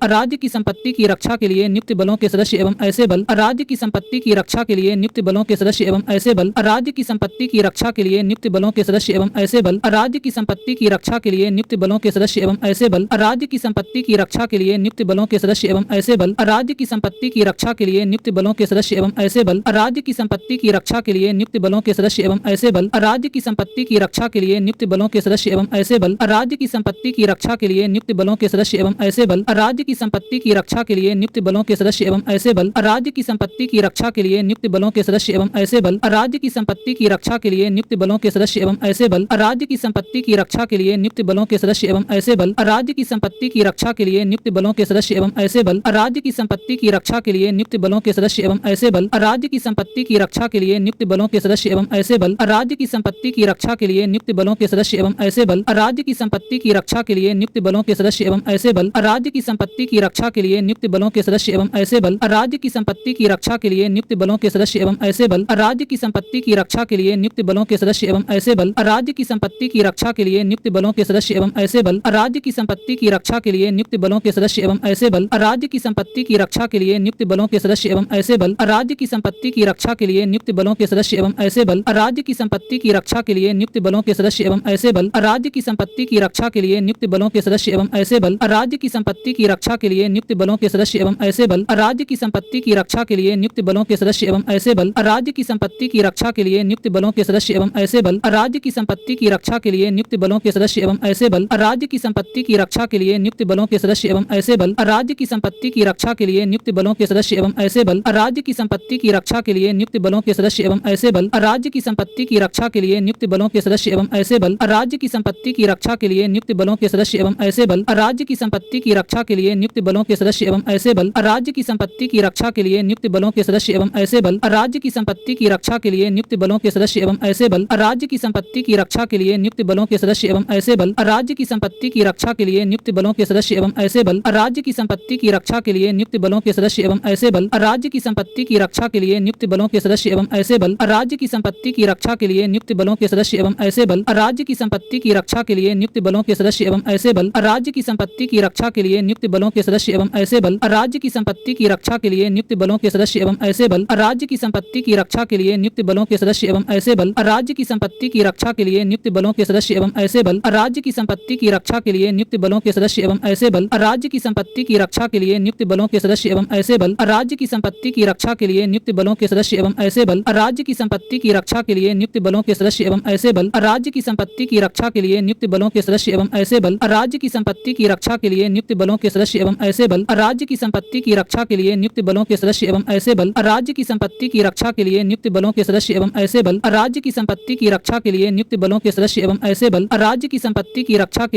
राज्य की संपत्ति की रक्षा के लिए नियुक्त बलों के सदस्य एवं ऐसे बल राज्य की संपत्ति की रक्षा के लिए नियुक्त बलों के सदस्य एवं ऐसे बल राज्य की संपत्ति की रक्षा के लिए नियुक्त बलों के सदस्य एवं ऐसे बल राज्य की संपत्ति की रक्षा के लिए नियुक्त बलों के सदस्य एवं ऐसे बल राज्य की संपत्ति की रक्षा के लिए नियुक्त बलों के सदस्य एवं ऐसे बल राज्य की संपत्ति की रक्षा के लिए नियुक्त बलों के सदस्य एवं ऐसे बल राज्य की संपत्ति की रक्षा के लिए नियुक्त बलों के सदस्य एवं ऐसे बल राज्य की संपत्ति की रक्षा के लिए नियुक्त बलों के सदस्य एवं ऐसे बल राज्य की संपत्ति की रक्षा के लिए नियुक्त बलों के सदस्य एवं ऐसे बल राज्य की संपत्ति की रक्षा के लिए नियुक्त बलों के सदस्य एवं ऐसे बल राज्य की संपत्ति की रक्षा के लिए नियुक्त बलों के सदस्य एवं ऐसे बल राज्य की संपत्ति की रक्षा के लिए नियुक्त बलों के सदस्य एवं ऐसे बल राज्य की संपत्ति की रक्षा के लिए नियुक्त बलों के सदस्य एवं ऐसे बल राज्य की संपत्ति की रक्षा के लिए नियुक्त बलों के सदस्य एवं ऐसे बल राज्य की संपत्ति की रक्षा के लिए नियुक्त बलों के सदस्य एवं ऐसे बल राज्य की संपत्ति की रक्षा के लिए नियुक्त बलों के सदस्य एवं ऐसे बल राज्य की संपत्ति की रक्षा के लिए नियुक्त बलों के सदस्य एवं ऐसे बल राज्य की संपत्ति की रक्षा के लिए नियुक्त बलों के सदस्य एवं ऐसे बल राज्य की संपत्ति की रक्षा के लिए नियुक्त बलों के सदस्य एवं ऐसे बल राज्य की संपत्ति की रक्षा के लिए नियुक्त बलों के सदस्य एवं ऐसे बल राज्य की संपत्ति की रक्षा के लिए नियुक्त बलों के सदस्य एवं ऐसे बल राज्य की संपत्ति की रक्षा के लिए नियुक्त बलों के सदस्य एवं ऐसे बल राज्य की संपत्ति की रक्षा के लिए नियुक्त बलों के सदस्य एवं ऐसे बल राज्य की संपत्ति की रक्षा के लिए नियुक्त बलों के सदस्य एवं ऐसे बल राज्य की संपत्ति की रक्षा के लिए नियुक्त बलों के सदस्य एवं ऐसे बल राज्य की संपत्ति की रक्षा के लिए नियुक्त बलों के सदस्य एवं ऐसे बल राज्य की संपत्ति की रक्षा के लिए नियुक्त बलों के सदस्य एवं ऐसे बल राज्य की संपत्ति की रक्षा के लिए नियुक्त बलों के सदस्य एवं ऐसे बल राज्य की संपत्ति की रक्षा के लिए नियुक्त बलों के सदस्य एवं ऐसे बल राज्य की संपत्ति की रक्षा के लिए नियुक्त बलों के सदस्य एवं ऐसे बल राज्य की संपत्ति की रक्षा के लिए नियुक्त बलों के सदस्य एवं ऐसे बल राज्य की संपत्ति की रक्षा के लिए नियुक्त बलों के सदस्य एवं ऐसे बल राज्य की संपत्ति की रक्षा के लिए नियुक्त बलों के सदस्य एवं ऐसे बल राज्य की संपत्ति की रक्षा के लिए नियुक्त बलों के सदस्य एवं ऐसे बल राज्य की संपत्ति की रक्षा के लिए नियुक्त बलों के सदस्य एवं ऐसे बल राज्य की संपत्ति की रक्षा के लिए नियुक्त बलों के सदस्य एवं ऐसे बल राज्य की संपत्ति की रक्षा के लिए नियुक्त बलों के सदस्य एवं ऐसे बल राज्य की संपत्ति की रक्षा के लिए नियुक्त बलों के सदस्य एवं ऐसे बल राज्य की संपत्ति की रक्षा के लिए नियुक्त बलों के सदस्य एवं ऐसे बल राज्य की संपत्ति की रक्षा के लिए नियुक्त बलों के सदस्य एवं ऐसे बल राज्य की संपत्ति की रक्षा के लिए नियुक्त बलों के सदस्य एवं ऐसे बल राज्य की संपत्ति की रक्षा के लिए नियुक्त बलों के सदस्य एवं ऐसे बल राज्य की संपत्ति की रक्षा के लिए नियुक्त बलों के सदस्य एवं ऐसे बल राज्य की संपत्ति की रक्षा के लिए नियुक्त बलों के सदस्य एवं ऐसे बल राज्य की संपत्ति की रक्षा के लिए नियुक्त बलों के सदस्य एवं ऐसे बल राज्य की संपत्ति की रक्षा के लिए नियुक्त बलों के सदस्य एवं ऐसे बल राज्य की संपत्ति की रक्षा के लिए नियुक्त बलों के सदस्य एवं ऐसे बल राज्य की संपत्ति की रक्षा के लिए नियुक्त बलों के सदस्य एवं ऐसे बल राज्य की संपत्ति की रक्षा के लिए नियुक्त बलों के सदस्य एवं ऐसे बल राज्य की संपत्ति की रक्षा के लिए नियुक्त बलों के सदस्य एवं ऐसे बल राज्य की संपत्ति की रक्षा के लिए नियुक्त बलों के सदस्य एवं ऐसे बल राज्य की संपत्ति की रक्षा के लिए नियुक्त बलों के सदस्य एवं ऐसे बल राज्य की संपत्ति की रक्षा के लिए नियुक्त बलों के सदस्य एवं ऐसे बल राज्य की संपत्ति की रक्षा के लिए नियुक्त बलों के सदस्य एवं ऐसे बल राज्य की संपत्ति की रक्षा के लिए नियुक्त बलों के सदस्य एवं ऐसे बल राज्य की संपत्ति की रक्षा के लिए नियुक्त बलों के सदस्य एवं ऐसे बल राज्य की संपत्ति की रक्षा के लिए नियुक्त बलों के सदस्य एवं ऐसे बल राज्य की संपत्ति की रक्षा के लिए नियुक्त बलों के सदस्य एवं ऐसे बल राज्य की संपत्ति की रक्षा के लिए नियुक्त बलों के सदस्य एवं ऐसे बल राज्य की संपत्ति की रक्षा के लिए नियुक्त बलों के सदस्य एवं ऐसे बल राज्य की संपत्ति की रक्षा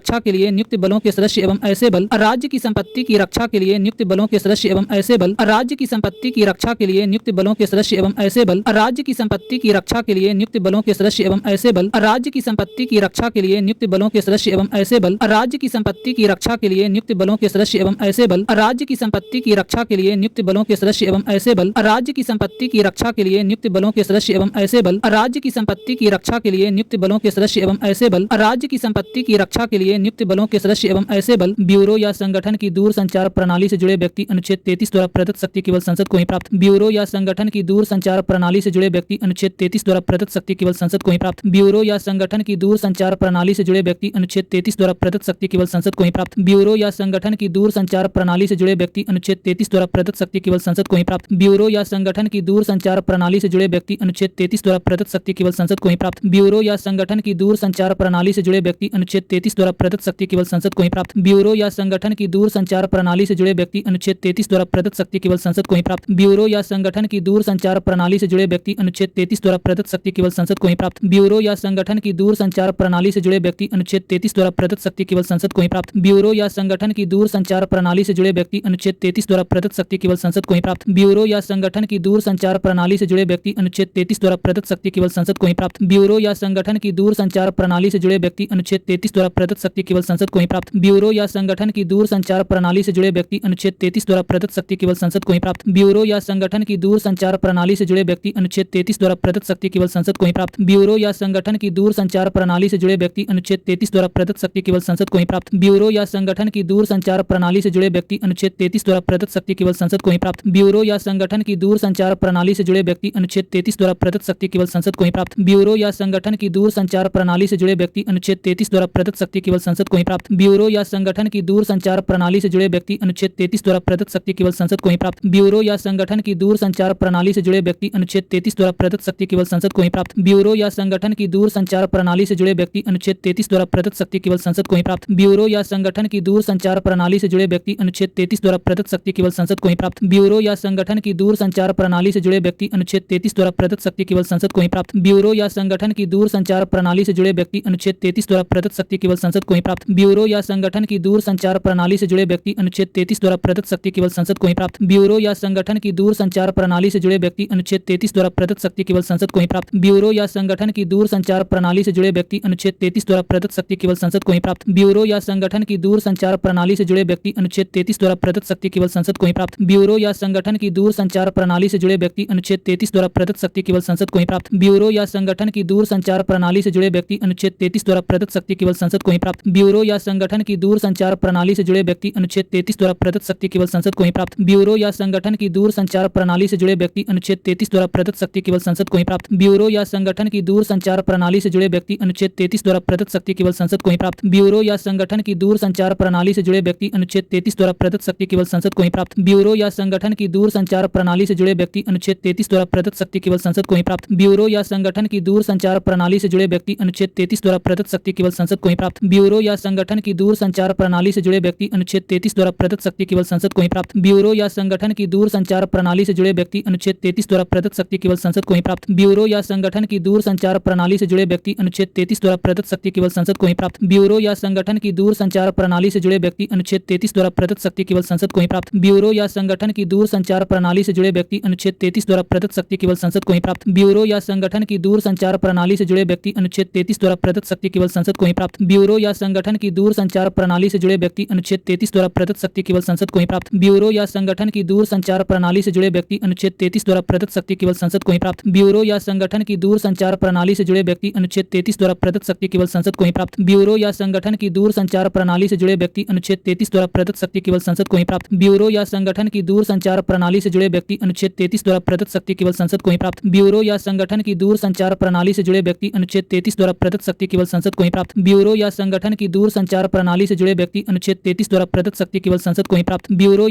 के लिए नियुक्त बलों के सदस्य एवं ऐसे बल राज्य की संपत्ति की रक्षा के लिए नियुक्त बलों के सदस्य एवं ऐसे बल राज्य की संपत्ति की रक्षा के लिए नियुक्त बलों के सदस्य एवं ऐसे बल राज्य की संपत्ति की रक्षा के लिए नियुक्त बलों के सदस्य एवं ऐसे बल राज्य की संपत्ति की रक्षा के लिए नियुक्त बलों के सदस्य एवं ऐसे बल राज्य की संपत्ति की रक्षा के लिए नियुक्त बलों के सदस्य एवं ऐसे बल राज्य की संपत्ति की रक्षा के लिए नियुक्त बलों के सदस्य एवं ऐसे बल राज्य की संपत्ति की रक्षा के लिए नियुक्त बलों के सदस्य एवं ऐसे बल राज्य की संपत्ति की रक्षा के लिए नियुक्त बलों के सदस्य एवं ऐसे बल राज्य की संपत्ति की रक्षा के लिए नियुक्त बलों के सदस्य एवं ऐसे बल ब्यूरो या संगठन की दूर संचार प्रणाली से जुड़े व्यक्ति अनुच्छेद 33 द्वारा प्रदत्त शक्ति केवल संसद को ही प्राप्त। ब्यूरो या संगठन की दूर संचार प्रणाली से जुड़े व्यक्ति अनुच्छेद 33 द्वारा प्रदत्त शक्ति केवल संसद को ही प्राप्त। ब्यूरो या संगठन की दूर संचार प्रणाली से जुड़े व्यक्ति अनुच्छेद 33 द्वारा प्रदत्त शक्ति केवल संसद को ही प्राप्त। ब्यूरो या संगठन की दूर संचार प्रणाली से जुड़े व्यक्ति अनुच्छेद 33 द्वारा प्रदत्त शक्ति केवल संसद को ही प्राप्त। ब्यूरो या संगठन की दूर संचार प्रणाली से जुड़े व्यक्ति अनुच्छेद 33 द्वारा प्रदत्त शक्ति केवल संसद को ही प्राप्त। ब्यूरो या संगठन की दूर संचार प्रणाली से जुड़े व्यक्ति अनुच्छेद 33 द्वारा प्रदत्त शक्ति केवल संसद को ही प्राप्त। ब्यूरो या संगठन की दूर संचार प्रणाली से जुड़े व्यक्ति अनुच्छेद 33 द्वारा प्रदत्त शक्ति केवल संसद को ही प्राप्त। ब्यूरो या संगठन की दूर संचार प्रणाली से जुड़े व्यक्ति अनुच्छेद 33 द्वारा प्रदत्त शक्ति केवल संसद को ही प्राप्त। ब्यूरो या संगठन की दूर संचार प्रणाली से जुड़े व्यक्ति अनुच्छेद 33 द्वारा प्रदत्त शक्ति केवल संसद को ही प्राप्त। ब्यूरो या संगठन की दूर संचार प्रणाली से जुड़े व्यक्ति अनुच्छेद 33 द्वारा प्रदत्त शक्ति केवल संसद को ही प्राप्त। ब्यूरो या संगठन की दूर संचार प्रणाली से जुड़े व्यक्ति अनुच्छेद 33 द्वारा प्रदत्त शक्ति केवल संसद को ही प्राप्त। ब्यूरो या संगठन की दूर संचार प्रणाली से जुड़े व्यक्ति अनुच्छेद 33 द्वारा प्रदत्त शक्ति केवल संसद को ही प्राप्त। ब्यूरो या संगठन की दूर संचार प्रणाली से जुड़े व्यक्ति अनुच्छेद 33 द्वारा प्रदत्त शक्ति केवल संसद को ही प्राप्त। ब्यूरो या संगठन की दूर संचार प्रणाली से जुड़े व्यक्ति अनुच्छेद 33 द्वारा प्रदत्त शक्ति केवल संसद को ही प्राप्त। ब्यूरो या संगठन की दूर संचार प्रणाली से जुड़े व्यक्ति अनुच्छेद 33 द्वारा प्रदत्त शक्ति केवल संसद को ही प्राप्त। ब्यूरो या संगठन की दूर संचार प्रणाली से जुड़े व्यक्ति अनुच्छेद 33 द्वारा प्रदत्त शक्ति केवल संसद को ही प्राप्त। ब्यूरो या संगठन की दूर संचार प्रणाली से जुड़े व्यक्ति अनुच्छेद 33 द्वारा प्रदत्त शक्ति केवल संसद को ही प्राप्त। ब्यूरो या संगठन की दूर संचार प्रणाली से जुड़े व्यक्ति अनुच्छेद 33 द्वारा प्रदत्त शक्ति केवल संसद को ही प्राप्त। ब्यूरो या संगठन की दूर संचार प्रणाली से जुड़े व्यक्ति अनुच्छेद 33 द्वारा प्रदत्त शक्ति केवल संसद को ही प्राप्त। ब्यूरो या संगठन की दूर संचार प्रणाली से जुड़े व्यक्ति अनुच्छेद 33 द्वारा प्रदत्त शक्ति केवल संसद को ही प्राप्त। ब्यूरो या संगठन की दूर संचार प्रणाली से जुड़े व्यक्ति अनुच्छेद 33 द्वारा प्रदत्त शक्ति केवल संसद को ही प्राप्त। ब्यूरो या संगठन की दूर संचार प्रणाली से जुड़े व्यक्ति अनुच्छेद 33 द्वारा प्रदत्त शक्ति केवल संसद को ही प्राप्त। ब्यूरो या संगठन की दूर संचार प्रणाली से जुड़े व्यक्ति अनुच्छेद 33 द्वारा प्रदत्त शक्ति केवल संसद को ही प्राप्त। ब्यूरो या संगठन की दूर संचार प्रणाली से जुड़े व्यक्ति अनुच्छेद 33 द्वारा प्रदत्त शक्ति केवल संसद को ही प्राप्त। ब्यूरो या संगठन की दूर संचार प्रणाली से जुड़े व्यक्ति अनुच्छेद 33 द्वारा प्रदत्त शक्ति केवल संसद को ही प्राप्त। ब्यूरो या संगठन की दूर संचार प्रणाली से जुड़े व्यक्ति अनुच्छेद 33 द्वारा प्रदत्त शक्ति केवल संसद को ही प्राप्त। ब्यूरो या संगठन की दूर संचार प्रणाली से जुड़े व्यक्ति अनुच्छेद 33 द्वारा प्रदत्त शक्ति केवल संसद को ही प्राप्त। ब्यूरो या संगठन की दूर संचार प्रणाली से जुड़े व्यक्ति अनुच्छेद 33 द्वारा प्रदत्त शक्ति केवल संसद को ही प्राप्त। ब्यूरो या संगठन की दूर संचार प्रणाली से जुड़े व्यक्ति अनुच्छेद 33 द्वारा प्रदत्त शक्ति केवल संसद को ही प्राप्त। ब्यूरो या संगठन की दूर संचार प्रणाली से जुड़े व्यक्ति अनुच्छेद 33 द्वारा प्रदत्त शक्ति केवल संसद को ही प्राप्त। ब्यूरो या संगठन की दूर संचार प्रणाली से जुड़े व्यक्ति अनुच्छेद 33 द्वारा प्रदत्त शक्ति केवल संसद को ही प्राप्त। ब्यूरो या संगठन की दूर संचार प्रणाली से जुड़े व्यक्ति अनुच्छेद 33 द्वारा प्रदत्त शक्ति केवल संसद को ही प्राप्त। ब्यूरो या संगठन की दूर संचार प्रणाली से जुड़े व्यक्ति अनुच्छेद 33 द्वारा प्रदत्त शक्ति केवल संसद को ही प्राप्त। ब्यूरो या संगठन की दूर संचार प्रणाली से जुड़े व्यक्ति अनुच्छेद 33 द्वारा प्रदत्त शक्ति केवल संसद को ही प्राप्त। ब्यूरो या संगठन की दूर संचार प्रणाली से जुड़े व्यक्ति अनुच्छेद 33 द्वारा प्रदत्त शक्ति केवल संसद को ही प्राप्त। ब्यूरो या संगठन की दूर संचार प्रणाली से जुड़े व्यक्ति अनुच्छेद 33 द्वारा प्रदत्त शक्ति केवल संसद को ही प्राप्त। ब्यूरो या संगठन की दूर संचार प्रणाली से जुड़े व्यक्ति अनुच्छेद 33 द्वारा प्रदत्त शक्ति केवल संसद को ही प्राप्त। ब्यूरो या संगठन की दूर संचार प्रणाली से जुड़े व्यक्ति अनुच्छेद 33 द्वारा प्रदत्त शक्ति केवल संसद को ही प्राप्त। ब्यूरो या संगठन की दूर संचार प्रणाली से जुड़े व्यक्ति अनुच्छेद 33 द्वारा प्रदत्त शक्ति केवल संसद को ही प्राप्त। ब्यूरो या संगठन की दूर संचार प्रणाली से जुड़े व्यक्ति अनुच्छेद 33 द्वारा प्रदत्त शक्ति केवल संसद को ही प्राप्त। ब्यूरो या संगठन की दूर संचार प्रणाली से जुड़े व्यक्ति अनुच्छेद 33 द्वारा प्रदत्त शक्ति केवल संसद को ही प्राप्त। ब्यूरो या संगठन की दूर संचार प्रणाली से जुड़े व्यक्ति अनुच्छेद 33 द्वारा प्रदत्त शक्ति केवल संसद को ही प्राप्त। ब्यूरो या संगठन की दूर संचार प्रणाली से जुड़े व्यक्ति अनुच्छेद 33 द्वारा प्रदत्त शक्ति केवल संसद को ही प्राप्त। ब्यूरो या संगठन की दूर संचार प्रणाली से जुड़े व्यक्ति अनुच्छेद 33 द्वारा प्रदत्त शक्ति केवल संसद को ही प्राप्त। ब्यूरो या संगठन की दूर संचार प्रणाली से जुड़े व्यक्ति अनुच्छेद 33 द्वारा प्रदत्त शक्ति केवल संसद को ही प्राप्त। ब्यूरो या संगठन की दूर संचार प्रणाली से जुड़े व्यक्ति अनुच्छेद 33 द्वारा प्रदत्त शक्ति केवल संसद को ही प्राप्त। ब्यूरो या संगठन की दूर संचार प्रणाली से जुड़े व्यक्ति अनुच्छेद 33 द्वारा प्रदत्त शक्ति केवल संसद को ही प्राप्त। ब्यूरो या संगठन की दूर संचार प्रणाली से जुड़े व्यक्ति अनुच्छेद 33 द्वारा प्रदत्त शक्ति केवल संसद को ही प्राप्त। ब्यूरो या संगठन की दूर संचार प्रणाली से जुड़े व्यक्ति अनुच्छेद 33 द्वारा प्रदत्त शक्ति केवल संसद को ही प्राप्त। ब्यूरो या संगठन की दूर संचार प्रणाली से जुड़े व्यक्ति अनुच्छेद 33 द्वारा प्रदत्त शक्ति केवल संसद को ही प्राप्त। ब्यूरो या संगठन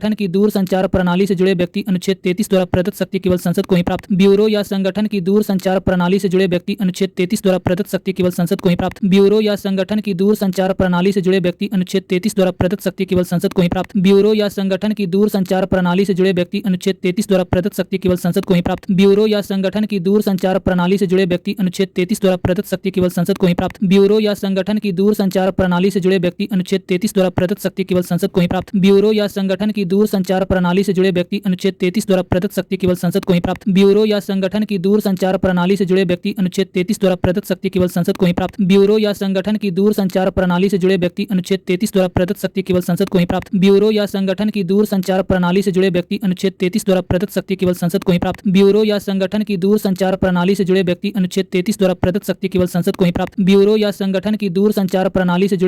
की दूर संचार प्रणाली से जुड़े व्यक्ति अनुच्छेद 33 द्वारा प्रदत्त शक्ति केवल संसद को ही प्राप्त। ब्यूरो या संगठन की दूर संचार प्रणाली से जुड़े व्यक्ति अनुच्छेद 33 द्वारा प्रदत्त शक्ति केवल संसद को ही प्राप्त। ब्यूरो या संगठन की दूर संचार प्रणाली से जुड़े व्यक्ति अनुच्छेद 33 द्वारा प्रदत्त शक्ति केवल संसद को ही प्राप्त। ब्यूरो या संगठन की दूर संचार प्रणाली से जुड़े व्यक्ति अनुच्छेद 33 द्वारा प्रदत्त शक्ति केवल संसद को ही प्राप्त। ब्यूरो या संगठन की दूर संचार प्रणाली से जुड़े व्यक्ति अनुच्छेद 33 द्वारा प्रदत्त शक्ति केवल संसद को ही प्राप्त। ब्यूरो या संगठन की दूर संचार प्रणाली से जुड़े व्यक्ति अनुच्छेद 33 द्वारा प्रदत्त शक्ति केवल संसद को ही प्राप्त। ब्यूरो या संगठन की दूर संचार प्रणाली से जुड़े व्यक्ति अनुच्छेद 33 द्वारा प्रदत्त शक्ति केवल संसद को ही प्राप्त। ब्यूरो या संगठन की दूर संचार प्रणाली से जुड़े व्यक्ति अनुच्छेद 33 द्वारा प्रदत्त शक्ति केवल संसद को ही प्राप्त। ब्यूरो या संगठन की दूर संचार प्रणाली से जुड़े व्यक्ति अनुच्छेद 33 द्वारा प्रदत्त शक्ति केवल संसद को ही प्राप्त। ब्यूरो या संगठन की दूर संचार प्रणाली से जुड़े व्यक्ति अनुच्छेद 33 द्वारा प्रदत्त शक्ति केवल संसद को ही प्राप्त। ब्यूरो या संगठन की दूर संचार प्रणाली से जुड़े व्यक्ति अनुच्छेद 33 द्वारा प्रदत्त शक्ति केवल संसद को ही प्राप्त। ब्यूरो या संगठन की दूर संचार प्रणाली से जुड़े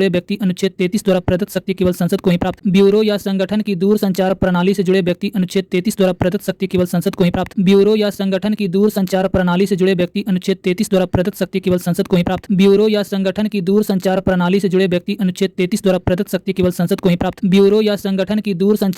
व्यक्ति अनुच्छेद 33 द्वारा प्रदत्त शक्ति केवल संसद को ही प्राप्त। ब्यूरो या संगठन की दूर संचार प्रणाली से जुड़े व्यक्ति अनुच्छेद 33 द्वारा प्रदत्त शक्ति केवल संसद को ही प्राप्त। ब्यूरो या संगठन की दूर संचार प्रणाली से जुड़े व्यक्ति अनुच्छेद 33 द्वारा प्रदत्त शक्ति केवल संसद को ही प्राप्त। ब्यूरो या संगठन की दूर संचार प्रणाली से जुड़े व्यक्ति अनुच्छेद 33 द्वारा प्रदत्त शक्ति केवल संसद को ही प्राप्त। ब्यूरो या संगठन की दूर संचार प्रणाली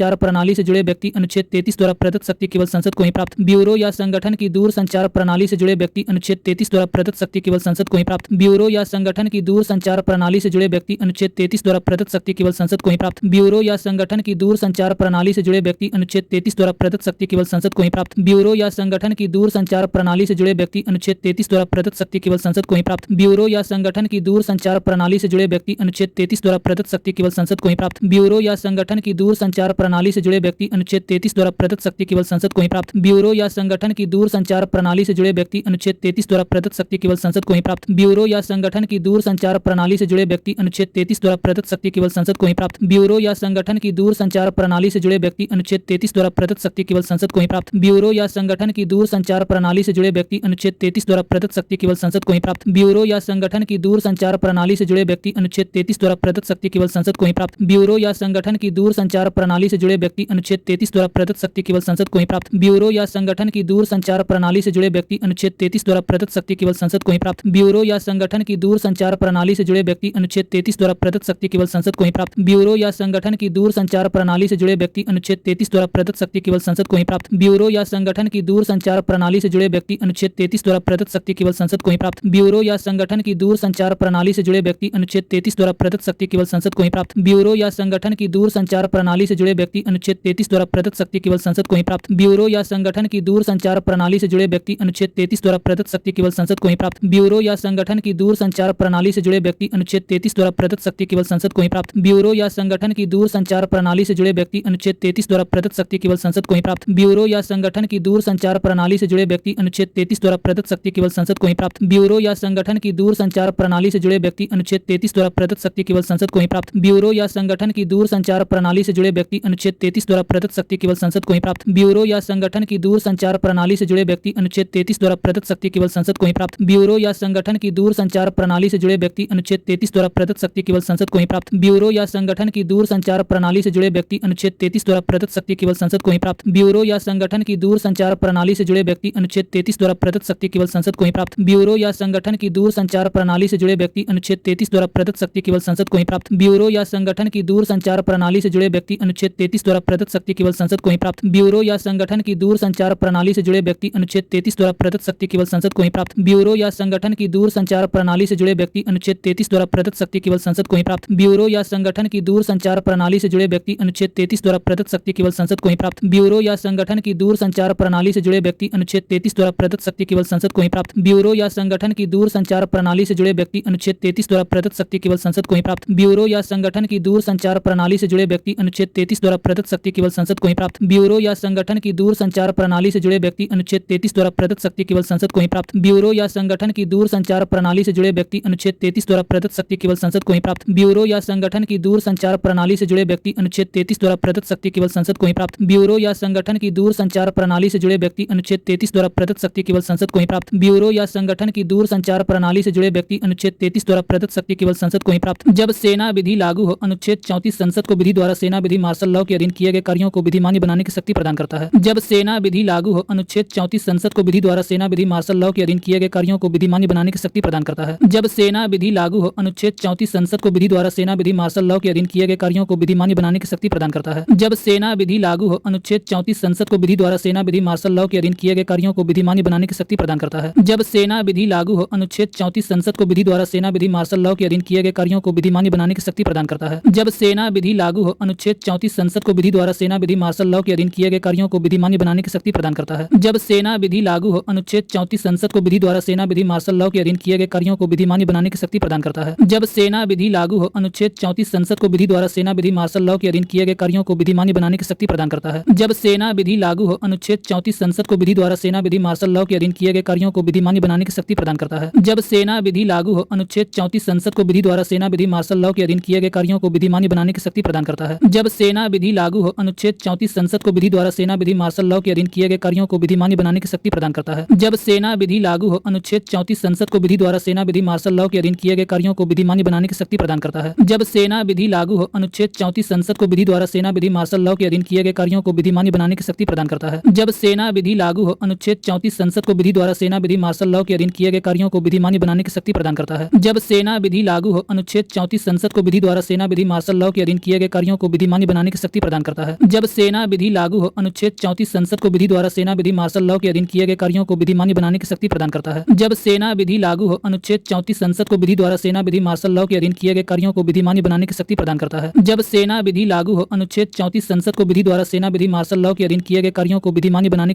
से जुड़े व्यक्ति अनुच्छेद 33 द्वारा प्रदत्त शक्ति केवल संसद को ही प्राप्त। ब्यूरो या संगठन की दूर संचार प्रणाली से जुड़े व्यक्ति अनुच्छेद 33 द्वारा प्रदत्त शक्ति केवल संसद को ही प्राप्त। ब्यूरो या संगठन की दूर संचार प्रणाली से जुड़े व्यक्ति अनुच्छेद 33 द्वारा प्रदत्त शक्ति केवल संसद को ही प्राप्त। ब्यूरो या संगठन की दूर संचार प्रणाली से जुड़े व्यक्ति अनुच्छेद 33 द्वारा प्रदत्त शक्ति केवल संसद को ही प्राप्त। ब्यूरो या संगठन की दूर संचार प्रणाली से जुड़े व्यक्ति अनुच्छेद 33 द्वारा प्रदत्त शक्ति केवल संसद को ही प्राप्त। ब्यूरो या संगठन की दूर संचार प्रणाली से जुड़े व्यक्ति अनुच्छेद 33 द्वारा प्रदत्त शक्ति केवल संसद को ही प्राप्त। ब्यूरो या संगठन की दूर संचार प्रणाली से जुड़े व्यक्ति अनुच्छेद 33 द्वारा प्रदत्त शक्ति केवल संसद को ही प्राप्त। ब्यूरो या संगठन की दूर संचार प्रणाली से जुड़े व्यक्ति अनुच्छेद 33 द्वारा प्रदत्त शक्ति केवल संसद को ही प्राप्त। ब्यूरो या संगठन की दूर संचार प्रणाली से जुड़े व्यक्ति अनुच्छेद 33 द्वारा प्रदत्त शक्ति केवल संसद को ही प्राप्त। ब्यूरो या संगठन की दूर संचार प्रणाली से जुड़े व्यक्ति अनुच्छेद 33 द्वारा प्रदत्त शक्ति केवल संसद को ही प्राप्त। ब्यूरो या संगठन की दूर संचार प्रणाली से जुड़े व्यक्ति अनुच्छेद 33 द्वारा प्रदत्त शक्ति केवल संसद को ही प्राप्त। ब्यूरो या संगठन की दूर संचार प्रणाली से जुड़े व्यक्ति अनुच्छेद 33 द्वारा प्रदत्त शक्ति केवल संसद को ही प्राप्त। ब्यूरो या संगठन की दूर संचार प्रणाली से जुड़े व्यक्ति अनुच्छेद 33 द्वारा प्रदत्त शक्ति केवल संसद को ही प्राप्त। ब्यूरो या संगठन की दूर संचार प्रणाली से जुड़े व्यक्ति अनुच्छेद 33 द्वारा प्रदत्त शक्ति केवल संसद को ही प्राप्त। ब्यूरो या संगठन की दूर संचार प्रणाली से जुड़े व्यक्ति अनुच्छेद 33 द्वारा प्रदत्त शक्ति केवल संसद को ही प्राप्त। ब्यूरो या संगठन की दूर संचार प्रणाली से जुड़े व्यक्ति अनुच्छेद 33 द्वारा प्रदत्त शक्ति केवल संसद को ही प्राप्त। ब्यूरो या संगठन की दूर संचार प्रणाली से जुड़े व्यक्ति अनुच्छेद 33 द्वारा प्रदत्त शक्ति केवल संसद को ही प्राप्त। ब्यूरो या संगठन की दूर संचार प्रणाली से जुड़े व्यक्ति अनुच्छेद 33 द्वारा प्रदत्त शक्ति केवल संसद को ही प्राप्त। ब्यूरो या संगठन की दूर संचार प्रणाली से जुड़े व्यक्ति अनुच्छेद 33 द्वारा प्रदत्त शक्ति केवल संसद को ही प्राप्त। ब्यूरो या संगठन की दूर संचार प्रणाली से जुड़े व्यक्ति अनुच्छेद 33 द्वारा प्रदत्त शक्ति केवल संसद को ही प्राप्त। ब्यूरो या संगठन की दूर संचार प्रणाली से जुड़े व्यक्ति अनुच्छेद 33 द्वारा प्रदत्त शक्ति केवल संसद को ही प्राप्त। ब्यूरो या संगठन की दूर संचार प्रणाली से जुड़े व्यक्ति अनुच्छेद 33 द्वारा प्रदत्त शक्ति केवल संसद को ही प्राप्त। ब्यूरो या संगठन की दूर संचार प्रणाली से जुड़े व्यक्ति अनुच्छेद 33 द्वारा प्रदत्त शक्ति केवल संसद को ही प्राप्त। ब्यूरो या संगठन की दूर संचार प्रणाली से जुड़े व्यक्ति अनुच्छेद 33 द्वारा प्रदत्त शक्ति केवल संसद को ही प्राप्त। ब्यूरो या संगठन की दूर संचार प्रणाली से जुड़े व्यक्ति अनुच्छेद 33 द्वारा प्रदत्त शक्ति केवल संसद को ही प्राप्त। ब्यूरो या संगठन की दूर संचार प्रणाली से जुड़े व्यक्ति अनुच्छेद 33 द्वारा प्रदत्त शक्ति केवल संसद को ही प्राप्त। ब्यूरो या संगठन की दूर संचार प्रणाली से जुड़े व्यक्ति अनुच्छेद 33 द्वारा प्रदत्त शक्ति केवल संसद को ही प्राप्त। ब्यूरो या संगठन की दूर संचार प्रणाली से जुड़े व्यक्ति अनुच्छेद 33 द्वारा प्रदत्त शक्ति केवल संसद को ही प्राप्त। ब्यूरो या संगठन की दूर संचार प्रणाली से जुड़े व्यक्ति अनुच्छेद 33 द्वारा प्रदत्त शक्ति केवल संसद को ही प्राप्त। ब्यूरो या संगठन की दूर संचार प्रणाली से जुड़े व्यक्ति अनुच्छेद 33 द्वारा प्रदत्त शक्ति केवल संसद को ही प्राप्त। ब्यूरो या संगठन की दूर संचार प्रणाली से जुड़े व्यक्ति अनुच्छेद 33 द्वारा प्रदत्त शक्ति केवल संसद को ही प्राप्त। ब्यूरो या संगठन की दूर संचार प्रणाली से जुड़े व्यक्ति अनुच्छेद 33 द्वारा प्रदत्त शक्ति केवल संसद को ही प्राप्त। ब्यूरो या संगठन की दूर संचार प्रणाली से जुड़े व्यक्ति अनुच्छेद 33 द्वारा प्रदत्त शक्ति केवल संसद को ही प्राप्त। ब्यूरो या संगठन की दूर संचार प्रणाली से जुड़े व्यक्ति अनुच्छेद 33 द्वारा प्रदत्त शक्ति केवल संसद को ही प्राप्त। ब्यूरो या संगठन की दूर संचार प्रणाली से जुड़े व्यक्ति अनुच्छेद 33 द्वारा प्रदत्त शक्ति केवल संसद को ही प्राप्त। ब्यूरो या संगठन की दूर संचार प्रणाली से जुड़े व्यक्ति अनुच्छेद 33 द्वारा प्रदत्त शक्ति केवल संसद को ही प्राप्त। ब्यूरो या संगठन की दूर संचार प्रणाली से जुड़े व्यक्ति अनुच्छेद 33 द्वारा प्रदत्त शक्ति केवल संसद को ही प्राप्त। ब्यूरो या संगठन की दूर संचार प्रणाली से जुड़े व्यक्ति अनुच्छेद 33 द्वारा प्रदत्त शक्ति केवल संसद को ही प्राप्त। ब्यूरो या संगठन की दूर संचार प्रणाली से जुड़े व्यक्ति अनुच्छेद 33 द्वारा प्रदत्त शक्ति केवल संसद को ही प्राप्त। ब्यूरो या संगठन की दूर संचार प्रणाली से जुड़े व्यक्ति अनुच्छेद 33 द्वारा प्रदत्त शक्ति केवल संसद को ही प्राप्त। ब्यूरो या संगठन की दूर संचार प्रणाली से जुड़े व्यक्ति अनुच्छेद 33 द्वारा प्रदत्त शक्ति केवल संसद को ही प्राप्त। जब सेना विधि लागू हो, अनुच्छेद 34 संसद को विधि द्वारा सेना विधि मार्शल लॉ के अधीन किए गए कार्यों को विधिमान्य बनाने की शक्ति प्रदान करता है। जब सेना विधि लागू हो, अनुच्छेद 34 संसद को विधि द्वारा सेना विधि मार्शल लॉ के अधीन किए गए कार्यों को विधिमान्य बनाने की शक्ति प्रदान करता है। जब सेना विधि लागू हो, अनुच्छेद 34 संसद को विधि द्वारा सेना विधि मार्शल लॉ के अधीन किए गए कार्यों को विधिमान्य बनाने की शक्ति प्रदान करता है। जब सेना विधि लागू हो, अनुच्छेद 34 संसद को विधि द्वारा सेना विधि मार्शल लॉ के अधीन किए गए कार्यों को विधिमान्य बनाने की शक्ति प्रदान करता है। जब सेना विधि लागू हो, अनुच्छेद 34 संसद को विधि द्वारा सेना विधि मार्शल लॉ के अधीन किए गए कार्यों को विधिमान्य बनाने की शक्ति प्रदान करता है। जब सेना विधि लागू हो, अनुच्छेद 34 संसद को विधि द्वारा सेना विधि मार्शल लॉ के अधीन किए गए कार्यों को विधिमान्य बनाने की शक्ति प्रदान करता है। जब सेना विधि लागू हो, अनुच्छेद 34 संसद को विधि द्वारा सेना विधि मार्शल लॉ के अधीन किए गए कार्यों को विधिमान्य बनाने की शक्ति प्रदान करता है। जब सेना विधि लागू हो, अनुच्छेद 34 संसद को विधि द्वारा सेना विधि मार्शल लॉ के अधीन किए गए कार्यों को विधिमान्य बनाने की शक्ति प्रदान करता है। जब सेना विधि लागू हो, अनुच्छेद 34 संसद को विधि द्वारा सेना विधि मार्शल लॉ के अधीन किए गए कार्यों को विधिमान्य बनाने की शक्ति प्रदान करता है। जब सेना विधि लागू हो, अनुच्छेद 34 संसद को विधि द्वारा सेना विधि मार्शल लॉ के अधीन किए गए कार्यों को विधिमान्य बनाने की शक्ति प्रदान करता है। जब सेना विधि लागू हो, अनुच्छेद 34 संसद को विधि द्वारा सेना विधि मार्शल लॉ के अधीन किए गए कार्यों को विधिमान्य बनाने की शक्ति प्रदान करता है। जब सेना विधि लागू हो, अनुच्छेद 34 संसद को विधि द्वारा सेना विधि मार्शल लॉ के अधीन किए गए कार्यों को विधिमान्य बनाने की शक्ति प्रदान करता है। जब सेना विधि लागू हो, अनुच्छेद 34 संसद को विधि द्वारा सेना विधि मार्शल लॉ के अधीन किए गए कार्यों को विधिमान्य बनाने की शक्ति प्रदान करता है। जब सेना विधि लागू हो, अनुच्छेद 34 संसद को विधि द्वारा सेना विधि मार्शल लॉ के अधीन किए गए कार्यों को विधिमान्य बनाने की शक्ति प्रदान करता है। जब सेना विधि लागू हो, अनुच्छेद 34 संसद को विधि द्वारा सेना विधि मार्शल लॉ के अधीन किए गए कार्यों को विधिमान्य बनाने की शक्ति प्रदान करता है। जब सेना विधि लागू हो, अनुच्छेद 34 संसद को विधि द्वारा सेना विधि मार्शल लॉ के अधीन किए गए कार्यों को विधिमान्य बनाने की शक्ति प्रदान करता है। जब सेना विधि लागू हो, अनुच्छेद 34 संसद को विधि द्वारा सेना विधि मार्शल लॉ के अधीन किए गए कार्यों को विधिमान्य बनाने की शक्ति प्रदान करता है। जब सेना विधि लागू हो, अनुच्छेद 34 संसद को विधि द्वारा सेना विधि मार्शल लॉ के अधीन किए गए कार्यों को विधिमान्य बनाने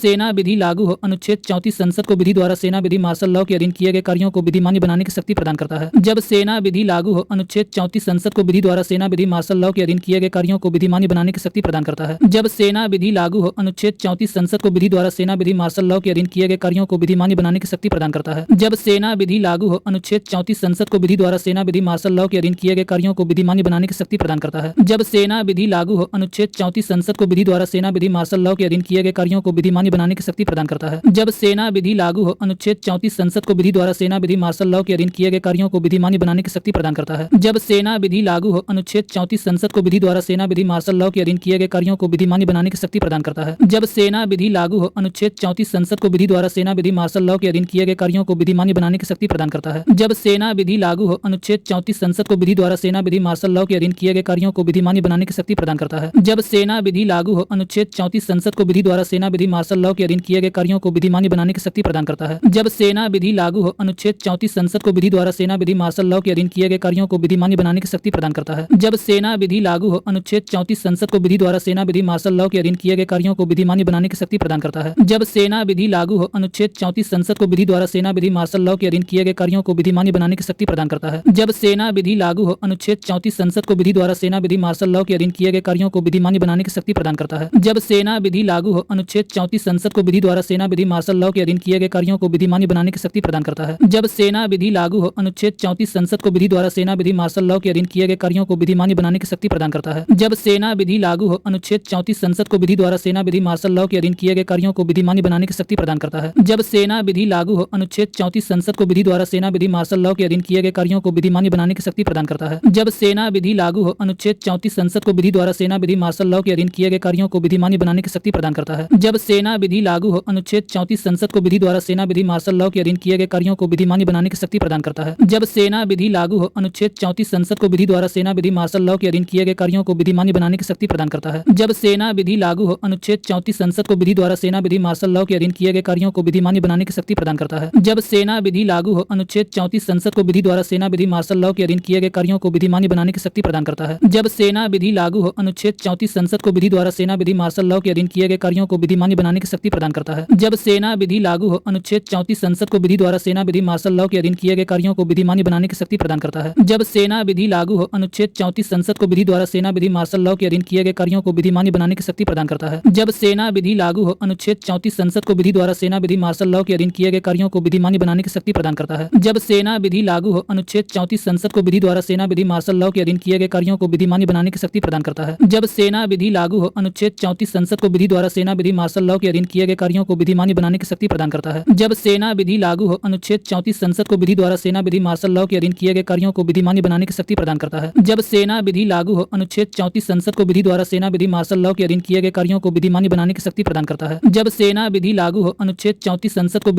की शक्ति प्रदान करता है। जब सेना विधि लागू हो, अनुच्छेद 34 संसद को विधि द्वारा सेना विधि मार्शल लॉ के अधीन किए गए कार्यों को विधिमान्य बनाने की शक्ति प्रदान करता है। जब सेना विधि लागू हो, अनुच्छेद 34 संसद को विधि द्वारा सेना विधि मार्शल लॉ के अधीन किए गए कार्यों को विधिमान्य बनाने की शक्ति प्रदान करता है। जब सेना विधि लागू हो, अनुच्छेद 34 संसद को विधि द्वारा सेना विधि मार्शल लॉ के अधीन किए गए कार्यों को विधिमान्य बनाने की शक्ति प्रदान करता है। जब सेना विधि लागू हो, अनुच्छेद 34 संसद को विधि द्वारा सेना विधि मार्शल लॉ के अधीन किए गए कार्यों को विधिमान्य बनाने की शक्ति प्रदान करता है। जब सेना विधि लागू हो, अनुच्छेद 34 संसद को विधि द्वारा सेना विधि मार्शल लॉ के अधीन किए गए कार्यों को विधिमान्य बनाने की शक्ति प्रदान करता है। जब सेना विधि लागू हो, अनुच्छेद 34 संसद को विधि द्वारा सेना विधि मार्शल लॉ के अधीन किए गए कार्यों को विधिमान्य बनाने की शक्ति प्रदान करता है। जब सेना विधि लागू हो, अनुच्छेद 34 संसद को विधि द्वारा सेना विधि मार्शल लॉ के अधीन किए गए कार्यों को विधिमान्य बनाने की शक्ति प्रदान करता है। जब सेना विधि लागू हो, अनुच्छेद 34 संसद को विधि द्वारा सेना विधि मार्शल लॉ के अधीन किए गए कार्यों को विधिमान्य बनाने की शक्ति प्रदान करता है। जब सेना विधि लागू हो, अनुच्छेद 34 संसद को विधि द्वारा सेना विधि मार्शल लॉ के अधीन किए गए कार्यों को विधिमान्य बनाने की शक्ति प्रदान करता है। जब सेना विधि लागू हो, अनुच्छेद 34 संसद को विधि द्वारा सेना विधि मार्शल लॉ के अधीन किए गए कार्यों को विधिमान्य बनाने की शक्ति प्रदान करता है। जब सेना विधि लागू हो, अनुच्छेद 34 संसद को विधि द्वारा सेना विधि मार्शल लॉ के अधीन किए गए कार्यों को विधिमान्य बनाने की शक्ति प्रदान करता है। जब सेना विधि लागू हो, अनुच्छेद 34 संसद को विधि द्वारा सेना विधि मार्शल लॉ के अधीन किए गए कार्यों को विधिमान्य बनाने की शक्ति प्रदान करता है। जब सेना विधि लागू हो, अनुच्छेद 34 संसद को विधि द्वारा सेना विधि मार्शल लॉ के अधीन किए गए कार्यों को विधिमान्य बनाने की शक्ति प्रदान करता है। जब सेना विधि लागू हो, अनुच्छेद 34 संसद को विधि द्वारा सेना विधि मार्शल लॉ के अधीन किए गए कार्यों को विधिमान्य बनाने की शक्ति प्रदान करता है। जब सेना विधि लागू हो, अनुच्छेद 34 संसद को विधि द्वारा सेना विधि मार्शल लॉ के अधीन किए गए कार्यों को विधिमान्य बनाने की शक्ति प्रदान करता है। जब सेना विधि लागू हो, अनुच्छेद 34 संसद को विधि द्वारा सेना विधि मार्शल लॉ के अधीन किए गए कार्यों को विधिमान्य बनाने की शक्ति प्रदान करता है। जब सेना विधि लागू हो, अनुच्छेद 34 संसद को विधि द्वारा सेना विधि मार्शल लॉ के अधीन किए गए कार्यों को विधिमान्य बनाने की शक्ति प्रदान करता है। जब सेना विधि लागू हो, अनुच्छेद 34 संसद को विधि द्वारा सेना विधि मार्शल लॉ के अधीन किए गए कार्यों को विधिमान्य बनाने की शक्ति प्रदान करता है। जब सेना विधि लागू हो, अनुच्छेद 34 संसद को विधि द्वारा सेना विधि मार्शल लॉ के अधीन किए गए कार्यों को विधिमान्य बनाने की शक्ति प्रदान करता है। जब सेना विधि लागू हो, अनुच्छेद 34 संसद को विधि द्वारा सेना विधि मार्शल लॉ के अधीन किए गए कार्यों को विधिमान्य बनाने की शक्ति प्रदान करता है। जब सेना विधि लागू हो, अनुच्छेद 34 संसद को विधि द्वारा सेना विधि मार्शल लॉ के अधीन किए गए कार्यों को विधिमान्य बनाने की शक्ति प्रदान करता है। जब सेना विधि लागू हो, अनुच्छेद 34 संसद को विधि द्वारा सेना विधि मार्शल लॉ के अधीन किए गए कार्यों को विधिमान्य बनाने की शक्ति प्रदान करता है। जब सेना विधि लागू हो, अनुच्छेद 34 संसद को विधि द्वारा सेना विधि मार्शल लॉ के अधीन किए गए कार्यों को विधिमान्य बनाने की शक्ति प्रदान करता है। जब सेना विधि लागू हो, अनुच्छेद 34 संसद को विधि द्वारा सेना विधि मार्शल लॉ के अधीन किए गए कार्यों को विधिमान्य बनाने की शक्ति प्रदान करता है। जब सेना विधि लागू हो, अनुच्छेद 34 संसद को विधि द्वारा सेना विधि मार्शल लॉ के अधीन किए गए कार्यों को विधिमान्य बनाने की शक्ति प्रदान करता है। जब सेना विधि लागू हो, अनुच्छेद 34 संसद को विधि द्वारा सेना विधि मार्शल लॉ के अधीन किए गए कार्यों को विधिमान्य बनाने की शक्ति प्रदान करता है। जब सेना विधि लागू हो, अनुच्छेद 34 संसद को विधि द्वारा सेना विधि मार्शल लॉ के अधीन किए गए कार्यों को विधिमान्य बनाने की शक्ति प्रदान करता है। जब सेना विधि लागू हो, अनुच्छेद 34 संसद को विधि द्वारा सेना विधि मार्शल लॉ के अधीन किए गए कार्यों को विधिमान्य बनाने की शक्ति प्रदान करता है। जब सेना विधि लागू हो, अनुच्छेद 34 संसद को विधि द्वारा सेना विधि मार्शल लॉ के अधीन किए गए कार्यों को विधिमान्य बनाने की शक्ति प्रदान करता है। जब सेना विधि लागू हो, अनुच्छेद 34 संसद को विधि द्वारा सेना विधि मार्शल लॉ के अधीन किए गए कार्यों को विधिमान्य बनाने की शक्ति प्रदान करता है। जब सेना विधि लागू हो, अनुच्छेद 34 संसद को विधि द्वारा सेना विधि मार्शल लॉ के अधीन किए गए कार्यों को विधिमान्य बनाने की शक्ति प्रदान करता है। जब सेना विधि लागू हो, अनुच्छेद 34 संसद को विधि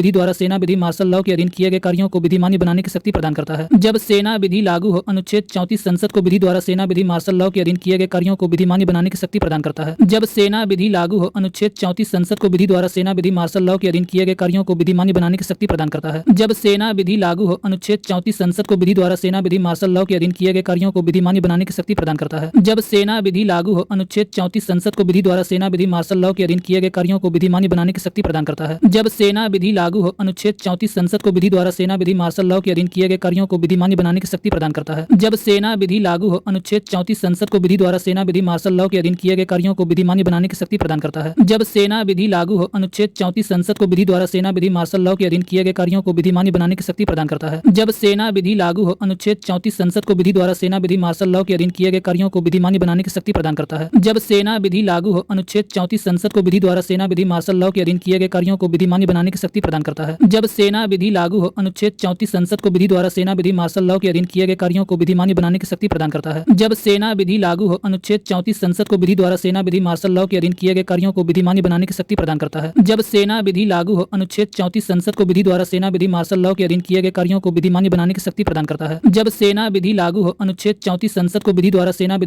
द्वारा सेना विधि मार्शल लॉ के अधीन किए गए कार्यों को विधिमान्य बनाने की शक्ति प्रदान करता है। जब सेना विधि लागू हो, अनुच्छेद 34 संसद को विधि द्वारा सेना विधि मार्शल लॉ के अधीन किए गए कार्यों को विधिमान्य बनाने की शक्ति प्रदान करता है। जब सेना विधि लागू हो, अनुच्छेद 34 संसद को विधि द्वारा सेना विधि मार्शल लॉ के अधीन किए गए कार्यों को विधिमान्य बनाने की शक्ति प्रदान करता है। जब सेना विधि लागू हो, अनुच्छेद 34 संसद को विधि द्वारा सेना विधि मार्शल लॉ के अधीन किए गए कार्यों को विधिमान्य बनाने की शक्ति प्रदान करता है। जब सेना विधि लागू हो, अनुच्छेद 34 संसद को विधि द्वारा सेना विधि मार्शल लॉ के अधीन किए गए कार्यों को विधिमान्य बनाने की शक्ति प्रदान करता है। जब सेना विधि लागू हो, अनुच्छेद 34 संसद को विधि द्वारा सेना विधि मार्शल लॉ के अधीन किए गए कार्यों को विधिमान्य बनाने की शक्ति प्रदान करता है। जब सेना विधि लागू हो, अनुच्छेद 34 संसद को विधि द्वारा सेना विधि मार्शल लॉ के अधीन किए गए कार्यों को विधिमान्य बनाने की शक्ति प्रदान करता है। जब सेना विधि लागू हो, अनुच्छेद 34 संसद को विधि द्वारा सेना विधि मार्शल लॉ के अधीन किए गए कार्यों को विधिमान्य बनाने की शक्ति प्रदान करता है। जब सेना विधि लागू हो, अनुच्छेद 34 संसद को विधि द्वारा सेना विधि मार्शल लॉ के अधीन किए गए कार्यों को विधिमान्य बनाने की शक्ति प्रदान करता है। जब सेना विधि लागू हो, अनुच्छेद 34 संसद को विधि द्वारा सेना विधि मार्शल लॉ के अधीन किए गए कार्यों को विधिमान्य बनाने की शक्ति प्रदान करता है। जब सेना विधि लागू हो, अनुच्छेद 34 संसद को विधि द्वारा सेना विधि मार्शल लॉ के अधीन किए गए कार्यों को विधिमान्य बनाने की शक्ति प्रदान करता है। जब सेना विधि लागू हो, अनुच्छेद 34 संसद को विधि द्वारा सेना विधि मार्शल लॉ के अधीन किए गए कार्यों को विधिमान्य बनाने की शक्ति प्रदान करता है। जब सेना विधि लागू हो, अनुच्छेद 34 संसद को विधि द्वारा सेना विधि मार्शल लॉ के अधीन किए गए कार्यों को विधिमान्य बनाने की शक्ति प्रदान करता है। जब सेना विधि लागू हो, अनुच्छेद 34 संसद को विधि द्वारा सेना विधि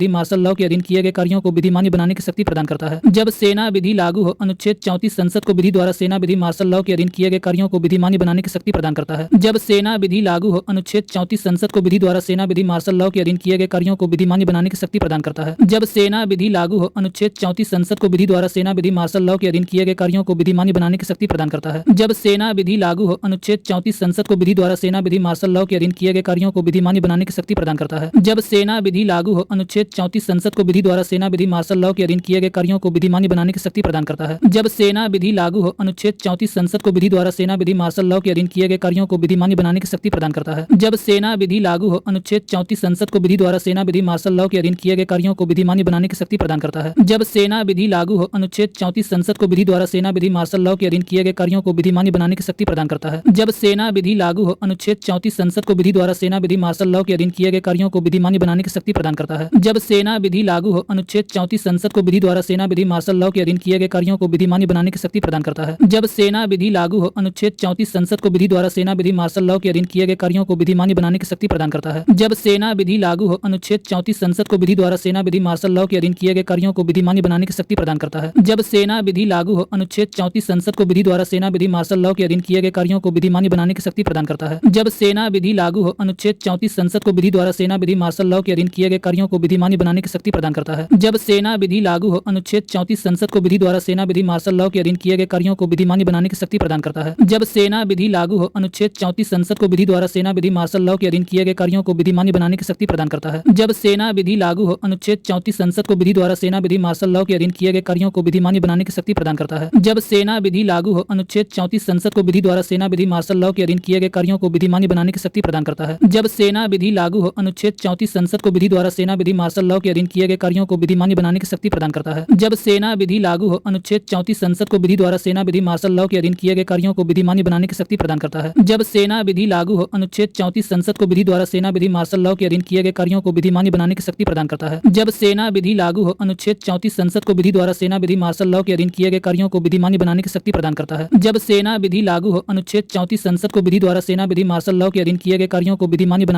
मार्शल लॉ के अधीन किए गए कार्यों को विधिमान्य बनाने की शक्ति प्रदान करता है। जब सेना विधि लागू हो, अनुच्छेद 34 संसद को विधि द्वारा सेना विधि मार्शल लॉ के अधीन किए गए कार्यों को विधिमान्य बनाने की शक्ति प्रदान करता है। जब सेना विधि लागू हो, अनुच्छेद 34 संसद को विधि द्वारा सेना विधि मार्शल लॉ के अधीन किए गए कार्यों को विधिमान्य बनाने की शक्ति प्रदान करता है। जब सेना विधि लागू हो, अनुच्छेद 34 संसद को विधि द्वारा सेना विधि मार्शल लॉ के अधीन किए गए कार्यों को विधिमान्य बनाने की शक्ति प्रदान करता है। जब सेना विधि लागू हो, अनुच्छेद 34 संसद को विधि द्वारा सेना विधि मार्शल लॉ के अधीन किए गए कार्यों को विधिमान्य बनाने की शक्ति प्रदान करता है। जब सेना विधि लागू हो, अनुच्छेद 34 संसद को विधि द्वारा सेना विधि मार्शल लॉ के अधीन किए गए कार्यों को विधिमान्य बनाने की शक्ति प्रदान करता है। जब सेना विधि लागू हो, अनुच्छेद 34 संसद को विधि द्वारा सेना विधि मार्शल लॉ के अधीन किए गए कार्यों को विधिमान्य बनाने की शक्ति प्रदान करता है। जब सेना विधि लागू हो, अनुच्छेद 34 संसद को विधि द्वारा सेना विधि मार्शल लॉ के अधीन किए गए कार्यों को विधिमान्य बनाने की शक्ति प्रदान करता है। जब सेना विधि लागू हो, अनुच्छेद 34 संसद को विधि द्वारा सेना विधि मार्शल लॉ के अधीन किए गए कार्यों कार्यों को विधिमान्य बनाने की शक्ति प्रदान करता है। जब सेना विधि लागू हो, अनुच्छेद 34 संसद को विधि द्वारा सेना विधि मार्शल लॉ के अधीन किए गए कार्यों को विधिमान्य बनाने की शक्ति प्रदान करता है। जब सेना विधि लागू हो, अनुच्छेद 34 संसद को विधि द्वारा सेना विधि मार्शल लॉ के अधीन किए गए कार्यों को विधिमान्य बनाने की शक्ति प्रदान करता है। जब सेना विधि लागू हो, अनुच्छेद 34 संसद को विधि द्वारा सेना विधि मार्शल लॉ के अधीन किए गए कार्यों को विधिमान्य बनाने की शक्ति प्रदान करता है। जब सेना विधि लागू हो, अनुच्छेद 34 संसद को विधि द्वारा सेना विधि मार्शल लॉ के अधीन किए गए कार्यों को विधिमान्य बनाने की शक्ति प्रदान करता है। जब सेना विधि लागू हो, अनुच्छेद 34 संसद को विधि द्वारा सेना विधि मार्शल लॉ के अधीन किए गए कार्यों को विधिमान्य बनाने की शक्ति प्रदान करता है। जब सेना विधि लागू हो, अनुच्छेद 34 संसद को विधि द्वारा सेना विधि मार्शल लॉ के अधीन किए गए कार्यों को विधिमान्य बनाने की शक्ति प्रदान करता है। जब सेना विधि लागू हो, अनुच्छेद 34 संसद को विधि द्वारा सेना विधि मार्शल लॉ के अधीन किए गए कार्यों को विधिमान्य बनाने की शक्ति प्रदान करता है। जब सेना विधि लागू हो, अनुच्छेद 34 संसद को विधि द्वारा सेना विधि मार्शल लॉ के अधीन किए गए कार्यों को विधिमान्य बनाने की शक्ति प्रदान करता है। जब सेना विधि लागू हो, अनुच्छेद 34 संसद को विधि द्वारा सेना विधि मार्शल लॉ के अधीन किए गए कार्यों को विधिमान्य बनाने की शक्ति प्रदान करता है। जब सेना विधि लागू हो, अनुच्छेद 34 संसद को विधि द्वारा सेना विधि मार्शल लॉ के अधीन किए गए कार्यों को विधिमान्य बनाने की शक्ति प्रदान करता है। जब सेना विधि लागू हो, अनुच्छेद 34 संसद को विधि द्वारा सेना विधि मार्शल लॉ के अधीन किए गए कार्यों को विधिमान्य बनाने की शक्ति प्रदान करता है। जब सेना विधि लागू हो, अनुच्छेद 34 संसद को विधि द्वारा सेना विधि मार्शल लॉ के अधीन किए गए कार्यों को विधिमान्य बनाने की शक्ति प्रदान करता है। जब सेना विधि लागू हो, अनुच्छेद 34 संसद को विधि द्वारा सेना विधि मार्शल लॉ के अधीन किए गए कार्यों को विधिमान्य बनाने की शक्ति प्रदान करता है। जब सेना विधि लागू हो, अनुच्छेद 34 संसद को विधि द्वारा सेना विधि मार्शल लॉ के अधीन किए गए कार्यों को विधिमान्य बनाने की शक्ति प्रदान करता है। जब सेना विधि लागू हो, अनुच्छेद 34 संसद को विधि द्वारा सेना विधि मार्शल लॉ के अधीन किए गए कार्यों को विधिमान्य बनाने की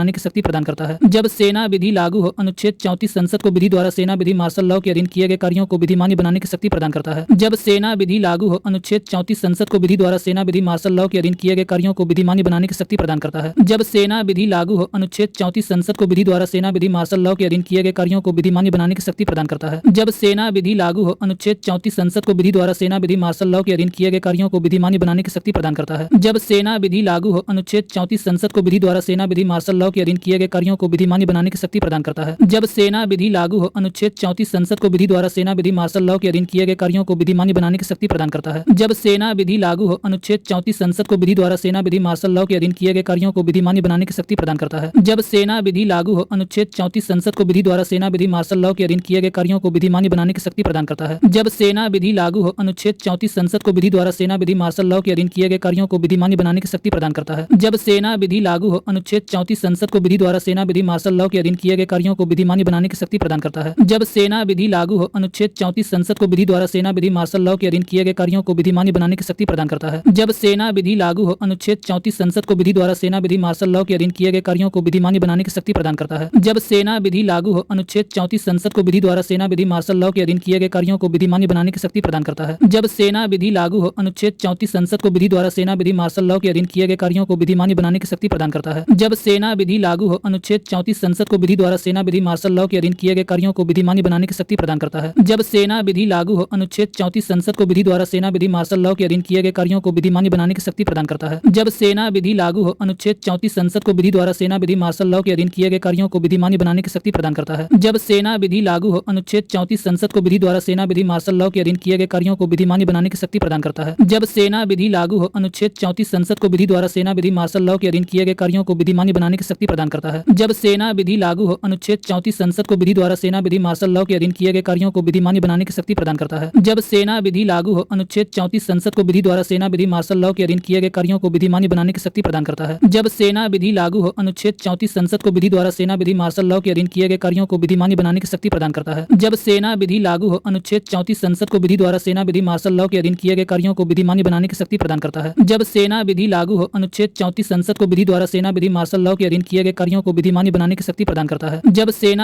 शक्ति प्रदान करता है। जब सेना विधि लागू हो, अनुच्छेद 34 संसद को विधि द्वारा सेना विधि मार्शल लॉ के अधीन किए गए कार्यों को विधिमान्य बनाने की शक्ति प्रदान करता है। जब सेना विधि लागू हो, अनुच्छेद 34 संसद को विधि द्वारा सेना विधि मार्शल लॉ के अधीन किए गए कार्यों को विधिमान्य बनाने की शक्ति प्रदान करता है। जब सेना विधि लागू हो, अनुच्छेद 34 संसद को विधि द्वारा सेना विधि मार्शल लॉ के अधीन किए गए कार्यों को विधिमान्य बनाने की शक्ति प्रदान करता है। जब सेना विधि लागू हो, अनुच्छेद 34 संसद को विधि द्वारा सेना विधि मार्शल लॉ के अधीन किए गए कार्यों को विधिमान्य बनाने की शक्ति प्रदान करता है। जब सेना विधि लागू हो, अनुच्छेद 34 संसद को विधि द्वारा सेना विधि मार्शल लॉ के अधीन किए गए कार्यों को विधिमान्य बनाने की शक्ति प्रदान करता है। जब सेना विधि लागू हो, अनुच्छेद 34 संसद को विधि द्वारा सेना विधि मार्शल लॉ के अधीन किए गए कार्यों को विधिमान्य बनाने की शक्ति प्रदान करता है। जब सेना विधि लागू हो, अनुच्छेद 34 संसद को विधि द्वारा सेना विधि मार्शल लॉ के अधीन किए गए कार्यों को विधिमान्य बनाने की शक्ति प्रदान करता है। जब सेना विधि लागू हो, अनुच्छेद 34 संसद को विधि द्वारा सेना विधि मार्शल लॉ के अधीन किए गए कार्यों को विधिमान्य बनाने की शक्ति प्रदान करता है। जब सेना विधि लागू हो, अनुच्छेद 34 संसद को विधि द्वारा सेना विधि मार्शल लॉ के अधीन किए गए कार्यों को विधिमान्य बनाने की शक्ति प्रदान करता है। जब सेना विधि लागू हो, अनुच्छेद 34 संसद को विधि द्वारा सेना विधि मार्शल लॉ के अधीन किए गए कार्यों को विधिमान्य बनाने की शक्ति प्रदान करता है। जब सेना विधि लागू हो, अनुच्छेद 34 संसद को विधि द्वारा सेना विधि मार्शल लॉ के अधीन किए गए कार्यों को विधिमान्य बनाने की शक्ति प्रदान करता है। जब सेना विधि लागू हो, अनुच्छेद 34 संसद को विधि द्वारा सेना विधि मार्शल लॉ के अधीन किए गए कार्यों को विधिमान्य बनाने की शक्ति प्रदान करता है। जब सेना विधि लागू हो, अनुच्छेद 34 संसद को विधि द्वारा सेना विधि मार्शल लॉ के अधीन किए गए कार्यों को विधिमान्य बनाने की शक्ति प्रदान करता है। जब सेना विधि लागू हो, अनुच्छेद 34 संसद को विधि द्वारा सेना विधि मार्शल लॉ के अधीन किए गए कार्यों को विधिमान्य बनाने की शक्ति प्रदान करता है। जब सेना विधि लागू हो, अनुच्छेद 34 संसद को विधि द्वारा सेना विधि मार्शल लॉ के अधीन किए गए कार्यों को विधिमान्य बनाने की शक्ति प्रदान करता है। जब सेना विधि लागू हो, अनुच्छेद 34 संसद को विधि द्वारा सेना विधि मार्शल लॉ के अधीन किए गए कार्यों को विधिमान्य बनाने की शक्ति प्रदान करता है। जब सेना विधि लागू हो, अनुच्छेद 34 संसद को विधि द्वारा सेना विधि मार्शल लॉ के अधीन किए गए कार्यों को विधिमान्य बनाने की शक्ति प्रदान करता है। जब सेना विधि लागू हो, अनुच्छेद 34 संसद को विधि द्वारा सेना विधि मार्शल लॉ के अधीन किए गए कार्यों को विधिमान्य बनाने की शक्ति प्रदान करता है। जब सेना विधि लागू हो, अनुच्छेद 34 संसद को विधि द्वारा सेना विधि मार्शल लॉ के अधीन किए गए कार्यों को विधिमान्य बनाने की शक्ति प्रदान करता है। जब सेना विधि लागू हो, अनुच्छेद 34 संसद को विधि द्वारा सेना विधि मार्शल लॉ के अधीन किए गए कार्यों को विधिमान्य बनाने की शक्ति प्रदान करता है। जब सेना विधि लागू हो, अनुच्छेद 34 संसद को विधि द्वारा सेना विधि मार्शल लॉ के अधीन किए गए कार्यों को विधिमान्य बनाने की शक्ति प्रदान करता है। जब सेना विधि लागू हो, अनुच्छेद 34 संसद को विधि द्वारा सेना विधि मार्शल लॉ के अधीन किए गए कार्यों को विधिमान्य बनाने की शक्ति प्रदान करता है। जब सेना विधि लागू हो, अनुच्छेद 34 संसद को विधि द्वारा सेना विधि मार्शल लॉ के अधीन किए गए कार्यों को विधिमान्य बनाने की शक्ति प्रदान करता है। जब सेना विधि लागू हो, अनुच्छेद 34 संसद को विधि द्वारा सेना विधि मार्शल लॉ के अधीन किए गए कार्यों को विधिमान्य बनाने की शक्ति प्रदान करता है। जब सेना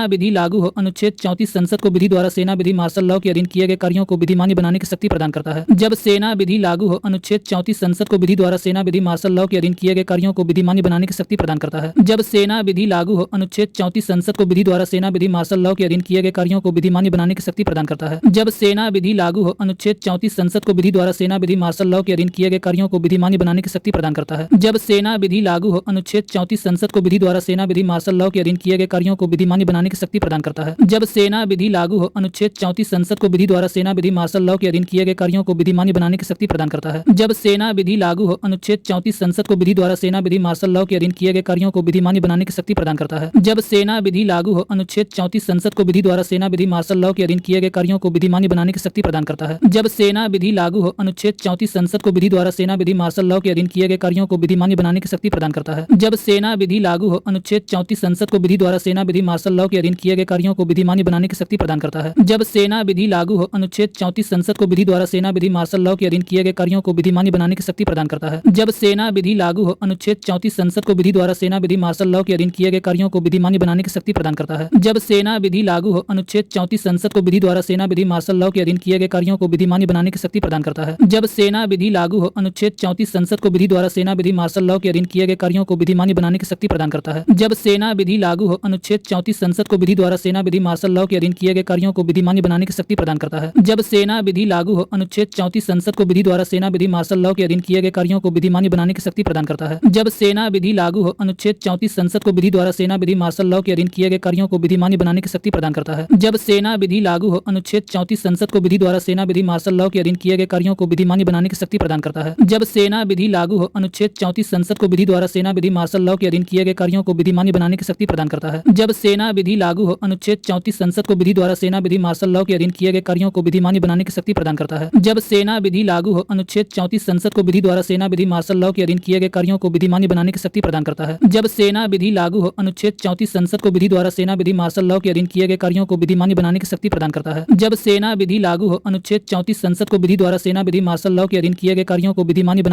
विधि लागू हो, अनुच्छेद 34 संसद को विधि द्वारा सेना विधि मार्शल लॉ के अधीन किए गए कार्यों को विधिमान्य बनाने की शक्ति प्रदान करता है। जब सेना विधि लागू हो, अनुच्छेद 34 संसद को विधि द्वारा सेना विधि मार्शल लॉ के अधीन किए गए कार्यों को विधिमान्य बनाने की शक्ति प्रदान करता है। जब सेना विधि लागू हो, अनुच्छेद 34 संसद को विधि द्वारा सेना विधि मार्शल लॉ के अधीन किए गए कार्यों को विधिमान्य बनाने की शक्ति प्रदान करता है। जब सेना विधि लागू हो, अनुच्छेद 34 संसद को विधि द्वारा सेना विधि मार्शल लॉ के अधीन किए गए कार्यों को विधिमान्य बनाने की शक्ति प्रदान करता है। जब सेना विधि लागू हो, अनुच्छेद 34 संसद को विधि द्वारा सेना विधि मार्शल लॉ के अधीन किए गए कार्यों को विधिमान्य बनाने की शक्ति प्रदान करता है। जब सेना विधि लागू हो, अनुच्छेद 34 संसद को विधि द्वारा सेना विधि मार्शल लॉ के अधीन किए गए कार्यों को विधिमान्य बनाने की शक्ति प्रदान करता है। जब सेना विधि लागू हो, अनुच्छेद 34 संसद को विधि द्वारा सेना विधि मार्शल लॉ के अधीन किए गए कार्यों को विधिमान्य बनाने की शक्ति प्रदान करता है। जब सेना विधि लागू हो, अनुच्छेद 34 संसद को विधि द्वारा सेना विधि मार्शल लॉ के अधीन किए गए कार्यों को विधिमान्य बनाने की शक्ति प्रदान करता है। जब सेना विधि लागू हो, अनुच्छेद 34 संसद को विधि द्वारा सेना विधि मार्शल लॉ के अधीन किए गए कार्यों को विधिमान्य बनाने की शक्ति प्रदान करता है। जब सेना विधि लागू हो, अनुच्छेद 34 संसद को विधि द्वारा सेना विधि मार्शल लॉ के अधीन किए गए कार्यों को विधिमान्य बनाने की शक्ति प्रदान करता है। जब सेना विधि लागू हो, अनुच्छेद 34 संसद को विधि द्वारा सेना विधि मार्शल लॉ के अधीन किए गए कार्यों को विधिमान्य बनाने की शक्ति प्रदान करता है। जब सेना विधि लागू हो, अनुच्छेद 34 संसद को विधि द्वारा सेना विधि मार्शल लॉ के अधीन किए गए कार्यों को विधिमान्य बनाने की शक्ति प्रदान करता है। जब सेना विधि लागू हो, अनुच्छेद 34 संसद को विधि द्वारा सेना विधि मार्शल लॉ के अधीन किए गए कार्यों को विधिमान्य बनाने की शक्ति प्रदान करता है। जब सेना विधि लागू हो, अनुच्छेद 34 संसद को विधि द्वारा सेना विधि मार्शल लॉ के अधीन किए गए कार्यों को विधिमान्य बनाने की शक्ति प्रदान करता है। जब सेना विधि लागू हो, अनुच्छेद 34 संसद को विधि द्वारा सेना विधि मार्शल लॉ के अधीन किए गए कार्यों को विधिमान्य बनाने की शक्ति प्रदान करता है। जब सेना विधि लागू हो, अनुच्छेद 34 संसद को विधि द्वारा सेना विधि मार्शल लॉ के अधीन किए गए कार्यों को विधिमान्य बनाने की शक्ति प्रदान करता है। जब सेना विधि लागू हो, अनुच्छेद 34 संसद को विधि द्वारा सेना विधि मार्शल लॉ के अधीन किए गए कार्यों को विधिमान्य बनाने की शक्ति प्रदान करता है। जब सेना विधि लागू हो, अनुच्छेद 34 संसद को विधि द्वारा सेना विधि मार्शल लॉ के अधीन किए गए कार्यों को विधिमान्य बनाने की शक्ति प्रदान करता है। जब सेना विधि लागू हो, अनुच्छेद 34 संसद को विधि द्वारा सेना विधि मार्शल लॉ के अधीन किए गए कार्यों को विधिमान्य बनाने की शक्ति प्रदान करता है। जब सेना विधि लागू हो, अनुच्छेद 34 संसद को विधि द्वारा सेना विधि मार्शल लॉ के अधीन किए गए कार्यों को विधिमान्य बनाने की शक्ति प्रदान करता है। जब सेना विधि लागू हो, अनुच्छेद 34 संसद को विधि द्वारा सेना विधि मार्शल लॉ के अधीन किए गए कार्यों को विधिमान्य बनाने की शक्ति प्रदान करता है। जब सेना विधि लागू हो, अनुच्छेद 34 संसद को विधि द्वारा सेना विधि मार्शल लॉ के अधीन किए गए कार्यों को विधिमान्य बनाने की शक्ति प्रदान करता है। जब सेना विधि लागू हो, अनुच्छेद 34 संसद को विधि द्वारा सेना विधि मार्शल लॉ के अधीन किए गए कार्यों को विधिमान्य बनाने की शक्ति प्रदान करता है। जब सेना विधि लागू हो, अनुच्छेद 34 संसद को विधि द्वारा सेना विधि मार्शल लॉ के अधीन किए गए कार्यों को विधिमान्य बनाने की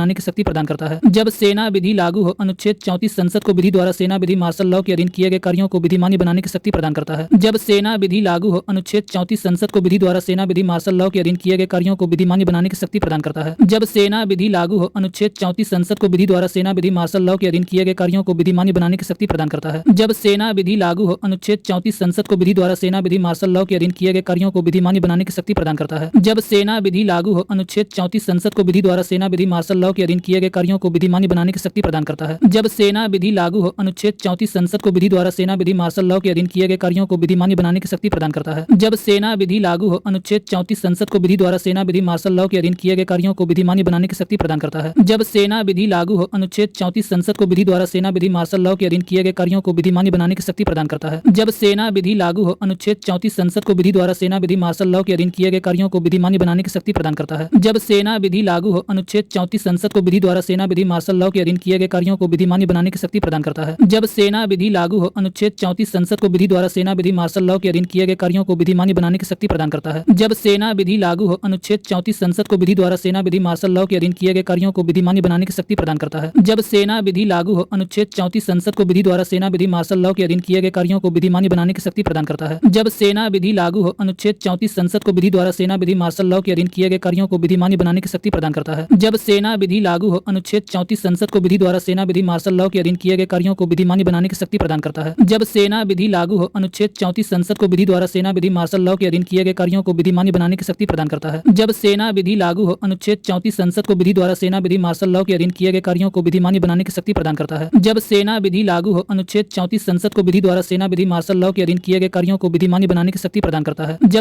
शक्ति प्रदान करता है। जब सेना विधि लागू हो, अनुच्छेद 34 संसद को विधि द्वारा सेना विधि मार्शल लॉ के अधीन किए गए कार्यों को विधिमान्य बनाने की शक्ति प्रदान करता है। जब सेना विधि लागू हो, अनुच्छेद 34 संसद को विधि द्वारा सेना विधि मार्शल लॉ के अधीन किए गए कार्यों को विधिमान्य बनाने की शक्ति प्रदान करता है। जब सेना विधि लागू हो, अनुच्छेद 34 संसद को विधि द्वारा सेना विधि मार्शल लॉ के अधीन किए गए कार्यों को विधिमान्य बनाने की शक्ति प्रदान करता है। जब सेना विधि लागू हो, अनुच्छेद 34 संसद को विधि द्वारा सेना विधि मार्शल लॉ के अधीन किए गए कार्यों को विधिमान्य बनाने की शक्ति प्रदान करता है। जब सेना विधि लागू हो, अनुच्छेद 34 संसद को विधि द्वारा सेना विधि मार्शल लॉ के अधीन किए गए कार्यों को विधिमान्य बनाने की शक्ति प्रदान करता है। जब सेना विधि लागू हो, अनुच्छेद 34 संसद को विधि द्वारा सेना विधि मार्शल लॉ के अधीन किए गए कार्यों को विधिमान्य बनाने की शक्ति प्रदान करता है। जब सेना विधि लागू हो, अनुच्छेद 34 संसद को विधि द्वारा सेना विधि मार्शल लॉ के अधीन किए गए कार्यों को विधिमान्य बनाने की शक्ति प्रदान करता है। जब सेना विधि लागू हो, अनुच्छेद 34 संसद को विधि द्वारा सेना विधि मार्शल लॉ के अधीन किए गए कार्यों को विधिमान्य बनाने की शक्ति प्रदान करता है। जब सेना विधि लागू हो, अनुच्छेद 34 संसद को विधि द्वारा सेना विधि मार्शल लॉ के अधीन किए गए कार्यों को विधिमान्य बनाने की शक्ति प्रदान करता है। जब सेना विधि लागू हो, अनुच्छेद 34 संसद को विधि द्वारा सेना विधि मार्शल लॉ के अधीन किए गए कार्यों को विधिमान्य बनाने की शक्ति प्रदान करता है। जब सेना विधि लागू हो, अनुच्छेद 34 संसद को विधि द्वारा सेना विधि मार्शल लॉ के अधीन किए गए कार्यों को विधिमान्य बनाने की शक्ति प्रदान करता है। जब सेना विधि लागू हो, अनुच्छेद 34 संसद को विधि द्वारा सेना विधि मार्शल लॉ के अधीन किए गए कार्यों को विधिमान्य बनाने की शक्ति प्रदान करता है। जब सेना विधि लागू हो, अनुच्छेद 34 संसद को विधि द्वारा सेना विधि मार्शल लॉ के अधीन किए गए कार्यों को विधिमान्य बनाने की शक्ति प्रदान करता है। जब सेना विधि लागू हो, अनुच्छेद 34 संसद को विधि द्वारा सेना विधि मार्शल लॉ के अधीन किए गए कार्यों को विधिमान्य बनाने की शक्ति प्रदान करता है। जब सेना विधि लागू हो, अनुच्छेद 34 संसद को विधि द्वारा सेना विधि मार्शल लॉ के अधीन किए गए कार्यों को विधिमान्य बनाने की शक्ति प्रदान करता है। जब सेना विधि लागू हो, अनुच्छेद 34 संसद को विधि द्वारा सेना विधि मार्शल लॉ के अधीन किए गए कार्यों को विधिमान्य बनाने की शक्ति प्रदान करता है। जब सेना विधि लागू हो, अनुच्छेद 34 संसद को विधि द्वारा सेना विधि मार्शल लॉ के अधीन किए गए कार्यों को विधिमान्य बनाने की शक्ति प्रदान करता है। जब सेना विधि लागू हो, अनुच्छेद 34 संसद को विधि द्वारा सेना विधि मार्शल लॉ के अधीन किए गए कार्यों को विधिमान्य बनाने की शक्ति प्रदान करता है। जब सेना विधि लागू हो, अनुच्छेद 34 संसद को विधि द्वारा सेना विधि मार्शल लॉ के अधीन किए गए कार्यों को विधिमान्य बनाने की शक्ति प्रदान करता है। जब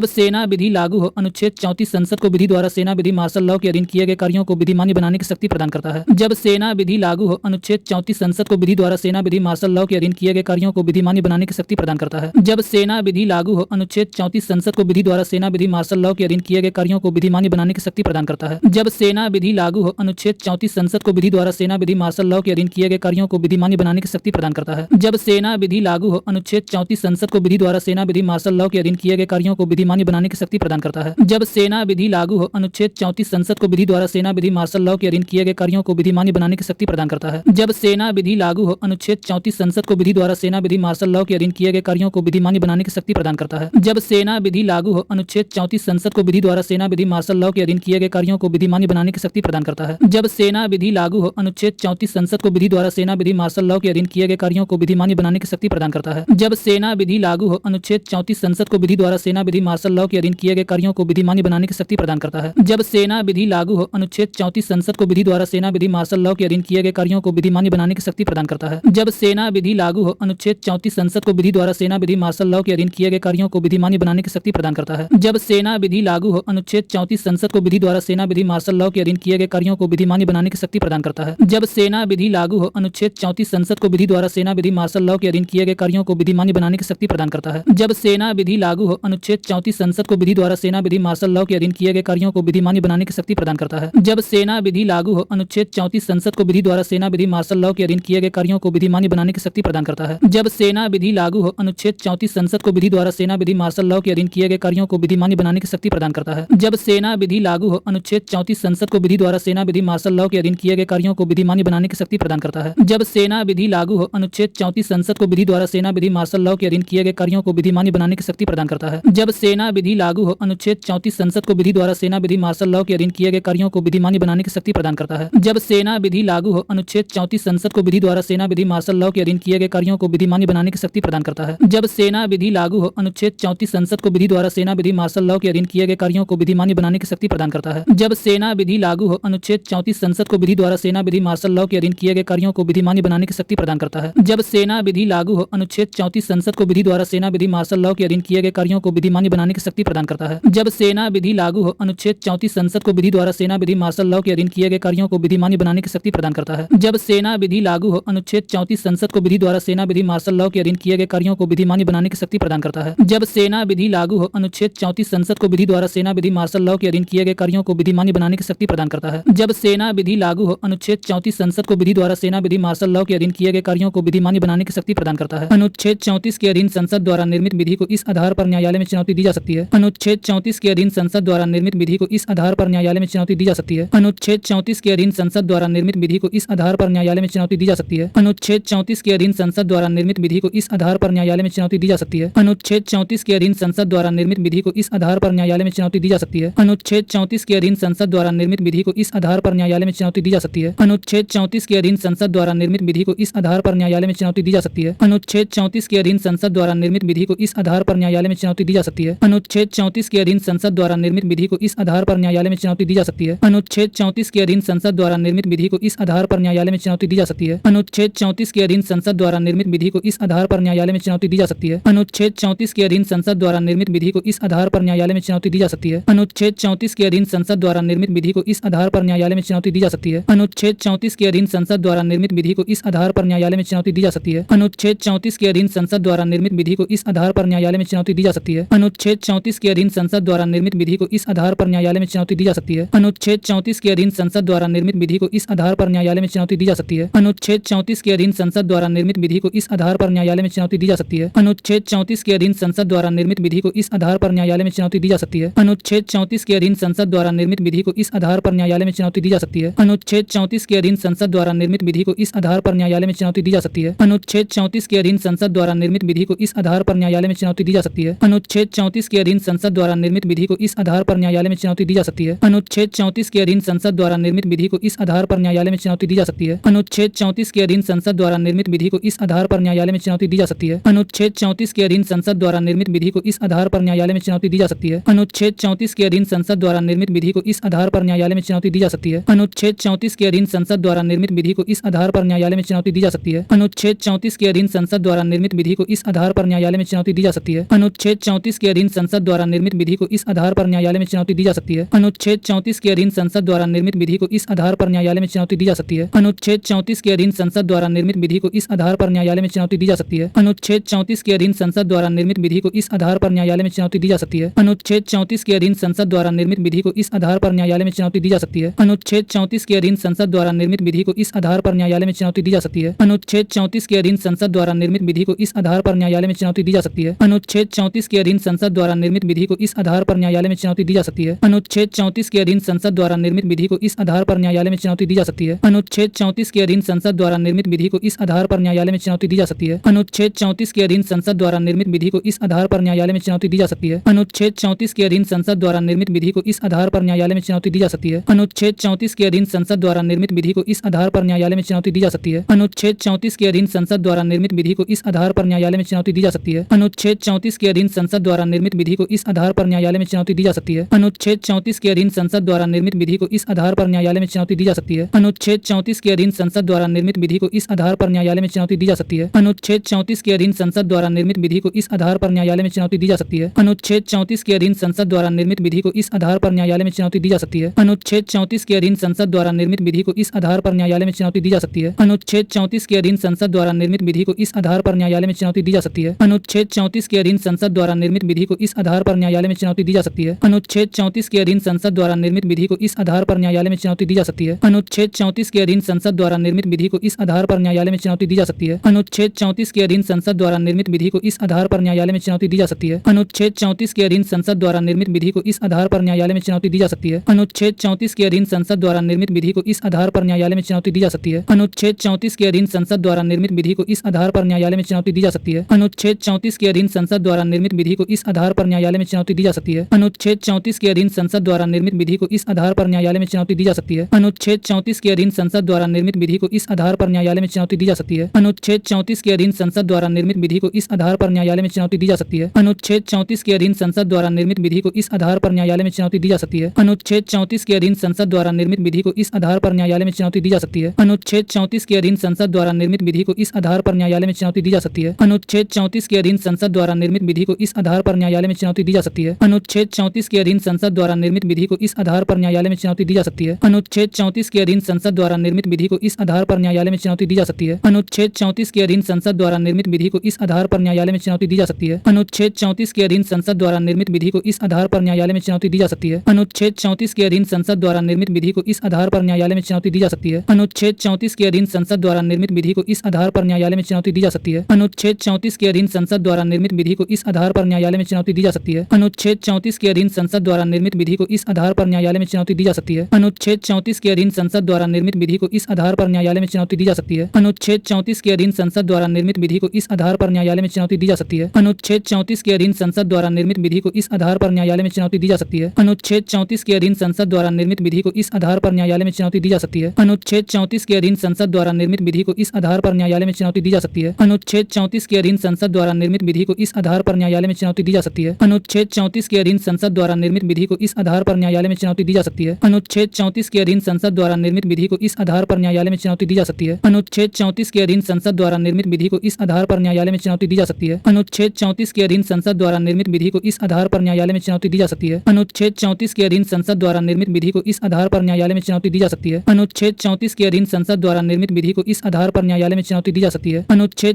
सेना विधि लागू हो, अनुच्छेद 34 संसद को विधि द्वारा सेना विधि मार्शल लॉ के अधीन किए गए कार्यों को विधिमान्य बनाने की शक्ति प्रदान करता है। जब सेना विधि लागू हो, अनुच्छेद 34 संसद को विधि द्वारा सेना विधि मार्शल लॉ के अधीन किए गए कार्यों को विधिमान्य बनाने की शक्ति प्रदान करता है। जब सेना विधि लागू हो, अनुच्छेद 34 संसद को विधि द्वारा सेना विधि मार्शल लॉ के अधीन किए गए कार्यों को विधिमान्य बनाने की शक्ति प्रदान करता है। जब सेना विधि लागू हो, अनुच्छेद 34 संसद को विधि द्वारा सेना विधि मार्शल लॉ के अधीन किए गए कार्यों को विधिमान्य बनाने की शक्ति प्रदान करता है। जब सेना विधि लागू हो, अनुच्छेद 34 संसद को विधि द्वारा सेना विधि मार्शल लॉ के अधीन किए गए कार्यों को विधिमान्य बनाने की शक्ति प्रदान करता है। जब सेना विधि लागू हो, अनुच्छेद 34 संसद को विधि द्वारा सेना विधि मार्शल लॉ के अधीन किए गए कार्यों को विधिमान्य बनाने की शक्ति प्रदान करता है। जब सेना विधि लागू हो, अनुच्छेद 34 संसद को विधि द्वारा सेना विधि मार्शल लॉ के अधीन किए गए कार्यों को विधिमान्य बनाने की शक्ति प्रदान करता है। जब सेना विधि लागू हो, अनुच्छेद 34 संसद को विधि द्वारा सेना विधि मार्शल लॉ के अधीन किए गए कार्यों को विधिमान्य बनाने की शक्ति प्रदान करता है। जब सेना विधि लागू हो, अनुच्छेद 34 संसद को विधि द्वारा सेना विधि मार्शल लॉ के अधीन किए गए कार्यों को विधिमान्य बनाने की शक्ति प्रदान करता है। जब सेना विधि लागू हो, अनुच्छेद 34 संसद को विधि द्वारा सेना विधि मार्शल लॉ के अधीन किए गए कार्यों को विधिमान्य बनाने की शक्ति प्रदान करता है। जब सेना विधि लागू हो, अनुच्छेद 34 संसद को विधि द्वारा सेना विधि मार्शल लॉ के अधीन किए गए कार्यों को विधिमान्य बनाने की शक्ति प्रदान करता है। जब सेना विधि लागू हो, अनुच्छेद 34 संसद को विधि द्वारा सेना विधि मार्शल लॉ के अधीन किए गए कार्यों को विधिमान्य बनाने की शक्ति प्रदान करता है। जब सेना विधि लागू हो, अनुच्छेद 34 संसद को विधि द्वारा सेना विधि मार्शल लॉ के अधीन किए गए कार्यों को विधिमान्य बनाने की शक्ति प्रदान करता है। करता है। जब सेना विधि लागू हो, अनुच्छेद 34 संसद को विधि द्वारा सेना विधि मार्शल लॉ के अधीन किए गए कार्यों को विधिमान्य बनाने की शक्ति प्रदान करता है। जब सेना विधि लागू हो, अनुच्छेद 34 संसद को विधि द्वारा सेना विधि मार्शल लॉ के अधीन किए गए कार्यों को विधिमान्य बनाने की शक्ति प्रदान करता है। जब सेना विधि लागू हो, अनुच्छेद 34 संसद को विधि द्वारा सेना विधि मार्शल लॉ के अधीन किए गए कार्यों को विधिमान्य बनाने की शक्ति प्रदान करता है। जब सेना विधि लागू हो, अनुच्छेद 34 संसद को विधि द्वारा सेना विधि मार्शल लॉ के अधीन किए गए कार्यों को विधिमान्य बनाने की शक्ति प्रदान करता है। जब सेना विधि लागू हो, अनुच्छेद 34 संसद को विधि द्वारा सेना विधि मार्शल लॉ के अधीन किए गए कार्यों को विधिमान्य बनाने की शक्ति प्रदान करता है। जब सेना विधि लागू हो, अनुच्छेद 34 संसद को विधि द्वारा सेना विधि मार्शल लॉ के अधीन किए गए कार्यों को विधिमान्य बनाने की शक्ति प्रदान करता है। जब सेना विधि लागू हो, अनुच्छेद 34 संसद को विधि द्वारा सेना विधि मार्शल लॉ के अधीन किए गए कार्यों को विधिमान्य बनाने की शक्ति प्रदान करता है। जब सेना विधि लागू हो, अनुच्छेद 34 संसद को विधि द्वारा सेना विधि मार्शल लॉ के अधीन किए गए कार्यों को विधिमान्य बनाने की शक्ति प्रदान करता है। जब सेना विधि लागू हो, अनुच्छेद 34 संसद को विधि द्वारा सेना विधि मार्शल लॉ के अधीन किए गए कार्यों को विधिमान्य बनाने की शक्ति प्रदान करता है। जब सेना विधि लागू हो, अनुच्छेद 34 संसद को विधि द्वारा सेना विधि मार्शल लॉ के अधीन किए गए कार्यों को विधिमान्य बनाने की शक्ति प्रदान करता है। जब सेना विधि लागू हो, अनुच्छेद 34 संसद को विधि द्वारा सेना विधि मार्शल लॉ के अधीन किए गए कार्यों को विधिमान्य बनाने की शक्ति प्रदान करता है। जब सेना विधि लागू हो, अनुच्छेद 34 संसद को विधि द्वारा सेना विधि मार्शल लॉ के अधीन किए गए कार्यों को विधिमान्य बनाने की शक्ति प्रदान करता है। जब सेना विधि लागू हो, अनुच्छेद 34 संसद को विधि द्वारा सेना विधि मार्शल लॉ के अधीन किए गए कार्यों को विधिमान्य बनाने की शक्ति प्रदान करता है। अनुच्छेद 34 के अधीन संसद द्वारा निर्मित विधि को इस आधार पर न्यायालय में चुनौती दी जा सकती है। अनुच्छेद 34 के अधीन संसद द्वारा निर्मित विधि को इस आधार पर न्यायालय में चुनौती दी जा सकती है। अनुच्छेद 34 के अधीन संसद द्वारा निर्मित विधि को इस आधार पर न्यायालय में चुनौती दी जा सकती है। अनुच्छेद 34 के अधीन संसद द्वारा निर्मित विधि को इस आधार पर न्यायालय में चुनौती दी जा सकती है। अनुच्छेद 34 के अधीन संसद द्वारा निर्मित विधि को इस आधार पर न्यायालय में चुनौती दी जा सकती है। अनुच्छेद 34 के अधीन संसद द्वारा निर्मित विधि को इस आधार पर न्यायालय में चुनौती दी जा सकती है। अनुच्छेद 34 के अधीन संसद द्वारा निर्मित विधि को इस आधार पर न्यायालय में चुनौती दी जा सकती है। अनुच्छेद 34 के अधीन संसद द्वारा निर्मित विधि को इस आधार पर न्यायालय में चुनौती दी जा सकती है। अनुच्छेद 34 के अधीन संसद द्वारा निर्मित विधि को इस आधार पर न्यायालय में चुनौती दी जा सकती है। अनुच्छेद 34 के अधीन संसद द्वारा निर्मित विधि को इस आधार पर न्यायालय में चुनौती दी जा सकती है। अनुच्छेद 34 के अधीन संसद द्वारा निर्मित विधि को इस आधार पर न्यायालय में चुनौती दी जा सकती है। अनुच्छेद 34 के अधीन संसद द्वारा निर्मित विधि को इस आधार पर न्यायालय में चुनौती दी जा सकती है। अनुच्छेद 34 के अधीन संसद द्वारा निर्मित विधि को इस आधार पर न्यायालय में चुनौती दी जा सकती है। अनुच्छेद 34 के अधीन संसद द्वारा निर्मित विधि को इस आधार पर न्यायालय में चुनौती दी जा सकती है। अनुच्छेद 34 के अधीन संसद द्वारा निर्मित विधि को इस आधार पर न्यायालय में चुनौती दी जा सकती है। अनुच्छेद 34 के अधीन संसद द्वारा निर्मित विधि को इस आधार पर न्यायालय में चुनौती दी जा सकती है। अनुच्छेद 34 के अधीन संसद द्वारा निर्मित विधि को इस आधार पर न्यायालय में चुनौती दी जा सकती है। अनुच्छेद 34 के अधीन संसद द्वारा निर्मित विधि को इस आधार पर न्यायालय में चुनौती दी जा सकती है। अनुच्छेद 34 के अधीन संसद द्वारा निर्मित विधि को इस आधार पर न्यायालय में चुनौती दी जा सकती है। अनुच्छेद 34 के अधीन संसद द्वारा निर्मित विधि को इस आधार पर न्यायालय में चुनौती दी जा सकती है। अनुच्छेद 34 के अधीन संसद द्वारा निर्मित विधि को इस आधार पर न्यायालय में चुनौती दी जा सकती है। अनुच्छेद 34 के अधीन संसद द्वारा निर्मित विधि को इस आधार पर न्यायालय में चुनौती दी जा सकती है। अनुच्छेद 34 के अधीन संसद द्वारा निर्मित विधि को इस आधार पर न्यायालय में चुनौती दी जा सकती है। अनुच्छेद 34 के अधीन संसद द्वारा निर्मित विधि को इस आधार पर न्यायालय में चुनौती दी जा सकती है। अनुच्छेद 34 के अधीन संसद द्वारा निर्मित विधि को इस आधार पर न्यायालय में चुनौती दी जा सकती है। अनुच्छेद 34 के अधीन संसद द्वारा निर्मित विधि को इस आधार पर न्यायालय में चुनौती दी जा सकती है। अनुच्छेद 34 के अधीन संसद द्वारा निर्मित विधि को इस आधार पर न्यायालय में चुनौती दी जा सकती है। अनुच्छेद 34 के अधीन संसद द्वारा निर्मित विधि को इस आधार पर न्यायालय में चुनौती दी जा सकती है। अनुच्छेद 34 के अधीन संसद द्वारा निर्मित विधि को इस आधार पर न्यायालय में चुनौती दी जा सकती है। अनुच्छेद 34 के अधीन संसद द्वारा निर्मित विधि को इस आधार पर न्यायालय में चुनौती दी जा सकती है। अनुच्छेद 34 के अधीन संसद द्वारा निर्मित विधि को इस आधार पर न्यायालय में चुनौती दी जा सकती है। अनुच्छेद 34 के अधीन संसद द्वारा निर्मित विधि को इस आधार पर न्यायालय में चुनौती दी जा सकती है। अनुच्छेद 34 के अधीन संसद द्वारा निर्मित विधि को इस आधार पर न्यायालय में चुनौती दी जा सकती है। अनुच्छेद 34 के अधीन संसद द्वारा निर्मित विधि को इस आधार पर न्यायालय में चुनौती दी जा सकती है। अनुच्छेद 34 के अधीन संसद द्वारा निर्मित विधि को इस आधार पर न्यायालय में चुनौती दी जा सकती है। अनुच्छेद 34 के अधीन संसद द्वारा निर्मित विधि को इस आधार पर न्यायालय में चुनौती दी जा सकती है। अनुच्छेद 34 के अधीन संसद द्वारा निर्मित विधि को इस आधार पर न्यायालय में चुनौती दी जा सकती है। अनुच्छेद 34 के अधीन संसद द्वारा निर्मित विधि को इस आधार पर न्यायालय में चुनौती दी जा सकती है। अनुच्छेद 34 के अधीन संसद द्वारा निर्मित विधि को इस आधार पर न्यायालय में चुनौती दी जा सकती है। अनुच्छेद 34 के अधीन संसद द्वारा निर्मित विधि को इस आधार पर न्यायालय में चुनौती दी जा सकती है। अनुच्छेद 34 के अधीन संसद द्वारा निर्मित विधि को इस आधार पर न्यायालय में चुनौती दी जा सकती है। अनुच्छेद 34 के अधीन संसद द्वारा निर्मित विधि को इस आधार पर न्यायालय में चुनौती दी जा सकती है। अनुच्छेद 34 के अधीन संसद द्वारा निर्मित विधि को इस आधार पर न्यायालय में चुनौती दी जा सकती है। अनुच्छेद 34 के अधीन संसद द्वारा निर्मित विधि को इस आधार पर न्यायालय में चुनौती दी जा सकती है। अनुच्छेद 34 के अधीन संसद द्वारा निर्मित विधि को इस आधार पर न्यायालय में चुनौती दी जा सकती है। अनुच्छेद 34 के अधीन संसद द्वारा निर्मित विधि को इस आधार पर न्यायालय में चुनौती दी जा सकती है। अनुच्छेद 34 के अधीन संसद द्वारा निर्मित विधि को इस आधार पर न्यायालय में चुनौती दी जा सकती है। अनुच्छेद 34 के अधीन संसद द्वारा निर्मित विधि को इस आधार पर न्यायालय में चुनौती दी जा सकती है। अनुच्छेद 34 के अधीन संसद द्वारा निर्मित विधि को इस आधार पर न्यायालय में चुनौती दी जा सकती है। अनुच्छेद 34 के अधीन संसद द्वारा निर्मित विधि को इस आधार पर न्यायालय में चुनौती दी जा सकती है। अनुच्छेद 34 के अधीन संसद द्वारा निर्मित विधि को इस आधार पर न्यायालय में चुनौती दी जा सकती है। अनुच्छेद 34 के अधीन संसद द्वारा निर्मित विधि विधि को इस आधार पर न्यायालय में चुनौती दी जा सकती है। अनुच्छेद 34 के अधीन संसद द्वारा निर्मित विधि को इस आधार पर न्यायालय में चुनौती दी जा सकती है। अनुच्छेद 34 के अधीन संसद द्वारा निर्मित विधि को इस आधार पर न्यायालय में चुनौती दी जा सकती है। अनुच्छेद 34 के अधीन संसद द्वारा निर्मित विधि को इस आधार पर न्यायालय में चुनौती दी जा सकती है। अनुच्छेद 34 के अधीन संसद द्वारा निर्मित विधि को इस आधार पर न्यायालय में चुनौती दी जा सकती है। अनुच्छेद 34 के अधीन संसद द्वारा निर्मित विधि को इस आधार पर न्यायालय में चुनौती दी जा सकती है। अनुच्छेद 34 के अधीन संसद द्वारा निर्मित विधि को इस आधार पर न्यायालय में चुनौती दी जा सकती है। अनुच्छेद 34 के अधीन संसद द्वारा निर्मित विधि को इस आधार पर न्यायालय में चुनौती दी जा सकती है। अनुच्छेद 34 के अधीन संसद द्वारा निर्मित विधि को इस आधार पर न्यायालय में चुनौती दी जा सकती है। अनुच्छेद 34 के अधीन संसद द्वारा निर्मित विधि को इस आधार पर न्यायालय में चुनौती दी जा सकती है। अनुच्छेद 34 के अधीन संसद द्वारा निर्मित विधि को इस आधार पर न्यायालय में चुनौती दी जा सकती है। अनुच्छेद 34 के अधीन संसद द्वारा निर्मित विधि को इस आधार पर न्यायालय में चुनौती दी जा सकती है। अनुच्छेद 34 के अधीन संसद द्वारा निर्मित विधि को इस आधार पर न्यायालय में चुनौती दी जा सकती है। अनुच्छेद 34 के अधीन संसद द्वारा निर्मित विधि को इस आधार पर न्यायालय में चुनौती दी जा सकती है। अनुच्छेद 34 के अधीन संसद द्वारा निर्मित विधि को इस आधार पर न्यायालय में चुनौती दी जा सकती है। अनुच्छेद 34 के अधीन संसद द्वारा निर्मित विधि को इस आधार पर न्यायालय में चुनौती दी जा सकती है। अनुच्छेद 34 के अधीन संसद द्वारा निर्मित विधि को इस आधार पर न्यायालय में चुनौती दी जा सकती है। अनुच्छेद 34 के अधीन संसद द्वारा निर्मित विधि को इस आधार पर न्यायालय में चुनौती दी जा सकती है। अनुच्छेद 34 के अधीन संसद द्वारा निर्मित विधि को इस आधार पर न्यायालय में चुनौती दी जा सकती है। अनुच्छेद 34 के अधीन संसद द्वारा निर्मित विधि को इस आधार पर न्यायालय में चुनौती दी जा सकती है। अनुच्छेद 34 के अधीन संसद द्वारा निर्मित विधि को इस आधार पर न्यायालय में चुनौती दी जा सकती है। अनुच्छेद 34 के अधीन संसद द्वारा निर्मित विधि को इस आधार पर न्यायालय में चुनौती दी जा सकती है। अनुच्छेद 34 के अधीन संसद द्वारा निर्मित विधि को इस आधार पर न्यायालय में चुनौती दी जा सकती है। अनुच्छेद 34 के अधीन संसद द्वारा निर्मित विधि को इस आधार पर न्यायालय में चुनौती दी जा सकती है। अनुच्छेद 34 के अधीन संसद द्वारा निर्मित विधि को इस आधार पर न्यायालय में चुनौती दी जा सकती है। अनुच्छेद 34 के अधीन संसद द्वारा निर्मित विधि को इस आधार पर न्यायालय में चुनौती दी जा सकती है। अनुच्छेद 34 के अधीन संसद द्वारा निर्मित विधि को इस आधार पर न्यायालय में चुनौती दी जा सकती है। अनुच्छेद 34 के अधीन संसद द्वारा निर्मित विधि को इस आधार पर न्यायालय में चुनौती दी जा सकती है। अनुच्छेद 34 के अधीन संसद द्वारा निर्मित विधि को इस आधार पर न्यायालय में चुनौती दी जा सकती है। अनुच्छेद 34 के अधीन संसद द्वारा निर्मित विधि को इस आधार पर न्यायालय में चुनौती दी जा सकती है। अनुच्छेद 34 के अधीन संसद द्वारा निर्मित विधि को इस आधार पर न्यायालय में चुनौती दी जा सकती है। अनुच्छेद 34 के अधीन संसद द्वारा निर्मित विधि को इस आधार पर न्यायालय में चुनौती दी जा सकती है। अनुच्छेद 34 के अधीन संसद द्वारा निर्मित विधि को इस आधार पर न्यायालय में चुनौती दी जा सकती है। अनुच्छेद 34 के अधीन संसद द्वारा निर्मित विधि को इस आधार पर न्यायालय में चुनौती दी जा सकती है। अनुच्छेद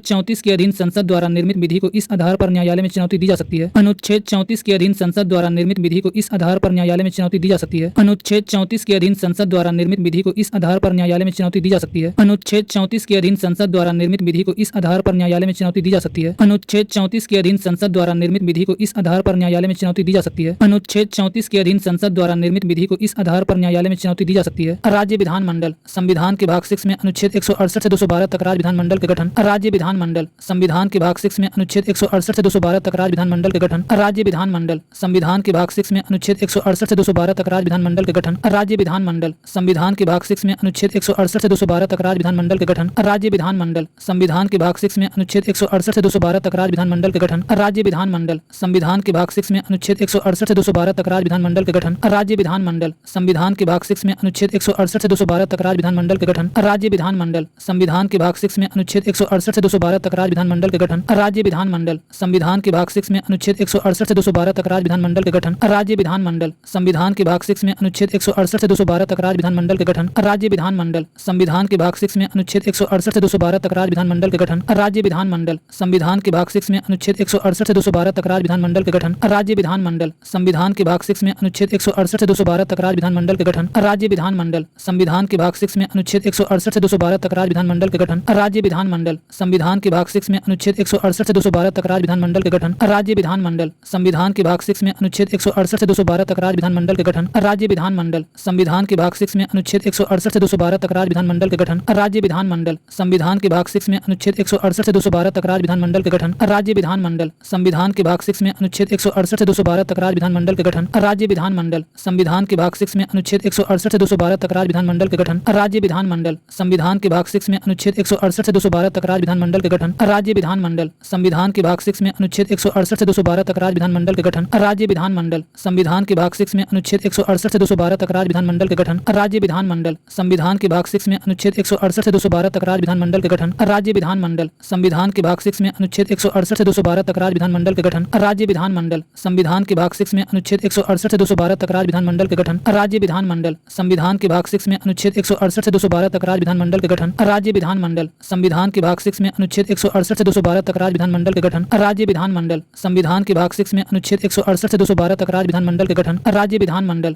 34 के अधीन संसद द्वारा निर्मित विधि को इस आधार पर न्यायालय में चुनौती दी जा सकती है। अनुच्छेद 34 के अधीन संसद द्वारा निर्मित विधि को इस आधार पर न्यायालय में चुनौती दी जा सकती है। अनुच्छेद 34 के अधीन संसद द्वारा निर्मित विधि को इस आधार पर न्यायालय में चुनौती दी जा सकती है। अनुच्छेद 34 के अधीन संसद द्वारा निर्मित विधि को इस आधार पर न्यायालय में चुनौती दी जा सकती है। अनुच्छेद 34 के अधीन संसद द्वारा निर्मित विधि को इस आधार पर न्यायालय में चुनौती दी जा सकती है। अनुच्छेद 34 के अधीन संसद द्वारा निर्मित विधि को इस आधार पर न्यायालय में चुनौती दी जा सकती है। राज्य विधानमंडल संविधान के भाग 6 में अनुच्छेद 168 से 212 तक राज्य विधानमंडल के गठन। राज्य विधानमंडल संविधान के भाग 6 में अनुच्छेद 168 से 212 तक राज्य विधानमंडल के गठन। राज्य विधानमंडल संविधान के भाग 6 में अनुच्छेद 168 से 212 तक राज्य विधानमंडल के गठन। राज्य विधानमंडल संविधान के भाग 6 में अनुच्छेद 168 से 212 तक राज्य विधानमंडल के गठन। राज्य विधानमंडल संविधान के भाग 6 में अनुच्छेद 168 से 212 तक राज्य विधानमंडल के गठन। राज्य विधानमंडल संविधान के भाग 6 में अनुच्छेद 168 से 212 तक राज्य विधानमंडल के गठन। राज्य विधानमंडल संविधान के भाग 6 में अनुच्छेद 168 से 212 तक राज्य विधानमंडल के गठन। राज्य विधानमंडल संविधान के भाग 6 में अनुच्छेद 168 से 212 तक राज्य विधानमंडल के गठन। राज्य विधानमंडल संविधान के भाग 6 में अनुच्छेद 168 से 212 तक राज्य विधानमंडल के गठन। राज्य विधानमंडल संविधान के भाग 6 में अनुच्छेद 168 से 212 तक राज्य विधानमंडल के गठन। राज्य विधानमंडल संविधान के भाग 6 में अनुच्छेद 168 से 212 तक राज्य विधानमंडल के गठन। राज्य विधानमंडल संविधान के भाग 6 में अनुच्छेद 168 से 212 तक राज्य विधानमंडल के गठन। राज्य विधानमंडल संविधान के भाग 6 में अनुच्छेद 168 से 212 तक राज्य विधानमंडल के गठन। राज्य विधानमंडल संविधान के भाग 6 में अनुच्छेद 168 से 212 तक राज्य विधानमंडल के गठन। राज्य विधानमंडल संविधान के भाग 6 में अनुच्छेद 168 से 212 तक राज्य विधानमंडल के गठन। राज्य विधानमंडल संविधान के भाग 6 में अनुच्छेद 168 से 212 तक राज्य विधानमंडल के गठन। राज्य विधानमंडल संविधान के भाग 6 में अनुच्छेद 168 से 212 तक राज्य विधानमंडल के गठन। राज्य विधानमंडल संविधान के भाग 6 में अनुच्छेद 168 से 212 तक राज्य विधानमंडल के गठन। राज्य विधानमंडल संविधान के भाग 6 में अनुच्छेद 168 से 212 तक राज्य विधानमंडल के गठन। राज्य विधानमंडल संविधान के भाग 6 में अनुच्छेद 168 से 212 तक राज्य विधानमंडल के गठन। राज्य विधानमंडल संविधान के भाग 6 में अनुच्छेद 168 से 212 तक राज्य विधानमंडल के गठन। राज्य विधानमंडल संविधान के भाग 6 में अनुच्छेद 168 से 212 तक राज्य विधानमंडल के गठन। राज्य विधानमंडल संविधान के भाग 6 में अनुच्छेद 168 से 212 तक राज्य विधानमंडल के गठन। राज्य विधानमंडल संविधान के भाग 6 में अनुच्छेद 168 से 212 तक राज्य विधानमंडल के गठन। राज्य विधानमंडल संविधान के भाग 6 में अनुच्छेद 168 से 212 तक राज्य विधानमंडल के गठन। राज्य विधानमंडल संविधान के भाग 6 में अनुच्छेद 168 से 212 तक राज्य विधानमंडल के गठन। राज्य विधानमंडल संविधान के भाग 6 में अनुच्छेद 168 से 212 तक राज्य विधानमंडल के गठन। राज्य विधानमंडल संविधान के भाग 6 में अनुच्छेद 168 से 212 तक राज्य विधानमंडल के गठन। राज्य विधानमंडल संविधान के भाग 6 में अनुच्छेद 168 से 212 तक राज्य विधानमंडल के गठन। राज्य विधानमंडल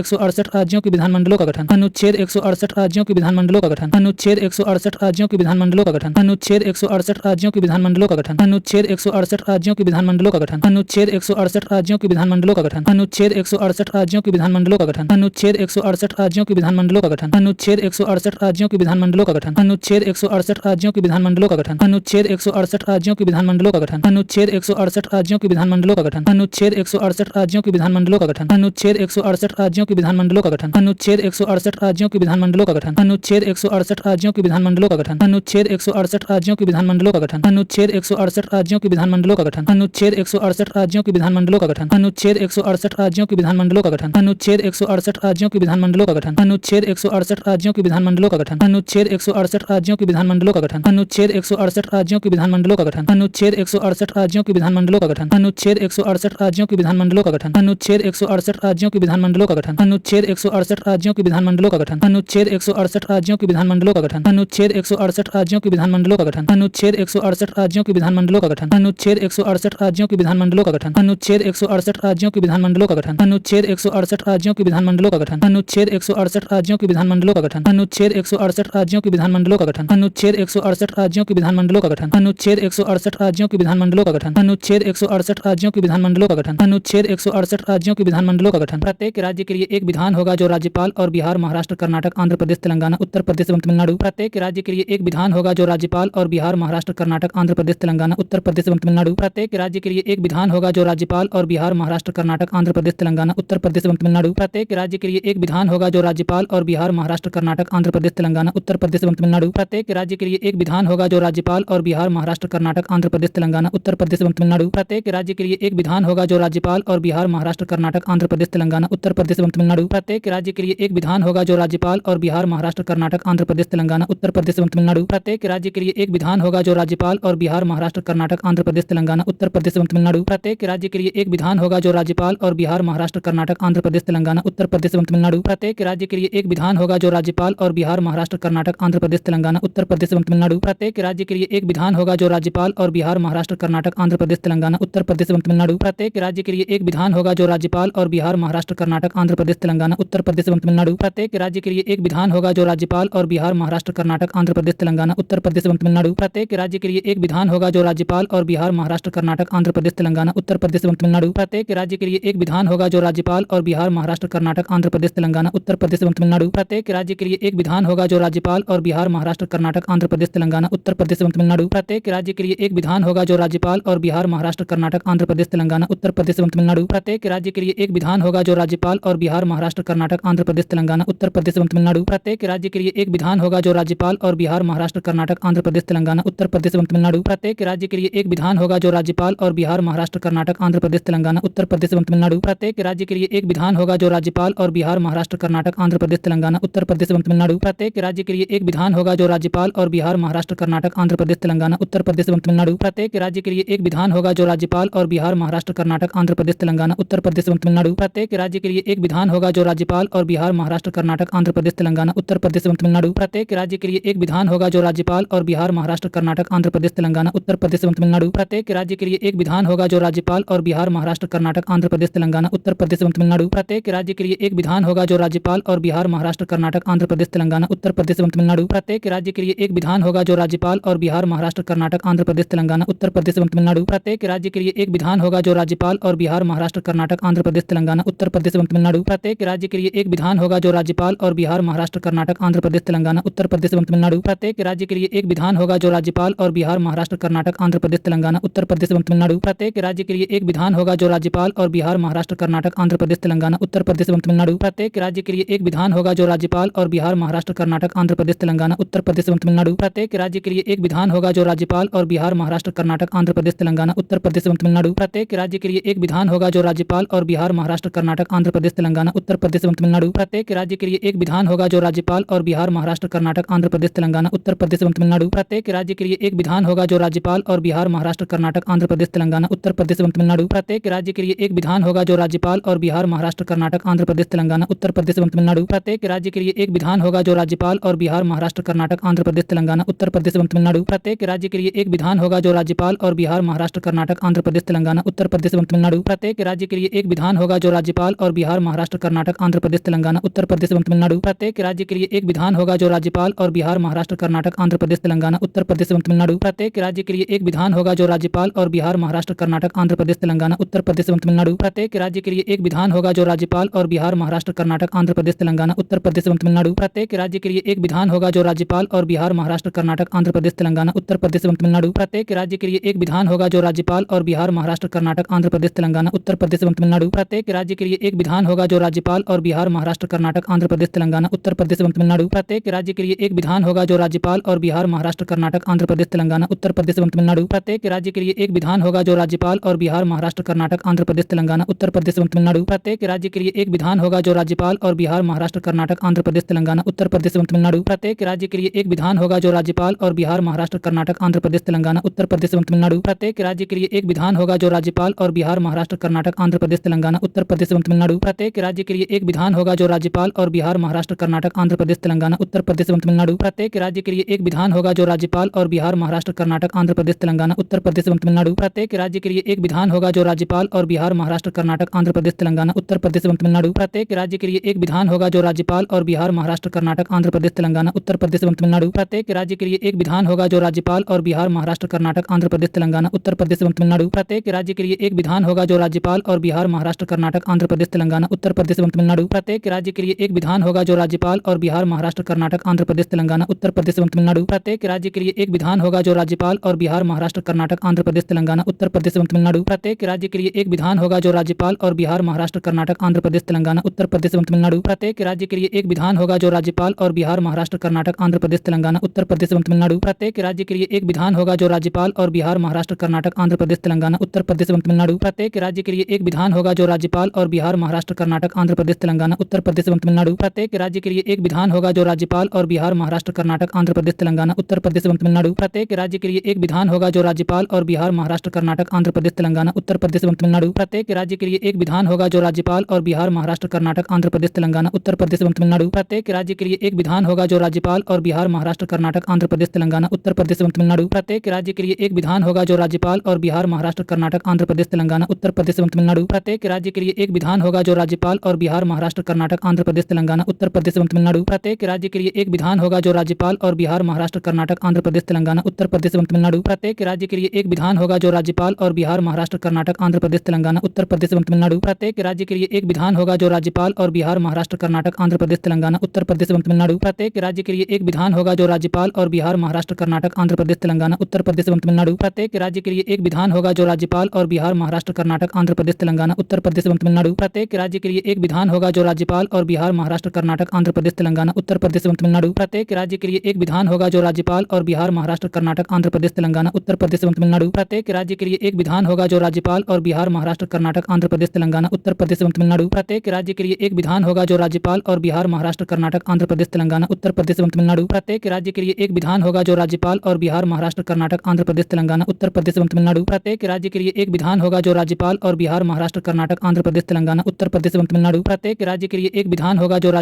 168 राज्यों के विधानमंडलों का गठन। अनुच्छेद 168 राज्यों के विधानमंडलों का गठन। अनुच्छेद 168 राज्यों के विधानमंडलों का गठन। अनुच्छेद 168 राज्यों के विधानमंडलों का गठन। अनुच्छेद 168 राज्यों के विधानमंडलों का गठन। अनुच्छेद 168 राज्यों के विधानमंडलों का गठन। अनुच्छेद 168 राज्यों के विधानमंडलों का गठन। अनुच्छेद 168 राज्यों के विधानमंडलों का गठन। अनुच्छेद 168 राज्यों के विधानमंडलों का गठन। अनुच्छेद 168 राज्यों के विधानमंडलों का गठन। अनुच्छेद 168 राज्यों के विधानमंडलों का गठन। अनुच्छेद 168 राज्यों के विधानमंडलों का गठन। अनुच्छेद 168 राज्यों के विधानमंडलों का गठन। अनुच्छेद 168 राज्यों के विधानमंडलों का गठन। अनुच्छेद 168 राज्यों के विधानमंडलों का गठन। अनुच्छेद 168 राज्यों के विधानमंडलों का गठन। अनुच्छेद 168 राज्यों के विधानमंडलों का गठन। अनुच्छेद 168 राज्यों के विधानमंडलों का गठन। अनुच्छेद 168 राज्यों के विधानमंडलों का गठन। अनुच्छेद 168 राज्यों के विधानमंडलों का गठन। अनुच्छेद 168 राज्यों के विधानमंडलों का गठन। अनुच्छेद 168 राज्यों के विधानमंडलों का गठन। अनुच्छेद 168 राज्यों के विधानमंडलों का गठन। अनुच्छेद 168 राज्यों के विधानमंडलों का गठन। अनुच्छेद 168 राज्यों के विधानमंडलों का गठन। अनुच्छेद 168 राज्यों के विधानमंडलों का गठन। अनुच्छेद 168 राज्यों के विधानमंडलों का गठन। अनुच्छेद 168 राज्यों के विधानमंडलों का गठन। अनुच्छेद 168 राज्यों के विधानमंडलों का गठन। अनुच्छेद 168 राज्यों के विधानमंडलों का गठन। अनुच्छेद 168 राज्यों के विधानमंडलों का गठन। अनुच्छेद 168 राज्यों के विधानमंडलों का गठन। अनुच्छेद 168 राज्यों के विधानमंडलों का गठन। अनुच्छेद 168 राज्यों के विधानमंडलों का गठन। अनुच्छेद 168 राज्यों के विधानमंडलों का गठन। अनुच्छेद 168 राज्यों के विधानमंडलों का गठन। अनुच्छेद 168 राज्यों के विधानमंडलों का गठन। अनुच्छेद 168 राज्यों के विधानमंडलों का गठन। अनुच्छेद 168 राज्यों के विधानमंडलों का गठन। अनुच्छेद 168 राज्यों के विधानमंडलों का गठन। प्रत्येक राज्य के लिए एक विधान होगा जो राज्यपाल और बिहार, महाराष्ट्र, कर्नाटक, आंध्र प्रदेश, तेलंगाना, उत्तर प्रदेश एवं तमिलनाडु। प्रत्येक राज्य के लिए एक विधान होगा जो राज्यपाल और बिहार, महाराष्ट्र, कर्नाटक, आंध्र प्रदेश, तेलंगाना, उत्तर प्रदेश एवं तमिलनाडु। प्रत्येक राज्य के लिए एक विधान होगा जो राज्यपाल और बिहार, महाराष्ट्र, कर्नाटक, आंध्र प्रदेश, तेलंगाना, उत्तर प्रदेश एवं तमिलनाडु। प्रत्येक राज्य के लिए एक विधान होगा जो राज्यपाल और बिहार, महाराष्ट्र, कर्नाटक, आंध्र प्रदेश, तेलंगाना, उत्तर प्रदेश एवं तमिलनाडु। प्रत्येक राज्य के लिए एक विधान होगा जो राज्यपाल और बिहार, महाराष्ट्र, कर्नाटक, आंध्र प्रदेश, तेलंगाना, उत्तर प्रदेश एवं तमिलनाडु। प्रत्येक राज्य के लिए एक विधान होगा जो राज्यपाल और बिहार, महाराष्ट्र, कर्नाटक, आंध्र प्रदेश, तेलंगाना, उत्तर प्रदेश एवं तमिलनाडु। प्रत्येक राज्य के लिए एक विधान होगा जो राज्यपाल और बिहार, महाराष्ट्र, कर्नाटक, आंध्र प्रदेश, तेलंगाना, उत्तर प्रदेश एवं तमिलनाडु। प्रत्येक राज्य के लिए एक विधान होगा जो राज्यपाल और बिहार, महाराष्ट्र, कर्नाटक, आंध्र प्रदेश, तेलंगाना, उत्तर प्रदेश एवं तमिलनाडु। प्रत्येक राज्य के लिए एक विधान होगा जो राज्यपाल और बिहार, महाराष्ट्र, कर्नाटक, आंध्र प्रदेश, तेलंगाना, उत्तर प्रदेश एवं तमिलनाडु। प्रत्येक राज्य के लिए एक विधान होगा जो राज्यपाल और बिहार, महाराष्ट्र, कर्नाटक, आंध्र प्रदेश, तेलंगाना, उत्तर प्रदेश एवं तमिलनाडु। प्रत्येक राज्य के लिए एक विधान होगा जो राज्यपाल और बिहार, महाराष्ट्र, कर्नाटक, आंध्र प्रदेश, तेलंगाना, उत्तर प्रदेश एवं तमिलनाडु। प्रत्येक राज्य के लिए एक विधान होगा जो राज्यपाल और बिहार, महाराष्ट्र, कर्नाटक, आंध्र प्रदेश, तेलंगाना, उत्तर प्रदेश एवं तमिलनाडु। प्रत्येक राज्य के लिए एक विधान होगा जो राज्यपाल और बिहार, महाराष्ट्र, कर्नाटक, आंध्र प्रदेश, तेलंगाना, उत्तर प्रदेश एवं तमिलनाडु। प्रत्येक राज्य के लिए एक विधान होगा जो राज्यपाल और बिहार, महाराष्ट्र, कर्नाटक, आंध्र प्रदेश, तेलंगाना, उत्तर प्रदेश एवं तमिलनाडु। प्रत्येक राज्य के लिए एक विधान होगा जो राज्यपाल और बिहार, महाराष्ट्र, कर्नाटक, आंध्र प्रदेश, तेलंगाना, उत्तर प्रदेश एवं तमिलनाडु। प्रत्येक राज्य के लिए एक विधान होगा जो राज्यपाल और बिहार, महाराष्ट्र, कर्नाटक, आंध्र प्रदेश, तेलंगाना, उत्तर प्रदेश एवं तमिलनाडु। प्रत्येक राज्य के लिए एक विधान होगा जो राज्यपाल और बिहार, महाराष्ट्र, कर्नाटक, आंध्र प्रदेश, तेलंगाना, उत्तर प्रदेश एवं तमिलनाडु। प्रत्येक राज्य के लिए एक विधान होगा जो राज्यपाल और बिहार, महाराष्ट्र, कर्नाटक, आंध्र प्रदेश, तेलंगाना, उत्तर प्रदेश एवं तमिलनाडु। प्रत्येक राज्य के लिए एक विधान होगा जो राज्यपाल और बिहार, महाराष्ट्र, कर्नाटक, आंध्र प्रदेश, तेलंगाना, उत्तर प्रदेश एवं तमिलनाडु। प्रत्येक राज्य के लिए एक विधान होगा जो राज्यपाल और बिहार, महाराष्ट्र, कर्नाटक, आंध्र प्रदेश, तेलंगाना, उत्तर प्रदेश एवं तमिलनाडु। प्रत्येक राज्य के लिए एक विधान होगा जो राज्यपाल और बिहार, महाराष्ट्र, कर्नाटक, आंध्र प्रदेश, तेलंगाना, उत्तर प्रदेश एवं तमिलनाडु। प्रत्येक राज्य के लिए एक विधान होगा जो राज्यपाल और बिहार, महाराष्ट्र, कर्नाटक, आंध्र प्रदेश, तेलंगाना, उत्तर प्रदेश एवं तमिलनाडु। प्रत्येक राज्य के लिए एक विधान होगा जो राज्यपाल और बिहार, महाराष्ट्र, कर्नाटक, आंध्र प्रदेश, तेलंगाना, उत्तर प्रदेश एवं तमिलनाडु। प्रत्येक राज्य के लिए एक विधान होगा जो राज्यपाल और बिहार, महाराष्ट्र, कर्नाटक, आंध्र प्रदेश, तेलंगाना, उत्तर प्रदेश एवं तमिलनाडु। प्रत्येक राज्य के लिए एक विधान होगा जो राज्यपाल और बिहार, महाराष्ट्र, कर्नाटक, आंध्र प्रदेश, तेलंगाना, उत्तर प्रदेश एवं तमिलनाडु। प्रत्येक राज्य के लिए एक विधान होगा जो राज्यपाल और बिहार, महाराष्ट्र, कर्नाटक, आंध्र प्रदेश, तेलंगाना, उत्तर प्रदेश एवं तमिलनाडु। प्रत्येक राज्य के लिए एक विधान होगा जो राज्यपाल और बिहार, महाराष्ट्र, कर्नाटक, आंध्र प्रदेश, तेलंगाना, उत्तर प्रदेश एवं तमिलनाडु। प्रत्येक राज्य के लिए एक विधान होगा जो राज्यपाल और बिहार, महाराष्ट्र, कर्नाटक, आंध्र प्रदेश, तेलंगाना, उत्तर प्रदेश एवं तमिलनाडु। प्रत्येक राज्य के लिए एक विधान होगा जो राज्यपाल और बिहार, महाराष्ट्र, कर्नाटक, आंध्र प्रदेश, तेलंगाना, उत्तर प्रदेश एवं तमिलनाडु। प्रत्येक राज्य के लिए एक विधान होगा जो राज्यपाल और बिहार, महाराष्ट्र, कर्नाटक, आंध्र प्रदेश, तेलंगाना, उत्तर प्रदेश एवं तमिलनाडु। प्रत्येक राज्य के लिए एक विधान होगा जो राज्यपाल और बिहार, महाराष्ट्र, कर्नाटक, आंध्र प्रदेश, तेलंगाना, उत्तर प्रदेश एवं तमिलनाडु। प्रत्येक राज्य के लिए एक विधान होगा जो राज्यपाल और बिहार, महाराष्ट्र, कर्नाटक, आंध्र प्रदेश, तेलंगाना, उत्तर प्रदेश एवं तमिलनाडु। प्रत्येक राज्य के लिए एक विधान होगा जो राज्यपाल और बिहार, महाराष्ट्र, कर्नाटक, आंध्र प्रदेश, तेलंगाना, उत्तर प्रदेश एवं तमिलनाडु। प्रत्येक राज्य के लिए एक विधान होगा जो राज्यपाल और बिहार, महाराष्ट्र, कर्नाटक, आंध्र प्रदेश, तेलंगाना, उत्तर प्रदेश एवं तमिलनाडु। प्रत्येक राज्य के लिए एक विधान होगा जो राज्यपाल और बिहार, महाराष्ट्र, कर्नाटक, आंध्र प्रदेश, तेलंगाना, उत्तर प्रदेश एवं तमिलनाडु। प्रत्येक राज्य के लिए एक विधान होगा जो राज्यपाल और बिहार, महाराष्ट्र, कर्नाटक, आंध्र प्रदेश, तेलंगाना, उत्तर प्रदेश एवं तमिलनाडु। प्रत्येक राज्य के लिए एक विधान होगा जो राज्यपाल और बिहार, महाराष्ट्र, कर्नाटक, आंध्र प्रदेश, तेलंगाना, उत्तर प्रदेश एवं तमिलनाडु। प्रत्येक राज्य के लिए एक विधान होगा जो राज्यपाल और बिहार, महाराष्ट्र, कर्नाटक, आंध्र प्रदेश, तेलंगाना, उत्तर प्रदेश एवं तमिलनाडु। प्रत्येक राज्य के लिए एक विधान होगा जो राज्यपाल और बिहार, महाराष्ट्र, कर्नाटक, आंध्र प्रदेश, तेलंगाना, उत्तर प्रदेश एवं तमिलनाडु। प्रत्येक राज्य के लिए एक विधान होगा जो राज्यपाल और बिहार, महाराष्ट्र, कर्नाटक, आंध्र प्रदेश, तेलंगाना, उत्तर प्रदेश एवं तमिलनाडु। प्रत्येक राज्य के लिए एक विधान होगा जो राज्यपाल और बिहार, महाराष्ट्र, महाराष्ट्र कर्नाटक आंध्र प्रदेश तेलंगाना उत्तर प्रदेश एवं तमिलनाडु। प्रत्येक राज्य के लिए एक विधान होगा जो राज्यपाल और बिहार महाराष्ट्र कर्नाटक आंध्र प्रदेश तेलंगाना उत्तर प्रदेश एवं तमिलनाडु। प्रत्येक राज्य के लिए एक विधान होगा जो राज्यपाल और बिहार महाराष्ट्र कर्नाटक आंध्र प्रदेश तेलंगाना उत्तर प्रदेश एवं तमिलनाडु। प्रत्येक राज्य के लिए एक विधान होगा जो राज्यपाल और बिहार महाराष्ट्र कर्नाटक आंध्र प्रदेश तेलंगाना उत्तर प्रदेश एवं तमिलनाडु। प्रत्येक राज्य के लिए एक विधान होगा जो राज्यपाल और बिहार महाराष्ट्र कर्नाटक आंध्र प्रदेश तेलंगाना उत्तर प्रदेश एवं तमिलनाडु। प्रत्येक राज्य के लिए एक विधान होगा जो राज्यपाल और बिहार महाराष्ट्र कर्नाटक आंध्र प्रदेश तेलंगाना उत्तर प्रदेश एवं तमिलनाडु। प्रत्येक राज्य के लिए एक विधान होगा जो राज्यपाल और बिहार महाराष्ट्र कर्नाटक आंध्र प्रदेश तेलंगाना उत्तर प्रदेश एवं तमिलनाडु। प्रत्येक राज्य के लिए एक विधान होगा जो राज्यपाल और बिहार महाराष्ट्र कर्नाटक आंध्र प्रदेश तेलंगाना उत्तर प्रदेश एवं तमिलनाडु। प्रत्येक राज्य के लिए एक विधान होगा जो राज्यपाल और बिहार महाराष्ट्र कर्नाटक आंध्र प्रदेश तेलंगाना उत्तर प्रदेश एवं तमिलनाडु। प्रत्येक राज्य के लिए एक विधान होगा जो राज्यपाल और बिहार महाराष्ट्र कर्नाटक आंध्र प्रदेश तेलंगाना उत्तर प्रदेश एवं तमिलनाडु। प्रत्येक राज्य के लिए एक विधान होगा जो राज्यपाल और बिहार महाराष्ट्र कर्नाटक आंध्र प्रदेश तेलंगाना उत्तर प्रदेश एवं तमिलनाडु। प्रत्येक राज्य के लिए एक विधान होगा जो राज्यपाल और बिहार महाराष्ट्र कर्नाटक आंध्र प्रदेश तेलंगाना उत्तर प्रदेश एवं तमिलनाडु। प्रत्येक राज्य के लिए एक विधान होगा जो राज्यपाल और बिहार महाराष्ट्र कर्नाटक आंध्र प्रदेश तेलंगाना उत्तर प्रदेश एवं तमिलनाडु। प्रत्येक राज्य के लिए एक विधान होगा जो राज्यपाल और बिहार महाराष्ट्र कर्नाटक आंध्र प्रदेश तेलंगाना उत्तर प्रदेश एवं तमिलनाडु। प्रत्येक राज्य के लिए एक विधान होगा जो राज्यपाल और बिहार महाराष्ट्र कर्नाटक आंध्र प्रदेश तेलंगाना उत्तर प्रदेश एवं तमिलनाडु। प्रत्येक राज्य के लिए एक विधान होगा जो राज्यपाल और बिहार महाराष्ट्र कर्नाटक आंध्र प्रदेश तेलंगाना उत्तर प्रदेश एवं तमिलनाडु। प्रत्येक राज्य के लिए एक विधान होगा जो राज्यपाल और बिहार महाराष्ट्र कर्नाटक आंध्र प्रदेश तेलंगाना उत्तर प्रदेश एवं तमिलनाडु। प्रत्येक राज्य के लिए एक विधान होगा जो राज्यपाल और बिहार महाराष्ट्र कर्नाटक आंध्र प्रदेश तेलंगाना उत्तर प्रदेश एवं तमिलनाडु। प्रत्येक राज्य के लिए एक विधान होगा जो राज्यपाल और बिहार महाराष्ट्र कर्नाटक आंध्र प्रदेश तेलंगाना उत्तर प्रदेश एवं तमिलनाडु। प्रत्येक राज्य के लिए एक विधान होगा जो राज्यपाल और बिहार महाराष्ट्र कर्नाटक आंध्र प्रदेश तेलंगाना उत्तर प्रदेश एवं तमिलनाडु। प्रत्येक राज्य के लिए एक विधान होगा जो राज्यपाल और बिहार महाराष्ट्र कर्नाटक आंध्र प्रदेश तेलंगाना उत्तर प्रदेश एवं तमिलनाडु। प्रत्येक राज्य के लिए एक विधान होगा जो राज्यपाल और बिहार महाराष्ट्र कर्नाटक आंध्र प्रदेश तेलंगाना उत्तर प्रदेश एवं तमिलनाडु। प्रत्येक राज्य के लिए एक विधान होगा जो राज्यपाल और बिहार महाराष्ट्र कर्नाटक आंध्र प्रदेश तेलंगाना उत्तर प्रदेश एवं तमिलनाडु। प्रत्येक राज्य के लिए एक विधान होगा जो राज्यपाल और बिहार महाराष्ट्र कर्नाटक आंध्र प्रदेश तेलंगाना उत्तर प्रदेश एवं तमिलनाडु। प्रत्येक राज्य के लिए एक विधान होगा जो राज्यपाल और बिहार महाराष्ट्र कर्नाटक आंध्र प्रदेश तेलंगाना उत्तर प्रदेश एवं तमिलनाडु। प्रत्येक राज्य के लिए एक विधान होगा जो राज्यपाल और बिहार महाराष्ट्र कर्नाटक आंध्र प्रदेश तेलंगाना उत्तर प्रदेश एवं तमिलनाडु। प्रत्येक राज्य के लिए एक विधान होगा जो राज्यपाल और बिहार महाराष्ट्र कर्नाटक आंध्र प्रदेश तेलंगाना उत्तर प्रदेश एवं तमिलनाडु। प्रत्येक राज्य के लिए एक विधान होगा जो राज्यपाल और बिहार महाराष्ट्र कर्नाटक आंध्र प्रदेश तेलंगाना उत्तर प्रदेश एवं तमिलनाडु। प्रत्येक राज्य के लिए एक विधान होगा जो राज्यपाल और बिहार महाराष्ट्र कर्नाटक आंध्र प्रदेश तेलंगाना उत्तर प्रदेश एवं तमिलनाडु। प्रत्येक राज्य के लिए एक विधान होगा जो राज्यपाल और बिहार महाराष्ट्र कर्नाटक आंध्र प्रदेश तेलंगाना उत्तर प्रदेश एवं तमिलनाडु। प्रत्येक राज्य के लिए एक विधान होगा जो राज्यपाल और बिहार महाराष्ट्र कर्नाटक आंध्र प्रदेश तेलंगाना उत्तर प्रदेश एवं तमिलनाडु। प्रत्येक राज्य के लिए एक विधान होगा जो राज्यपाल और बिहार महाराष्ट्र कर्नाटक आंध्र प्रदेश तेलंगाना उत्तर प्रदेश एवं तमिलनाडु। प्रत्येक राज्य के लिए एक विधान होगा जो राज्यपाल और बिहार महाराष्ट्र कर्नाटक आंध्र प्रदेश तेलंगाना उत्तर प्रदेश एवं तमिलनाडु। प्रत्येक राज्य के लिए एक विधान होगा जो राज्यपाल और बिहार महाराष्ट्र कर्नाटक आंध्र प्रदेश तेलंगाना उत्तर प्रदेश एवं तमिलनाडु। प्रत्येक राज्य के लिए एक विधान होगा जो राज्यपाल और बिहार महाराष्ट्र कर्नाटक आंध्र प्रदेश तेलंगाना उत्तर प्रदेश एवं तमिलनाडु। प्रत्येक राज्य के लिए एक विधान होगा जो राज्यपाल और बिहार महाराष्ट्र कर्नाटक आंध्र प्रदेश तेलंगाना उत्तर प्रदेश एवं तमिलनाडु। प्रत्येक राज्य के लिए एक विधान होगा जो राज्यपाल और बिहार महाराष्ट्र कर्नाटक आंध्र प्रदेश तेलंगाना उत्तर प्रदेश एवं तमिलनाडु। प्रत्येक राज्य के लिए एक विधान होगा जो राज्यपाल और बिहार महाराष्ट्र कर्नाटक आंध्र प्रदेश तेलंगाना उत्तर प्रदेश एवं तमिलनाडु। प्रत्येक राज्य के लिए एक विधान होगा जो राज्यपाल और बिहार महाराष्ट्र कर्नाटक आंध्र प्रदेश तेलंगाना उत्तर प्रदेश एवं तमिलनाडु। प्रत्येक राज्य के लिए एक विधान होगा जो राज्यपाल और बिहार महाराष्ट्र कर्नाटक आंध्र प्रदेश तेलंगाना उत्तर प्रदेश एवं तमिलनाडु। प्रत्येक राज्य के लिए एक विधान होगा जो राज्यपाल और बिहार महाराष्ट्र कर्नाटक आंध्र प्रदेश तेलंगाना उत्तर प्रदेश एवं तमिलनाडु। प्रत्येक राज्य के लिए एक विधान होगा जो राज्यपाल और बिहार महाराष्ट्र कर्नाटक आंध्र प्रदेश तेलंगाना उत्तर प्रदेश एवं तमिलनाडु। प्रत्येक राज्य के लिए एक विधान होगा जो राज्यपाल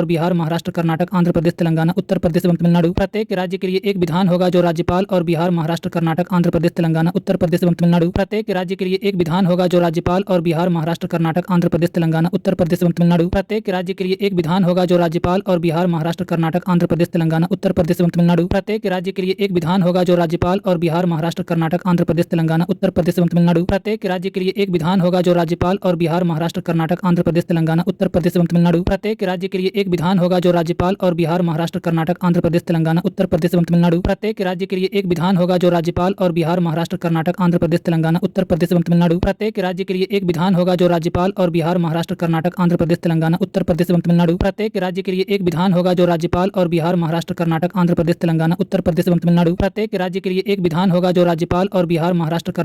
और बिहार महाराष्ट्र कर्नाटक आंध्र प्रदेश तेलंगाना उत्तर प्रदेश एवं तमिलनाडु। प्रत्येक राज्य के लिए एक विधान होगा जो राज्यपाल और बिहार महाराष्ट्र कर्नाटक आंध्र प्रदेश तेलंगाना उत्तर प्रदेश एवं तमिलनाडु। प्रत्येक राज्य के लिए एक विधान होगा जो राज्यपाल और बिहार महाराष्ट्र कर्नाटक आंध्र प्रदेश तेलंगाना उत्तर प्रदेश एवं तमिलनाडु। प्रत्येक राज्य के लिए एक विधान होगा जो राज्यपाल और बिहार महाराष्ट्र कर्नाटक आंध्र प्रदेश तेलंगाना उत्तर प्रदेश एवं तमिलनाडु। प्रत्येक राज्य के लिए एक विधान होगा जो राज्यपाल और बिहार महाराष्ट्र कर्नाटक आंध्र प्रदेश तेलंगाना उत्तर प्रदेश एवं तमिलनाडु। प्रत्येक राज्य के लिए एक विधान होगा जो राज्यपाल और बिहार महाराष्ट्र कर्नाटक आंध्र प्रदेश तेलंगाना उत्तर प्रदेश एवं तमिलनाडु। प्रत्येक राज्य के लिए एक विधान होगा जो राज्यपाल और बिहार महाराष्ट्र कर्नाटक आंध्र प्रदेश तेलंगाना उत्तर प्रदेश एवं तमिलनाडु। प्रत्येक राज्य के लिए एक विधान होगा जो राज्यपाल और बिहार महाराष्ट्र कर्नाटक आंध्र प्रदेश तेलंगाना उत्तर प्रदेश एवं तमिलनाडु। प्रत्येक राज्य के लिए एक विधान होगा जो राज्यपाल और बिहार महाराष्ट्र कर्नाटक आंध्र प्रदेश तेलंगाना उत्तर प्रदेश एवं तमिलनाडु। प्रत्येक राज्य के लिए एक विधान होगा जो राज्यपाल और बिहार महाराष्ट्र कर्नाटक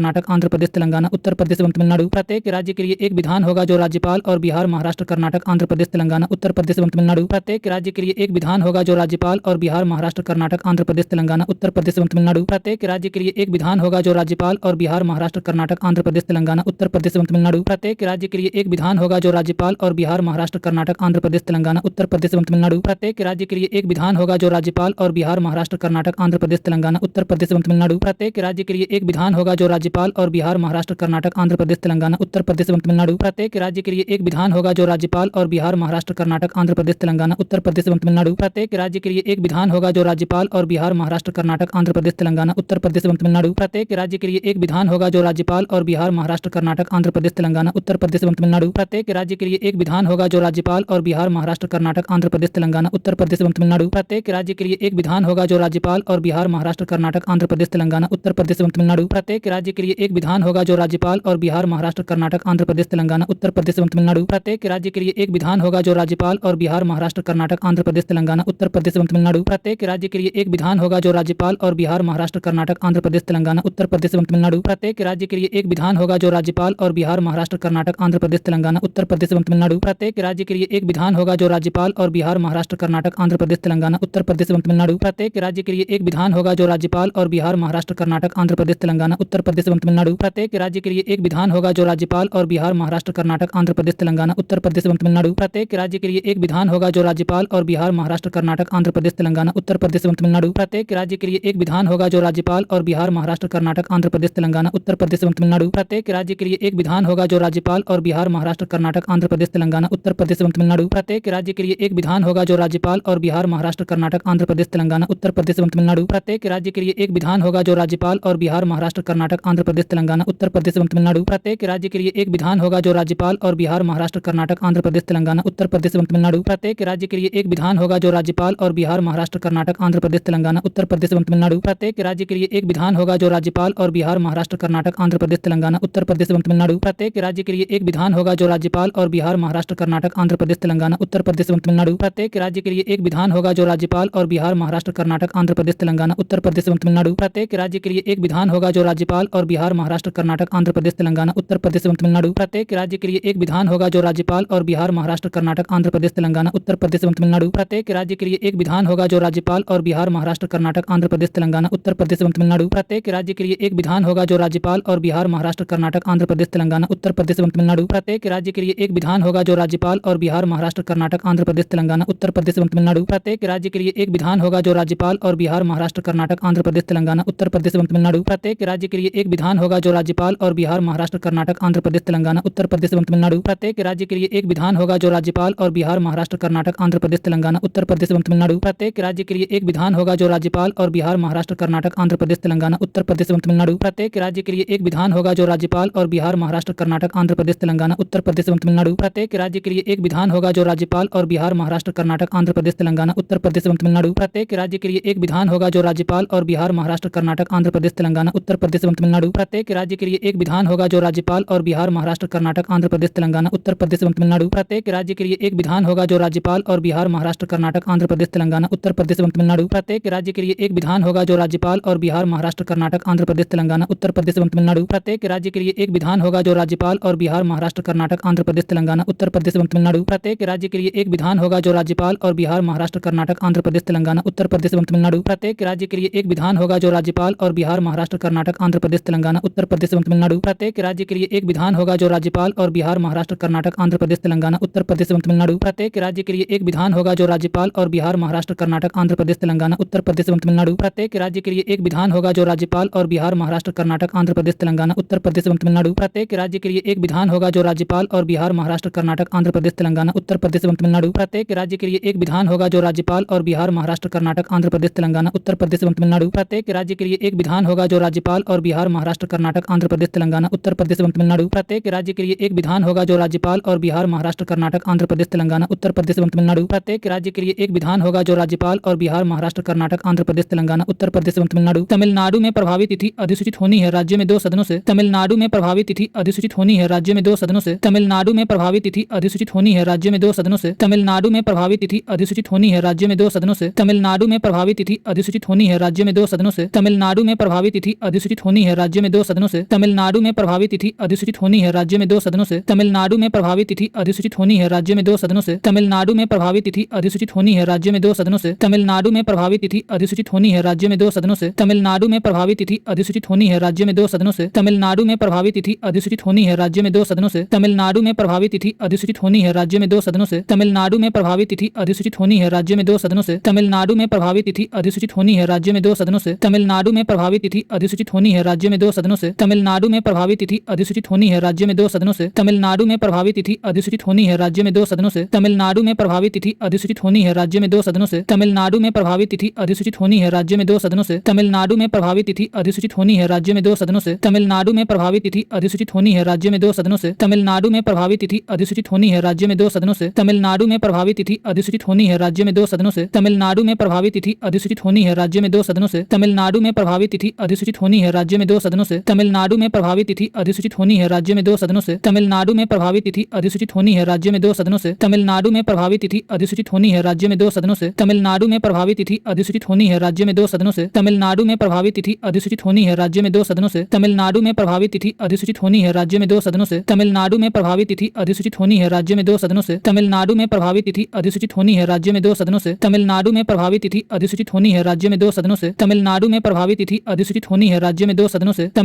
आंध्र प्रदेश तेलंगाना उत्तर प्रदेश एवं तमिलनाडु। प्रत्येक राज्य के लिए एक विधान होगा जो राज्यपाल और बिहार महाराष्ट्र कर्नाटक आंध्र प्रदेश तेलंगाना उत्तर प्रदेश एवं तमिलनाडु। प्रत्येक राज्य के लिए एक विधान होगा जो राज्यपाल और बिहार महाराष्ट्र कर्नाटक आंध्र प्रदेश तेलंगाना उत्तर प्रदेश एवं तमिलनाडु। प्रत्येक राज्य के लिए एक विधान होगा जो राज्यपाल और बिहार महाराष्ट्र कर्नाटक आंध्र प्रदेश तेलंगाना उत्तर प्रदेश एवं तमिलनाडु। प्रत्येक राज्य के लिए एक विधान होगा जो राज्यपाल और बिहार महाराष्ट्र कर्नाटक आंध्र प्रदेश तेलंगाना उत्तर प्रदेश एवं तमिलनाडु। प्रत्येक राज्य के लिए एक विधान होगा जो राज्यपाल और बिहार महाराष्ट्र कर्नाटक आंध्र प्रदेश तेलंगाना उत्तर प्रदेश एवं तमिलनाडु। प्रत्येक राज्य के लिए एक विधान होगा जो राज्यपाल और बिहार महाराष्ट्र कर्नाटक आंध्र प्रदेश तेलंगाना उत्तर प्रदेश एवं तमिलनाडु। प्रत्येक राज्य के लिए एक विधान विधान होगा जो राज्यपाल और बिहार, महाराष्ट्र, कर्नाटक, आंध्र प्रदेश, तेलंगाना, उत्तर प्रदेश एवं तमिलनाडु। प्रत्येक राज्य के लिए एक विधान होगा जो राज्यपाल और बिहार, महाराष्ट्र, कर्नाटक, आंध्र प्रदेश, तेलंगाना, उत्तर प्रदेश एवं तमिलनाडु। प्रत्येक राज्य के लिए एक विधान होगा जो राज्यपाल और बिहार, महाराष्ट्र, कर्नाटक, आंध्र प्रदेश, तेलंगाना, उत्तर प्रदेश एवं तमिलनाडु। प्रत्येक राज्य के लिए एक विधान होगा जो राज्यपाल और बिहार, महाराष्ट्र, कर्नाटक, आंध्र प्रदेश, तेलंगाना, उत्तर प्रदेश एवं तमिलनाडु। प्रत्येक राज्य के लिए एक विधान होगा जो राज्यपाल और बिहार, महाराष्ट्र, कर्नाटक, आंध्र प्रदेश, तेलंगाना, उत्तर प्रदेश एवं तमिलनाडु। प्रत्येक राज्य के लिए एक विधान होगा जो राज्यपाल और बिहार, महाराष्ट्र, कर्नाटक, आंध्र प्रदेश, तेलंगाना, उत्तर प्रदेश एवं तमिलनाडु। प्रत्येक राज्य के लिए एक विधान होगा जो राज्यपाल और बिहार, महाराष्ट्र, कर्नाटक, आंध्र प्रदेश, तेलंगाना, उत्तर प्रदेश एवं तमिलनाडु। प्रत्येक राज्य के लिए एक विधान होगा जो राज्यपाल और बिहार, महाराष्ट्र, कर्नाटक, आंध्र प्रदेश, तेलंगाना, उत्तर प्रदेश एवं तमिलनाडु। प्रत्येक राज्य के लिए एक विधान होगा जो राज्यपाल और बिहार, महाराष्ट्र, कर्नाटक, आंध्र प्रदेश, तेलंगाना, उत्तर प्रदेश एवं तमिलनाडु। प्रत्येक राज्य के लिए एक विधान होगा जो राज्यपाल और बिहार, महाराष्ट्र, कर्नाटक, आंध्र प्रदेश, तेलंगाना, उत्तर प्रदेश एवं तमिलनाडु। प्रत्येक राज्य के लिए एक विधान होगा जो राज्यपाल और बिहार, महाराष्ट्र, कर्नाटक, आंध्र प्रदेश, तेलंगाना, उत्तर प्रदेश एवं तमिलनाडु। प्रत्येक राज्य के लिए एक विधान होगा जो राज्यपाल और बिहार, महाराष्ट्र, कर्नाटक, आंध्र प्रदेश, तेलंगाना, उत्तर प्रदेश एवं तमिलनाडु। प्रत्येक राज्य के लिए एक विधान होगा जो राज्यपाल और बिहार, महाराष्ट्र, कर्नाटक, आंध्र प्रदेश, तेलंगाना, उत्तर प्रदेश एवं तमिलनाडु। प्रत्येक राज्य के लिए एक विधान होगा जो राज्यपाल और बिहार, महाराष्ट्र, कर्नाटक, आंध्र प्रदेश, तेलंगाना, उत्तर प्रदेश एवं तमिलनाडु। प्रत्येक राज्य के लिए एक विधान होगा जो राज्यपाल और बिहार, महाराष्ट्र, कर्नाटक, आंध्र प्रदेश, तेलंगाना, उत्तर प्रदेश एवं तमिलनाडु। प्रत्येक राज्य के लिए एक विधान होगा जो राज्यपाल और बिहार, महाराष्ट्र, कर्नाटक, आंध्र प्रदेश, तेलंगाना, उत्तर प्रदेश एवं तमिलनाडु। प्रत्येक राज्य के लिए एक विधान होगा जो राज्यपाल और बिहार, महाराष्ट्र, कर्नाटक, आंध्र प्रदेश, तेलंगाना, उत्तर प्रदेश एवं तमिलनाडु। प्रत्येक राज्य के लिए एक विधान होगा जो राज्यपाल और बिहार, महाराष्ट्र, कर्नाटक, आंध्र प्रदेश, तेलंगाना, उत्तर प्रदेश एवं तमिलनाडु। प्रत्येक राज्य के लिए एक विधान होगा जो राज्यपाल और बिहार, महाराष्ट्र, कर्नाटक, आंध्र प्रदेश, तेलंगाना, उत्तर प्रदेश एवं तमिलनाडु। प्रत्येक राज्य के लिए एक विधान होगा जो राज्यपाल और बिहार, महाराष्ट्र, कर्नाटक, आंध्र प्रदेश, तेलंगाना, उत्तर प्रदेश एवं तमिलनाडु। प्रत्येक राज्य के लिए एक विधान होगा जो राज्यपाल और बिहार, महाराष्ट्र, कर्नाटक, आंध्र प्रदेश, तेलंगाना, उत्तर प्रदेश एवं तमिलनाडु। प्रत्येक राज्य के लिए एक विधान होगा जो राज्यपाल और बिहार, महाराष्ट्र, कर्नाटक, आंध्र प्रदेश, तेलंगाना, उत्तर प्रदेश एवं तमिलनाडु। प्रत्येक राज्य के लिए एक विधान होगा जो राज्यपाल और बिहार, महाराष्ट्र, कर्नाटक, आंध्र प्रदेश, तेलंगाना, उत्तर प्रदेश एवं तमिलनाडु। प्रत्येक राज्य के लिए एक विधान होगा जो राज्यपाल और बिहार, महाराष्ट्र, कर्नाटक, आंध्र प्रदेश, तेलंगाना, उत्तर प्रदेश एवं तमिलनाडु। प्रत्येक राज्य के लिए एक विधान होगा जो राज्यपाल और बिहार, महाराष्ट्र, कर्नाटक, आंध्र प्रदेश, तेलंगाना, उत्तर प्रदेश एवं तमिलनाडु। प्रत्येक राज्य के लिए एक विधान होगा जो राज्यपाल और बिहार, महाराष्ट्र, कर्नाटक, आंध्र प्रदेश, तेलंगाना, उत्तर प्रदेश एवं तमिलनाडु। प्रत्येक राज्य के लिए एक विधान होगा जो राज्यपाल और बिहार, महाराष्ट्र, कर्नाटक, आंध्र प्रदेश, तेलंगाना, उत्तर प्रदेश एवं तमिलनाडु। प्रत्येक राज्य के लिए एक विधान होगा जो राज्यपाल और बिहार, महाराष्ट्र, कर्नाटक, आंध्र प्रदेश, तेलंगाना, उत्तर प्रदेश एवं तमिलनाडु। प्रत्येक राज्य के लिए एक विधान होगा जो राज्यपाल और बिहार, महाराष्ट्र, कर्नाटक, आंध्र प्रदेश, तेलंगाना, उत्तर प्रदेश एवं तमिलनाडु। प्रत्येक राज्य के लिए एक विधान होगा जो राज्यपाल और बिहार, महाराष्ट्र, कर्नाटक, आंध्र प्रदेश, तेलंगाना, उत्तर प्रदेश एवं तमिलनाडु। प्रत्येक राज्य के लिए एक विधान होगा जो राज्यपाल और बिहार, महाराष्ट्र, कर्नाटक, आंध्र प्रदेश, तेलंगाना, उत्तर प्रदेश एवं तमिलनाडु। प्रत्येक राज्य के लिए एक विधान होगा जो राज्यपाल और बिहार, महाराष्ट्र, कर्नाटक, आंध्र प्रदेश, तेलंगाना, उत्तर प्रदेश एवं तमिलनाडु। प्रत्येक राज्य के लिए एक विधान होगा जो राज्यपाल और बिहार, महाराष्ट्र, कर्नाटक, आंध्र प्रदेश, तेलंगाना, उत्तर प्रदेश एवं तमिलनाडु। प्रत्येक राज्य के लिए एक विधान होगा जो राज्यपाल और बिहार, महाराष्ट्र, कर्नाटक, आंध्र प्रदेश, तेलंगाना, उत्तर प्रदेश एवं तमिलनाडु। प्रत्येक राज्य के लिए एक विधान होगा जो राज्यपाल और बिहार, महाराष्ट्र, कर्नाटक, आंध्र प्रदेश, तेलंगाना, उत्तर प्रदेश एवं तमिलनाडु। प्रत्येक राज्य के लिए एक विधान होगा जो राज्यपाल और बिहार, महाराष्ट्र, कर्नाटक, आंध्र प्रदेश, तेलंगाना, उत्तर प्रदेश एवं तमिलनाडु। प्रत्येक राज्य के लिए एक विधान होगा जो राज्यपाल और बिहार, महाराष्ट्र, कर्नाटक, आंध्र प्रदेश, तेलंगाना, उत्तर प्रदेश एवं तमिलनाडु। प्रत्येक राज्य के लिए एक विधान होगा जो राज्यपाल और बिहार, महाराष्ट्र, कर्नाटक, आंध्र प्रदेश, तेलंगाना, उत्तर प्रदेश एवं तमिलनाडु। प्रत्येक राज्य के लिए एक विधान होगा जो राज्यपाल और बिहार, महाराष्ट्र, कर्नाटक, आंध्र प्रदेश, तेलंगाना, उत्तर प्रदेश एवं तमिलनाडु। प्रत्येक राज्य के लिए एक विधान होगा जो राज्यपाल और बिहार, महाराष्ट्र, कर्नाटक, आंध्र प्रदेश, तेलंगाना, उत्तर प्रदेश एवं तमिलनाडु। प्रत्येक राज्य के लिए एक विधान होगा जो राज्यपाल और बिहार, महाराष्ट्र, कर्नाटक, आंध्र प्रदेश, तेलंगाना, उत्तर प्रदेश एवं तमिलनाडु। प्रत्येक राज्य के लिए एक विधान होगा जो राज्यपाल और बिहार, महाराष्ट्र, कर्नाटक, आंध्र प्रदेश, तेलंगाना, उत्तर प्रदेश एवं तमिलनाडु। प्रत्येक राज्य के लिए एक विधान होगा जो राज्यपाल और बिहार, महाराष्ट्र, कर्नाटक, आंध्र प्रदेश, तेलंगाना, उत्तर प्रदेश एवं तमिलनाडु। प्रत्येक राज्य के लिए एक विधान होगा जो राज्यपाल और बिहार, महाराष्ट्र, कर्नाटक, आंध्र प्रदेश, तेलंगाना, उत्तर प्रदेश एवं तमिलनाडु। प्रत्येक राज्य के लिए एक विधान होगा जो राज्यपाल और बिहार, महाराष्ट्र, कर्नाटक, आंध्र प्रदेश, तेलंगाना, उत्तर प्रदेश एवं तमिलनाडु। प्रत्येक राज्य के लिए एक विधान होगा जो राज्यपाल और बिहार, महाराष्ट्र, कर्नाटक, आंध्र प्रदेश, तेलंगाना, उत्तर प्रदेश एवं तमिलनाडु। प्रत्येक राज्य के लिए एक विधान होगा जो राज्यपाल और बिहार, महाराष्ट्र, कर्नाटक, आंध्र प्रदेश, तेलंगाना, उत्तर प्रदेश एवं तमिलनाडु। प्रत्येक राज्य के लिए एक विधान होगा जो राज्यपाल और बिहार, महाराष्ट्र, कर्नाटक, आंध्र प्रदेश, तेलंगाना, उत्तर प्रदेश एवं तमिलनाडु। तमिलनाडु में प्रभावी तिथि अधिसूचित होनी है राज्य में 2 सदनों से। तमिलनाडु में प्रभावी तिथि अधिसूचित होनी है राज्य में 2 सदनों से। तमिलनाडु में प्रभावी तिथि अधिसूचित होनी है राज्य में 2 सदनों से। तमिलनाडु में प्रभावी तिथि अधिसूचित होनी है राज्य में 2 सदनों से। तमिलनाडु में प्रभावी तिथि अधिसूचित होनी है राज्य में 2 सदनों से। तमिलनाडु में प्रभावी तिथि अधिसूचित होनी है राज्य में 2 सदनों से। तमिलनाडु में प्रभावी तिथि अधिसूचित होनी है राज्य में 2 सदनों से। तमिलनाडु में प्रभावी तिथि अधिसूचित होनी है राज्य में 2 सदनों से। तमिलनाडु में प्रभावी तिथि अधिसूचित होनी है राज्य में 2 सदनों से। तमिलनाडु में प्रभावी तिथि अधिसूचित होनी है राज्य में 2 सदनों से। तमिलनाडु में प्रभावी तिथि अधिसूचित होनी है राज्य में 2 सदनों से। तमिलनाडु में प्रभावी तिथि अधिसूचित होनी है राज्य में 2 सदनों से। तमिलनाडु में प्रभावी तिथि अधिसूचित होनी है राज्य में 2 सदनों से। तमिलनाडु में प्रभावी तिथि अधिसूचित होनी है राज्य में 2 सदनों से। तमिलनाडु में प्रभावी तिथि अधिसूचित होनी है राज्य में 2 सदनों से। तमिलनाडु में प्रभावी तिथि अधिसूचित होनी है राज्य में 2 सदनों से। तमिलनाडु में प्रभावी तिथि अधिसूचित होनी है राज्य में 2 सदनों से। तमिलनाडु में प्रभावी तिथि अधिसूचित होनी है राज्य में 2 सदनों से। तमिलनाडु में प्रभावी तिथि अधिसूचित होनी है राज्य में 2 सदनों से। तमिलनाडु में प्रभावी तिथि अधिसूचित होनी है राज्य में 2 सदनों से। तमिलनाडु में प्रभावी तिथि अधिसूचित होनी है राज्य में 2 सदनों से। तमिलनाडु में प्रभावी तिथि अधिसूचित होनी है राज्य में 2 सदनों से। तमिलनाडु में प्रभावी तिथि अधिसूचित होनी है राज्य में 2 सदनों से। तमिलनाडु में प्रभावी तिथि अधिसूचित होनी है राज्य में 2 सदनों से। तमिलनाडु में प्रभावी तिथि अधिसूचित होनी है राज्य में 2 सदनों से। तमिलनाडु में प्रभावी तिथि अधिसूचित होनी है राज्य में 2 सदनों से। तमिलनाडु में प्रभावी तिथि अधिसूचित होनी है राज्य में 2 सदनों से। तमिलनाडु में प्रभावी तिथि अधिसूचित होनी है राज्य में 2 सदनों से। तमिलनाडु में प्रभावी तिथि अधिसूचित होनी है राज्य में 2 सदनों से। तमिलनाडु में प्रभावी तिथि अधिसूचित होनी है राज्य में 2 सदनों से। तमिलनाडु में प्रभावी तिथि अधिसूचित होनी है राज्य में 2 सदनों से। तमिलनाडु में प्रभावी तिथि अधिसूचित होनी है राज्य में 2 सदनों से। तमिलनाडु में प्रभावी तिथि अधिसूचित होनी है राज्य में 2 सदनों से। तमिलनाडु में प्रभावी तिथि अधिसूचित होनी है राज्य में 2 सदनों से। तमिलनाडु में प्रभावी तिथि अधिसूचित होनी है राज्य में 2 सदनों से। तमिलनाडु में प्रभावी तिथि अधिसूचित होनी है राज्य में 2 सदनों से। तमिलनाडु में प्रभावी तिथि अधिसूचित होनी है राज्य में 2 सदनों से। तमिलनाडु में प्रभावी तिथि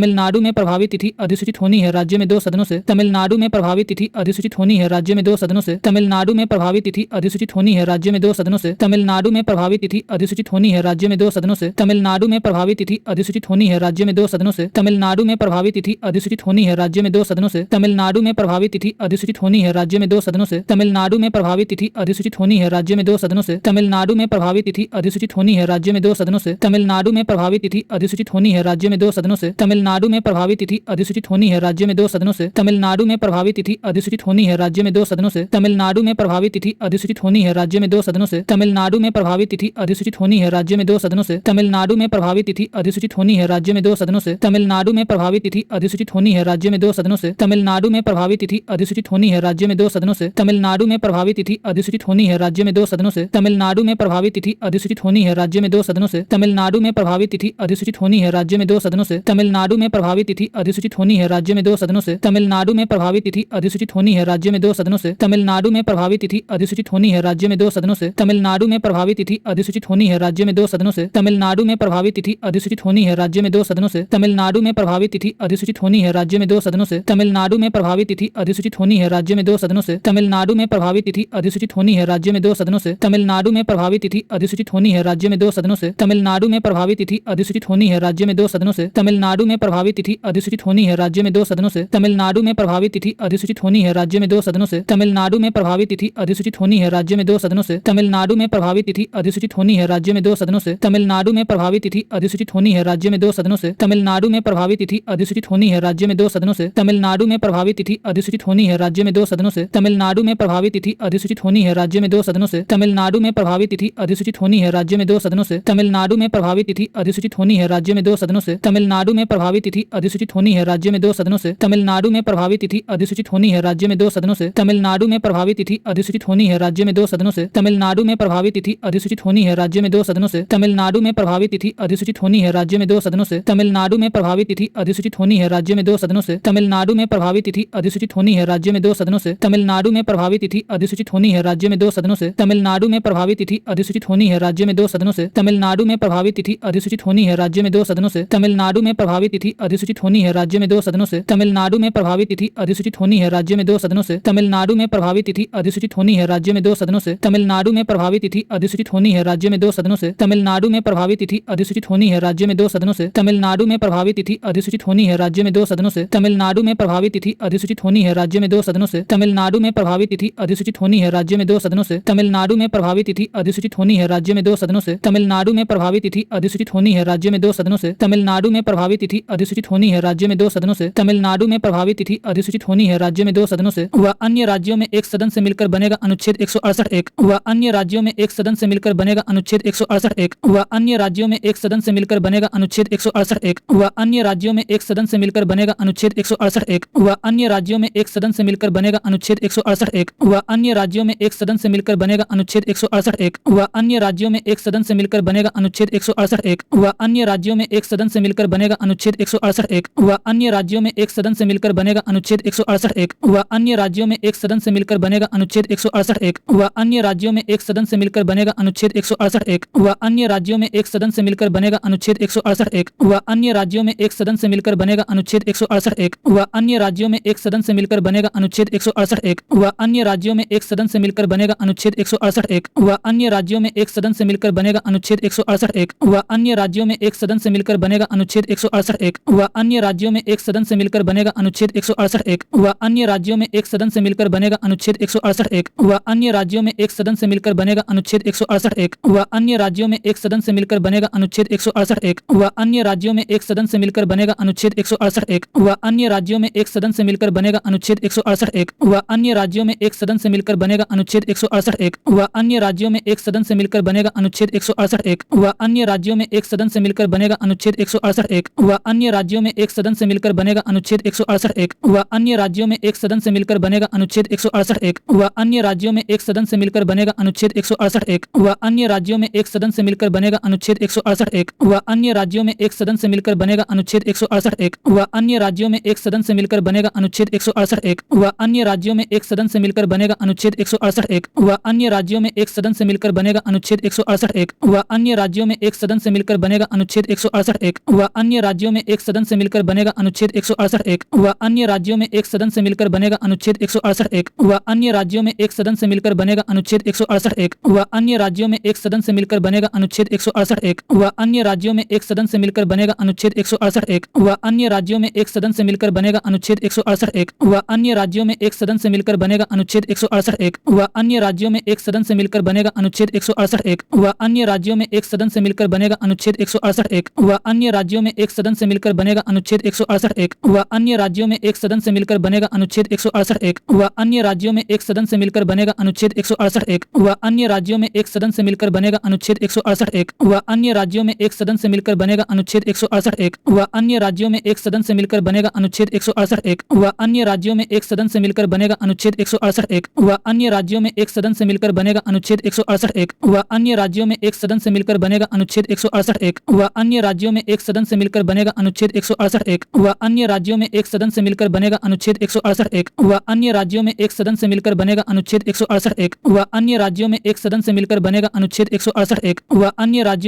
अधिसूचित होनी है राज्य में 2 सदनों से। तमिलनाडु में प्रभावी तिथि अधिसूचित होनी है राज्य में 2 सदनों से। तमिलनाडु में प्रभावी तिथि अधिसूचित होनी है राज्य में 2 सदनों से। तमिलनाडु में प्रभावी तिथि अधिसूचित होनी है राज्य में 2 सदनों से। तमिलनाडु में प्रभावी तिथि अधिसूचित होनी है राज्य में 2 सदनों से। तमिलनाडु में प्रभावी तिथि अधिसूचित होनी है राज्य में 2 सदनों से। तमिलनाडु में प्रभावी तिथि अधिसूचित होनी है राज्य में 2 सदनों से। तमिलनाडु में प्रभावी तिथि अधिसूचित होनी है राज्य में 2 सदनों से। तमिलनाडु में प्रभावी तिथि अधिसूचित होनी है राज्य में 2 सदनों से। तमिलनाडु में प्रभावी तिथि अधिसूचित होनी है राज्य में 2 सदनों से। तमिलनाडु में प्रभावी तिथि अधिसूचित होनी है राज्य में 2 सदनों से। तमिलनाडु में प्रभावी तिथि अधिसूचित होनी है राज्य में 2 सदनों से। तमिलनाडु में प्रभावी तिथि अधिसूचित होनी है राज्य में 2 सदनों से। तमिलनाडु में प्रभावी तिथि अधिसूचित होनी है राज्य में 2 सदनों से। तमिलनाडु में प्रभावी तिथि अधिसूचित होनी है राज्य में 2 सदनों से। तमिलनाडु में प्रभावी तिथि अधिसूचित होनी है राज्य में 2 सदनों से। तमिलनाडु में प्रभावी तिथि अधिसूचित होनी है राज्य में 2 सदनों से। तमिलनाडु में प्रभावी तिथि अधिसूचित होनी है राज्य में 2 सदनों से। तमिलनाडु में प्रभावी तिथि अधिसूचित होनी है राज्य में 2 सदनों से। तमिलनाडु में प्रभावी तिथि अधिसूचित होनी है राज्य में 2 सदनों से। तमिलनाडु में प्रभावी तिथि अधिसूचित होनी है राज्य में 2 सदनों से। तमिलनाडु में प्रभावी तिथि अधिसूचित होनी है राज्य में 2 सदनों से। तमिलनाडु में प्रभावी तिथि अधिसूचित होनी है राज्य में 2 सदनों से। तमिलनाडु में प्रभावी तिथि अधिसूचित होनी है राज्य में 2 सदनों से। तमिलनाडु में प्रभावी तिथि अधिसूचित होनी है राज्य में 2 सदनों से। तमिलनाडु में प्रभावी तिथि अधिसूचित होनी है राज्य में 2 सदनों से। तमिलनाडु में प्रभावी तिथि अधिसूचित होनी है राज्य में 2 सदनों से। तमिलनाडु में प्रभावी तिथि अधिसूचित होनी है राज्य में 2 सदनों से। तमिलनाडु में प्रभावी तिथि अधिसूचित होनी है राज्य में 2 सदनों से। तमिलनाडु में प्रभावी तिथि अधिसूचित होनी है राज्य में 2 सदनों से। तमिलनाडु में प्रभावी तिथि अधिसूचित होनी है राज्य में 2 सदनों से। तमिलनाडु में प्रभावी तिथि अधिसूचित होनी है राज्य में 2 सदनों से। तमिलनाडु में प्रभावी तिथि अधिसूचित होनी है राज्य में 2 सदनों से। तमिलनाडु में प्रभावी तिथि अधिसूचित होनी है राज्य में 2 सदनों से। तमिलनाडु में प्रभावी तिथि अधिसूचित होनी है राज्य में 2 सदनों से। तमिलनाडु में प्रभावी तिथि अधिसूचित होनी है राज्य में 2 सदनों से। तमिलनाडु में प्रभावी तिथि अधिसूचित होनी है राज्य में 2 सदनों से। तमिलनाडु में प्रभावी तिथि अधिसूचित होनी है राज्य में 2 सदनों से। तमिलनाडु में प्रभावी तिथि अधिसूचित होनी है राज्य में 2 सदनों से। तमिलनाडु में प्रभावी तिथि अधिसूचित होनी है राज्य में 2 सदनों से। तमिलनाडु में प्रभावी तिथि अधिसूचित होनी है राज्य में 2 सदनों से। तमिलनाडु में प्रभावी तिथि अधिसूचित होनी है राज्य में 2 सदनों से। तमिलनाडु में प्रभावी तिथि अधिसूचित होनी है राज्य में 2 सदनों से। तमिलनाडु में प्रभावी तिथि अधिसूचित होनी है राज्य में 2 सदनों से। तमिलनाडु में प्रभावी तिथि अधिसूचित होनी है राज्य में 2 सदनों से। तमिलनाडु में प्रभावी तिथि अधिसूचित होनी है राज्य में 2 सदनों से। तमिलनाडु में प्रभावी तिथि अधिसूचित होनी है राज्य में 2 सदनों से। तमिलनाडु में प्रभावी तिथि अधिसूचित होनी है राज्य में 2 सदनों से। तमिलनाडु में प्रभावी तिथि अधिसूचित होनी है राज्य में 2 सदनों से। तमिलनाडु में प्रभावी तिथि अधिसूचित होनी है राज्य में 2 सदनों से। तमिलनाडु में प्रभावी तिथि अधिसूचित होनी है राज्य में 2 सदनों से। तमिलनाडु में प्रभावी तिथि अधिसूचित होनी है राज्य में 2 सदनों से। तमिलनाडु में प्रभावी तिथि अधिसूचित होनी है राज्य में 2 सदनों से। तमिलनाडु में प्रभावी तिथि अधिसूचित होनी है राज्य में 2 सदनों से। तमिलनाडु में प्रभावी तिथि अधिसूचित होनी है राज्य में 2 सदनों से। तमिलनाडु में प्रभावी तिथि अधिसूचित होनी है राज्य में 2 सदनों से। तमिलनाडु में प्रभावी तिथि अधिसूचित होनी है राज्य में 2 सदनों से। तमिलनाडु में प्रभावी तिथि अधिसूचित होनी है राज्य में 2 सदनों से। तमिलनाडु में प्रभावी तिथि अधिसूचित होनी है राज्य में 2 सदनों से। तमिलनाडु में प्रभावी तिथि अधिसूचित होनी है राज्य में 2 सदनों से। तमिलनाडु में प्रभावी तिथि अधिसूचित होनी है राज्य में 2 सदनों से। वह अन्य राज्यों में एक सदन से मिलकर बनेगा अनुच्छेद 168(1)। वह अन्य राज्यों में एक सदन से मिलकर बनेगा अनुच्छेद 168(1)। वह अन्य राज्यों में एक सदन से मिलकर बनेगा अनुच्छेद 168(1)। वह अन्य राज्यों में एक सदन से मिलकर बनेगा अनुच्छेद 168(1)। वह अन्य राज्यों में एक सदन से मिलकर बनेगा अनुच्छेद 168(1)। वह अन्य राज्यों में एक सदन से मिलकर बनेगा अनुच्छेद 168(1)। वह अन्य राज्यों में एक सदन से मिलकर बनेगा अनुच्छेद 168(1)। वह अन्य राज्यों में एक सदन से मिलकर बनेगा अनुच्छेद 168(1)। वह अन्य राज्यों में एक सदन से मिलकर बनेगा अनुच्छेद 168(1)। वह अन्य राज्यों में एक सदन से मिलकर बनेगा अनुच्छेद 168(1)। वह अन्य राज्यों में एक सदन से मिलकर बनेगा अनुच्छेद 168(1)। वह अन्य राज्यों में एक सदन से मिलकर बनेगा अनुच्छेद 168(1)। वह अन्य राज्यों में एक सदन से मिलकर बनेगा अनुच्छेद 168(1)। वह अन्य राज्यों में एक सदन से मिलकर बनेगा अनुच्छेद 168(1)। वह अन्य राज्यों में एक सदन से मिलकर बनेगा अनुच्छेद 168(1)। वह अन्य राज्यों में एक सदन से मिलकर बनेगा अनुच्छेद 168(1)। वह अन्य राज्यों में एक सदन से मिलकर बनेगा अनुच्छेद 168(1)। वह अन्य राज्यों में एक सदन से मिलकर बनेगा अनुच्छेद 168(1)। वह अन्य राज्यों में एक सदन से मिलकर बनेगा अनुच्छेद 168(1) व अन्य राज्यों में एक सदन से मिलकर बनेगा अनुच्छेद 168(1) व अन्य राज्यों में एक सदन से मिलकर बनेगा अनुच्छेद 168(1) व अन्य राज्यों में एक सदन से मिलकर बनेगा अनुच्छेद 168(1) व अन्य राज्यों में एक सदन से मिलकर बनेगा अनुच्छेद 168(1) व अन्य राज्यों में एक सदन से मिलकर बनेगा अनुच्छेद 168(1) व अन्य राज्यों में एक सदन से मिलकर बनेगा अनुच्छेद 168(1) व अन्य राज्यों में एक सदन से मिलकर बनेगा अनुच्छेद 168(1) व अन्य राज्यों में एक सदन से मिलकर बनेगा अनुच्छेद 168(1) व अन्य राज्यों में एक सदन से मिलकर बनेगा अनुच्छेद 168(1) व अन्य राज्यों में एक सदन से मिलकर बनेगा अनुच्छेद 168(1) व अन्य राज्यों में एक सदन से मिलकर बनेगा अनुच्छेद 168(1) व अन्य राज्यों में एक सदन से मिलकर बनेगा अनुच्छेद 168(1) व अन्य राज्यों में एक सदन से मिलकर बनेगा अनुच्छेद 168(1) व अन्य राज्यों में एक सदन से मिलकर बनेगा अनुच्छेद 168(1) व अन्य राज्यों में एक सदन से मिलकर बनेगा अनुच्छेद 168(1) व अन्य राज्यों में एक सदन से मिलकर बनेगा अनुच्छेद 168(1) व अन्य राज्यों में एक सदन से मिलकर बनेगा अनुच्छेद 168(1) व अन्य राज्यों में एक सदन से मिलकर बनेगा अनुच्छेद 168(1) व अन्य राज्यों में एक सदन से मिलकर बनेगा अनुच्छेद 168(1) व अन्य राज्यों में एक सदन से मिलकर बनेगा अनुच्छेद 168(1) व अन्य राज्यों में एक सदन से मिलकर बनेगा अनुच्छेद 168(1) व अन्य राज्यों में एक सदन से मिलकर बनेगा अनुच्छेद 168(1) व अन्य राज्यों में एक सदन से मिलकर बनेगा अनुच्छेद 168(1) व अन्य राज्यों में एक सदन से मिलकर बनेगा अनुच्छेद 168(1) व अन्य राज्यों में एक सदन से मिलकर बनेगा अनुच्छेद 168(1) व अन्य राज्यों में एक सदन से मिलकर बनेगा अनुच्छेद 168(1) व अन्य राज्यों में एक सदन से मिलकर बनेगा अनुच्छेद 168(1) व अन्य राज्यों में एक सदन से मिलकर बनेगा अनुच्छेद 168(1) व अन्य राज्यों में एक सदन से मिलकर बनेगा अनुच्छेद 168(1) व अन्य राज्यों में एक सदन से मिलकर बनेगा अनुच्छेद 168(1) व अन्य राज्यों में एक सदन से मिलकर बनेगा अनुच्छेद 168(1) व अन्य राज्यों में एक सदन से मिलकर बनेगा अनुच्छेद 168(1) व अन्य राज्यों में एक सदन से मिलकर बनेगा अनुच्छेद 168(1) व अन्य राज्यों में एक सदन से मिलकर बनेगा अनुच्छेद 168(1) व अन्य राज्यों में एक सदन से मिलकर बनेगा अनुच्छेद 168(1) व अन्य राज्यों में एक सदन से मिलकर बनेगा अनुच्छेद 168(1) व अन्य राज्यों में एक सदन से मिलकर बनेगा अनुच्छेद 168(1) व अन्य राज्यों में एक सदन से मिलकर बनेगा अनुच्छेद 168(1) व अन्य राज्यों में एक सदन से मिलकर बनेगा अनुच्छेद 168(1) व अन्य राज्यों में एक सदन से मिलकर बनेगा अनुच्छेद 168(1) व अन्य राज्यों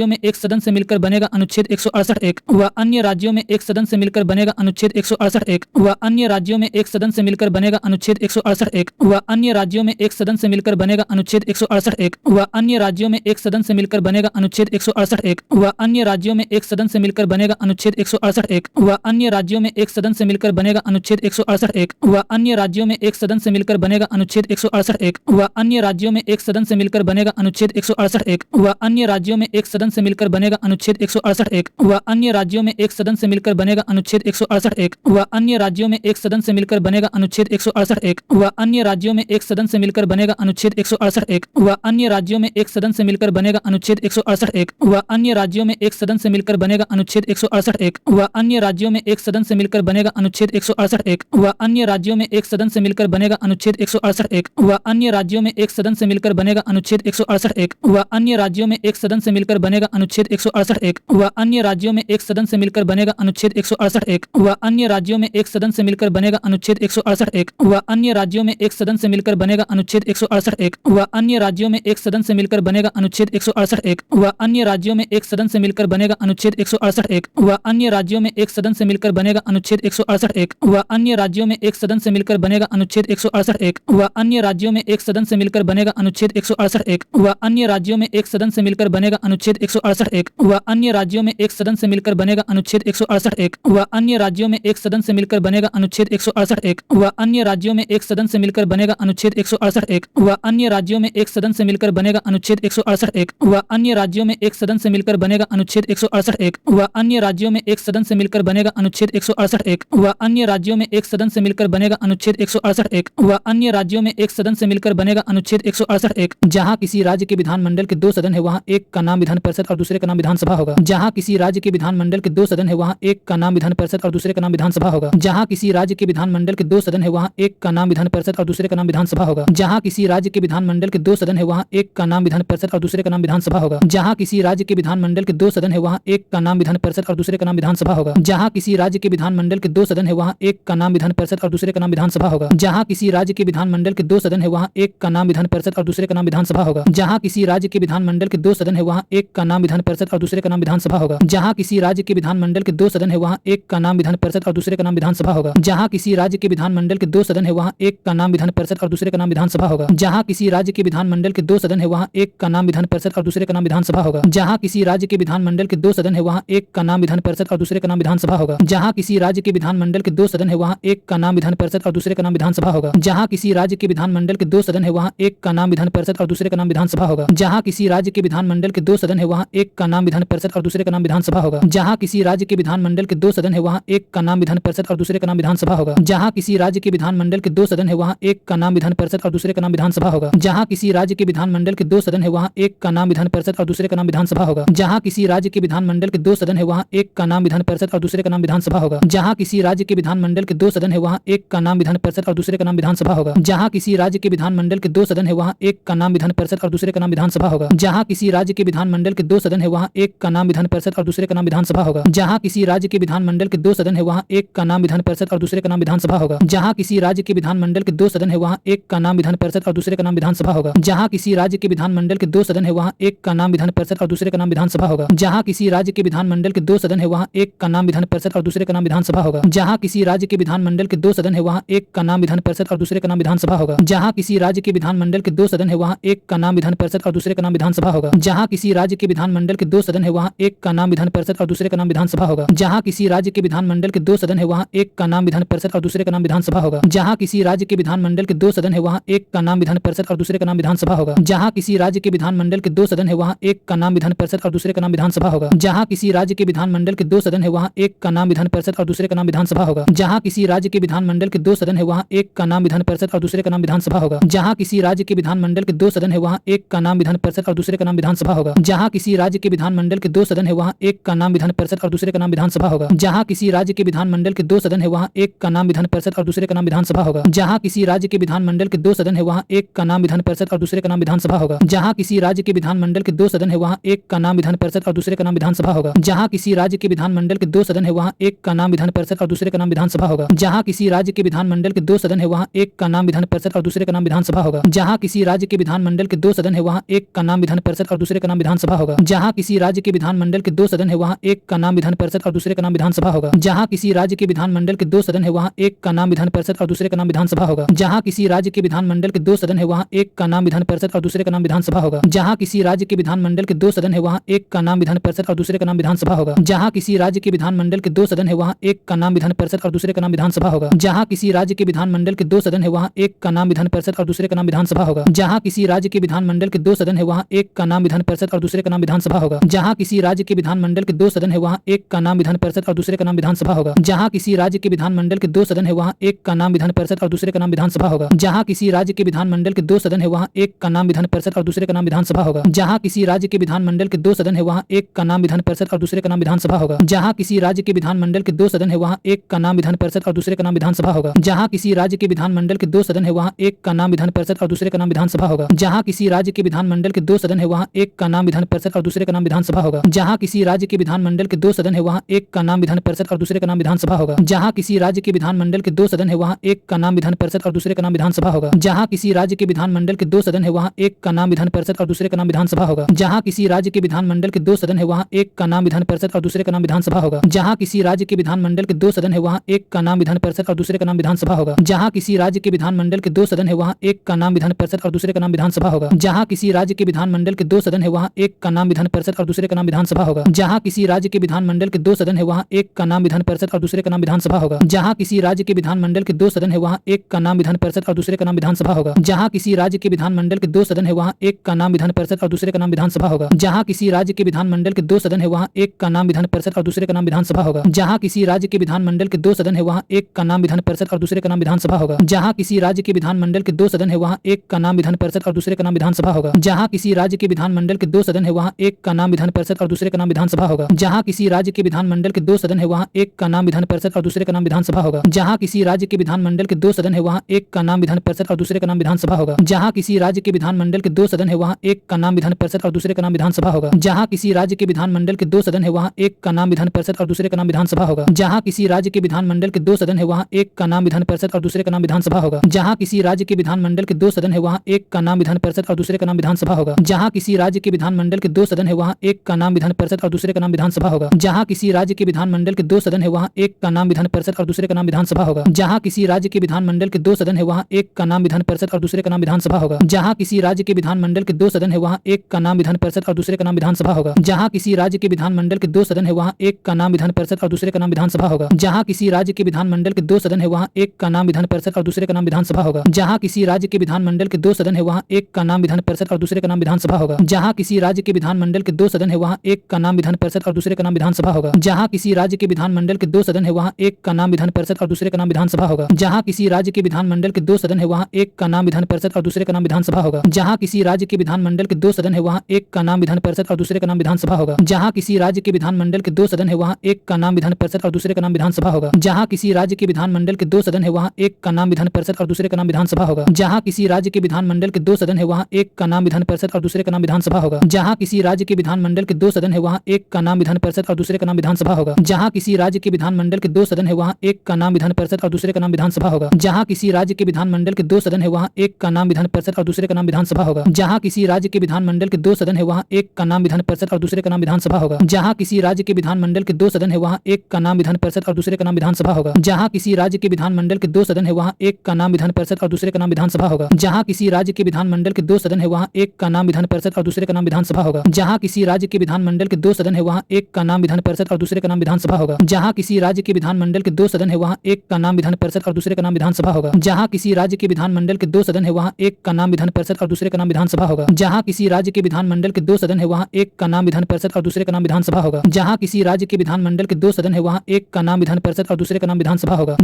में एक सदन से मिलकर बनेगा अनुच्छेद 168(1) व अन्य राज्यों में एक सदन से मिलकर बनेगा अनुच्छेद 168(1) व अन्य राज्यों में एक सदन से मिलकर बनेगा अनुच्छेद 168(1) व अन्य राज्यों में एक सदन से मिलकर बनेगा अनुच्छेद 168(1) व अन्य राज्यों में एक सदन से मिलकर बनेगा अनुच्छेद 168(1) व अन्य राज्यों में एक सदन से मिलकर बनेगा अनुच्छेद 168(1) व अन्य राज्यों में एक सदन से मिलकर बनेगा अनुच्छेद 168(1) व अन्य राज्यों में एक सदन से मिलकर बनेगा अनुच्छेद 168(1) व अन्य राज्यों में एक सदन से मिलकर बनेगा अनुच्छेद 168(1) व अन्य राज्यों में एक सदन से मिलकर बनेगा अनुच्छेद 168(1) व अन्य राज्यों में एक सदन से मिलकर बनेगा अनुच्छेद 168(1) व अन्य राज्यों में एक सदन से मिलकर बनेगा अनुच्छेद 168(1) व अन्य राज्यों में एक सदन से मिलकर बनेगा अनुच्छेद 168(1) व अन्य राज्यों में एक सदन से मिलकर बनेगा अनुच्छेद 168(1) व अन्य राज्यों में एक सदन से मिलकर बनेगा अनुच्छेद 168(1) व अन्य राज्यों में एक सदन से मिलकर बनेगा अनुच्छेद 168(1) व अन्य राज्यों में एक सदन से मिलकर बनेगा अनुच्छेद 168(1) व अन्य राज्यों में एक सदन से मिलकर बनेगा अनुच्छेद 168(1) व अन्य राज्यों में एक सदन से मिलकर बनेगा अनुच्छेद 168(1) व अन्य राज्यों में एक सदन से मिलकर बनेगा अनुच्छेद 168(1) व अन्य राज्यों में एक सदन से मिलकर बनेगा अनुच्छेद 168(1) व अन्य राज्यों में एक सदन से मिलकर बनेगा अनुच्छेद 168(1) व अन्य राज्यों में एक सदन से मिलकर बनेगा अनुच्छेद 168(1) व अन्य राज्यों में एक सदन से मिलकर बनेगा अनुच्छेद 168(1) व अन्य राज्यों में एक सदन से मिलकर बनेगा अनुच्छेद 168(1) व अन्य राज्यों में एक सदन से मिलकर बनेगा अनुच्छेद 168(1) व अन्य राज्यों में एक सदन से मिलकर बनेगा अनुच्छेद 168(1) व अन्य राज्यों में एक सदन से मिलकर बनेगा अनुच्छेद 168(1) व अन्य राज्यों में एक सदन से मिलकर बनेगा अनुच्छेद 168(1) व अन्य राज्यों में एक सदन से मिलकर बनेगा अनुच्छेद 168(1) व अन्य राज्यों में एक सदन से मिलकर बनेगा अनुच्छेद 168(1) व अन्य राज्यों में एक सदन से मिलकर बनेगा अनुच्छेद 168(1) व अन्य राज्यों में एक सदन से मिलकर बनेगा अनुच्छेद 168(1) व अन्य राज्यों में एक सदन से मिलकर बनेगा अनुच्छेद 168(1) जहां किसी राज्य के विधानमंडल के 2 सदन है वहां एक का नाम विधान परिषद और दूसरे का नाम विधानसभा होगा। जहां किसी राज्य के विधानमंडल के 2 सदन है वहां एक का नाम विधान परिषद और दूसरे का नाम विधानसभा होगा। जहां किसी राज्य के विधानमंडल के 2 सदन है वहां एक का नाम विधान परिषद और दूसरे का नाम विधानसभा होगा। जहां किसी राज्य के विधानमंडल के 2 सदन है वहां एक का नाम विधान परिषद और दूसरे का नाम विधानसभा होगा। जहां किसी राज्य के विधानमंडल के 2 सदन है वहां एक का नाम विधान परिषद और दूसरे का नाम विधानसभा होगा। जहां किसी राज्य के विधानमंडल के 2 सदन है वहां एक का नाम विधान परिषद और दूसरे का नाम विधानसभा होगा। जहां किसी राज्य के विधानमंडल के 2 सदन है वहां एक का नाम विधान परिषद और दूसरे का नाम विधानसभा होगा। जहां किसी राज्य के विधानमंडल के 2 सदन है वहां एक का नाम विधान परिषद और दूसरे का नाम विधानसभा होगा। जहां किसी राज्य के विधानमंडल के 2 सदन है वहां एक का नाम विधान परिषद और दूसरे का नाम विधानसभा होगा। जहां किसी राज्य के विधानमंडल के 2 सदन है वहां एक का नाम विधान परिषद और दूसरे का नाम विधानसभा होगा। जहां किसी राज्य के विधानमंडल के 2 सदन है वहां एक का नाम विधान परिषद और दूसरे का नाम विधानसभा होगा। जहां किसी राज्य के विधानमंडल के 2 सदन है वहां एक का नाम विधान परिषद और दूसरे का नाम विधानसभा होगा। जहां किसी राज्य के विधानमंडल के 2 सदन है वहां एक का नाम विधान परिषद और दूसरे का नाम विधानसभा होगा। जहाँ किसी राज्य के विधानमंडल के 2 सदन है वहाँ एक का नाम विधान परिषद और दूसरे का नाम विधानसभा होगा। जहाँ किसी राज्य के विधानमंडल के 2 सदन है वहाँ एक का नाम विधान परिषद और दूसरे का नाम विधानसभा होगा। जहाँ किसी राज्य के विधानमंडल के 2 सदन है वहाँ एक का नाम विधान परिषद और दूसरे का नाम विधानसभा होगा। जहाँ किसी राज्य के विधानमंडल के 2 सदन है वहाँ एक का नाम विधान परिषद और दूसरे का नाम विधानसभा होगा। जहाँ किसी राज्य के विधानमंडल के 2 सदन है वहाँ एक का नाम विधान परिषद और दूसरे का नाम विधानसभा होगा। जहाँ किसी राज्य के विधानमंडल के 2 सदन है वहाँ एक का नाम विधान परिषद और दूसरे का नाम विधानसभा होगा। जहाँ किसी राज्य के विधानमंडल के 2 सदन है वहाँ एक का नाम विधान परिषद और दूसरे का नाम विधानसभा होगा। जहाँ किसी राज्य के विधानमंडल के 2 सदन है वहाँ एक का नाम विधान परिषद और दूसरे का नाम विधानसभा होगा। जहाँ किसी राज्य के विधानमंडल के 2 सदन है वहाँ एक का नाम विधान परिषद और दूसरे का नाम विधानसभा होगा। जहाँ किसी राज्य के विधानमंडल के 2 सदन है वहाँ एक का नाम विधान परिषद और दूसरे का नाम विधानसभा होगा। जहाँ किसी राज्य के विधानमंडल के 2 सदन है वहाँ एक का नाम विधान परिषद और दूसरे का नाम विधानसभा होगा। जहाँ किसी राज्य के विधानमंडल के 2 सदन है वहाँ एक का नाम विधान परिषद और दूसरे का नाम विधानसभा होगा। जहाँ किसी राज्य के विधानमंडल के 2 सदन है वहाँ एक का नाम विधान परिषद और दूसरे का नाम विधानसभा होगा। जहाँ किसी राज्य के विधानमंडल के 2 सदन है वहाँ एक का नाम विधान परिषद और दूसरे का नाम विधानसभा होगा। जहाँ किसी राज्य के विधानमंडल के 2 सदन है वहाँ एक का नाम विधान परिषद और दूसरे का नाम विधानसभा होगा। जहाँ किसी राज्य के विधानमंडल के 2 सदन है वहाँ एक का नाम विधान परिषद और दूसरे का नाम विधानसभा होगा। जहाँ किसी राज्य के विधानमंडल के 2 सदन है वहाँ एक का नाम विधान परिषद और दूसरे का नाम विधानसभा होगा। जहाँ किसी राज्य के विधानमंडल के 2 सदन है वहाँ एक का नाम विधान परिषद और दूसरे का नाम विधानसभा होगा। जहाँ किसी राज्य के विधानमंडल के 2 सदन है वहाँ एक का नाम विधान परिषद और दूसरे का नाम विधानसभा होगा। जहाँ किसी राज्य के विधानमंडल के 2 सदन है वहाँ एक का नाम विधान परिषद और दूसरे का नाम विधानसभा होगा। जहाँ किसी राज्य के विधानमंडल के 2 सदन है वहाँ एक का नाम विधान परिषद और दूसरे का नाम विधानसभा होगा। जहाँ किसी राज्य के विधानमंडल के 2 सदन है वहाँ एक का नाम विधान परिषद और दूसरे का नाम विधानसभा होगा। जहाँ किसी राज्य के विधानमंडल के 2 सदन है वहाँ एक का नाम विधान परिषद और दूसरे का नाम विधानसभा होगा। जहाँ किसी राज्य के विधानमंडल के 2 सदन है वहाँ एक का नाम विधान परिषद और दूसरे का नाम विधानसभा होगा। जहाँ किसी राज्य के विधानमंडल के 2 सदन है वहाँ एक का नाम विधान परिषद और दूसरे का नाम विधानसभा होगा। जहाँ किसी राज्य के विधानमंडल के 2 सदन है वहाँ एक का नाम विधान परिषद और दूसरे का नाम विधानसभा होगा। जहाँ किसी राज्य के विधानमंडल के 2 सदन है वहाँ एक का नाम विधान परिषद और दूसरे का नाम विधानसभा होगा। जहाँ किसी राज्य के विधानमंडल के 2 सदन है वहाँ एक का नाम विधान परिषद और दूसरे का नाम विधानसभा होगा। जहाँ किसी राज्य के विधानमंडल के 2 सदन है वहाँ एक का नाम विधान परिषद और दूसरे का नाम विधानसभा होगा। जहाँ किसी राज्य के विधानमंडल के 2 सदन है वहाँ एक का नाम विधान परिषद और दूसरे का नाम विधानसभा होगा। जहाँ किसी राज्य के विधानमंडल के 2 सदन है वहाँ एक का नाम विधान परिषद और दूसरे का नाम विधानसभा होगा। जहाँ किसी राज्य के विधानमंडल के 2 सदन है वहाँ एक का नाम विधान परिषद और दूसरे का नाम विधानसभा होगा। जहाँ किसी राज्य के विधानमंडल के 2 सदन है वहाँ एक का नाम विधान परिषद और दूसरे का नाम विधानसभा होगा। जहाँ किसी राज्य के विधानमंडल के 2 सदन है वहाँ एक का नाम विधान परिषद और दूसरे का नाम विधानसभा होगा। जहाँ किसी राज्य के विधानमंडल के 2 सदन है वहाँ एक का नाम विधान परिषद और दूसरे का नाम विधानसभा होगा। जहाँ किसी राज्य के विधानमंडल के 2 सदन है वहाँ एक का नाम विधान परिषद और दूसरे का नाम विधानसभा होगा। जहाँ किसी राज्य के विधानमंडल के 2 सदन है वहाँ एक का नाम विधान परिषद और दूसरे का नाम विधानसभा होगा। जहाँ किसी राज्य के विधानमंडल के 2 सदन है वहाँ एक का नाम विधान परिषद और दूसरे का नाम विधानसभा होगा। जहाँ किसी राज्य के विधानमंडल के 2 सदन है वहाँ एक का नाम विधान परिषद और दूसरे का नाम विधानसभा होगा। जहाँ किसी राज्य के विधानमंडल के 2 सदन है वहाँ एक का नाम विधान परिषद और दूसरे का नाम विधानसभा होगा। जहाँ किसी राज्य के विधानमंडल के 2 सदन है वहाँ एक का नाम विधान परिषद और दूसरे का नाम विधानसभा होगा। जहाँ किसी राज्य के विधानमंडल के 2 सदन है वहाँ एक का नाम विधान परिषद और दूसरे का नाम विधानसभा होगा। जहाँ किसी राज्य के विधानमंडल के 2 सदन है वहाँ एक का नाम विधान परिषद और दूसरे का नाम विधानसभा होगा। जहाँ किसी राज्य के विधानमंडल के 2 सदन है वहाँ एक का नाम विधान परिषद और दूसरे का नाम विधानसभा होगा। जहाँ किसी राज्य के विधानमंडल के 2 सदन है वहाँ एक का नाम विधान परिषद और दूसरे का नाम विधानसभा होगा। जहाँ किसी राज्य के विधानमंडल के 2 सदन है वहाँ एक का नाम विधान परिषद और दूसरे का नाम विधानसभा होगा। जहाँ किसी राज्य के विधानमंडल के 2 सदन है वहाँ एक का नाम विधान परिषद और दूसरे का नाम विधानसभा होगा। जहाँ किसी राज्य के विधानमंडल के 2 सदन है वहाँ एक का नाम विधान परिषद और दूसरे का नाम विधानसभा होगा। जहाँ किसी राज्य के विधानमंडल के 2 सदन है वहाँ एक का नाम विधान परिषद और दूसरे का नाम विधानसभा होगा। जहाँ किसी राज्य के विधानमंडल के 2 सदन है वहाँ एक का नाम विधान परिषद और दूसरे का नाम विधानसभा होगा। जहाँ किसी राज्य के विधानमंडल के 2 सदन है वहाँ एक का नाम विधान परिषद और दूसरे का नाम विधानसभा होगा। जहाँ किसी राज्य के विधानमंडल के 2 सदन है वहाँ एक का नाम विधान परिषद और दूसरे का नाम विधानसभा होगा। जहाँ किसी राज्य के विधानमंडल के 2 सदन है वहाँ एक का नाम विधान परिषद और दूसरे का नाम विधानसभा होगा। जहाँ किसी राज्य के विधानमंडल के 2 सदन है वहाँ एक का नाम विधान परिषद और दूसरे का नाम विधानसभा होगा। जहाँ किसी राज्य के विधानमंडल के 2 सदन है वहाँ एक का नाम विधान परिषद और दूसरे का नाम विधानसभा होगा। जहाँ किसी राज्य के विधानमंडल के 2 सदन है वहाँ एक का नाम विधान परिषद और दूसरे का नाम विधानसभा होगा। जहाँ किसी राज्य के विधानमंडल के 2 सदन है वहाँ एक का नाम विधान परिषद और दूसरे का नाम विधानसभा होगा। जहाँ किसी राज्य के विधानमंडल के 2 सदन है वहाँ एक का नाम विधान परिषद और दूसरे का नाम विधानसभा होगा। जहाँ किसी राज्य के विधानमंडल के 2 सदन है वहाँ एक का नाम विधान परिषद और दूसरे का नाम विधानसभा होगा। जहाँ किसी राज्य के विधानमंडल के 2 सदन है वहाँ एक का नाम विधान परिषद और दूसरे का नाम विधानसभा होगा। जहाँ किसी राज्य के विधानमंडल के 2 सदन है वहाँ एक का नाम विधान परिषद और दूसरे का नाम विधानसभा होगा। जहाँ किसी राज्य के विधानमंडल के 2 सदन है वहाँ एक का नाम विधान परिषद और दूसरे का नाम विधानसभा होगा। जहाँ किसी राज्य के विधानमंडल के 2 सदन है वहाँ एक का नाम विधान परिषद और दूसरे का नाम विधानसभा होगा। जहाँ किसी राज्य के विधानमंडल के 2 सदन है वहाँ एक का नाम विधान परिषद और दूसरे का नाम विधानसभा होगा। जहाँ किसी राज्य के विधानमंडल के 2 सदन है वहाँ एक का नाम विधान परिषद और दूसरे का नाम विधानसभा होगा। जहाँ किसी राज्य के विधानमंडल के 2 सदन है वहाँ एक का नाम विधान परिषद और दूसरे का नाम विधानसभा होगा। जहाँ किसी राज्य के विधानमंडल के 2 सदन है वहाँ एक का नाम विधान परिषद और दूसरे का नाम विधानसभा होगा। जहाँ किसी राज्य के विधानमंडल के 2 सदन है वहाँ एक का नाम विधान परिषद और दूसरे का नाम विधानसभा होगा। जहाँ किसी राज्य के विधानमंडल के 2 सदन है वहाँ एक का नाम विधान परिषद और दूसरे का नाम विधानसभा होगा। जहाँ किसी राज्य के विधानमंडल के 2 सदन है वहाँ एक का नाम विधान परिषद और दूसरे का नाम विधानसभा होगा। जहाँ किसी राज्य के विधानमंडल के 2 सदन है वहाँ एक का नाम विधान परिषद और दूसरे का नाम विधानसभा होगा। जहाँ किसी राज्य के विधानमंडल के 2 सदन है वहाँ एक का नाम विधान परिषद और दूसरे का नाम विधानसभा होगा। जहाँ किसी राज्य के विधानमंडल के 2 सदन है वहाँ एक का नाम विधान परिषद और दूसरे का नाम विधानसभा होगा। जहाँ किसी राज्य के विधानमंडल के 2 सदन है वहाँ एक का नाम विधान परिषद और दूसरे का नाम विधानसभा होगा। जहाँ किसी राज्य के विधानमंडल के 2 सदन है वहाँ एक का नाम विधान परिषद और दूसरे का नाम विधानसभा होगा। जहाँ किसी राज्य के विधानमंडल के 2 सदन है वहाँ एक का नाम विधान परिषद और दूसरे का नाम विधानसभा होगा। जहाँ किसी राज्य के विधानमंडल के 2 सदन है वहाँ एक का नाम विधान परिषद और दूसरे का नाम विधानसभा होगा। जहाँ किसी राज्य के विधानमंडल के 2 सदन है वहाँ एक का नाम विधान परिषद और दूसरे का नाम विधानसभा होगा। जहाँ किसी राज्य के विधानमंडल के 2 सदन है वहाँ एक का नाम विधान परिषद और दूसरे का नाम विधानसभा होगा। जहाँ किसी राज्य के विधानमंडल के 2 सदन है वहाँ एक का नाम विधान परिषद और दूसरे का नाम विधानसभा होगा। जहाँ किसी राज्य के विधानमंडल के 2 सदन है वहाँ एक का नाम विधान परिषद और दूसरे का नाम विधानसभा होगा। जहाँ किसी राज्य के विधानमंडल के 2 सदन है वहाँ एक का नाम विधान परिषद और दूसरे का नाम विधानसभा होगा। जहाँ किसी राज्य के विधानमंडल के 2 सदन है वहाँ एक का नाम विधान परिषद और दूसरे का नाम विधानसभा होगा। जहाँ किसी राज्य के विधानमंडल के 2 सदन है वहाँ एक का नाम विधान परिषद और दूसरे का नाम विधानसभा होगा। जहाँ किसी राज्य के विधानमंडल के 2 सदन है वहाँ एक का नाम विधान परिषद और दूसरे का नाम विधानसभा होगा। जहाँ किसी राज्य के विधानमंडल के 2 सदन है वहाँ एक का नाम विधान परिषद और दूसरे का नाम विधानसभा होगा। जहाँ किसी राज्य के विधानमंडल के 2 सदन है वहाँ एक का नाम विधान परिषद और दूसरे का नाम विधानसभा होगा। जहाँ किसी राज्य के विधानमंडल के 2 सदन है वहाँ एक का नाम विधान परिषद और दूसरे का नाम विधानसभा होगा। जहाँ किसी राज्य के विधानमंडल के 2 सदन है वहाँ एक का नाम विधान परिषद और दूसरे का नाम विधानसभा होगा। जहाँ किसी राज्य के विधानमंडल के 2 सदन है वहाँ एक का नाम विधान परिषद और दूसरे का नाम विधानसभा होगा।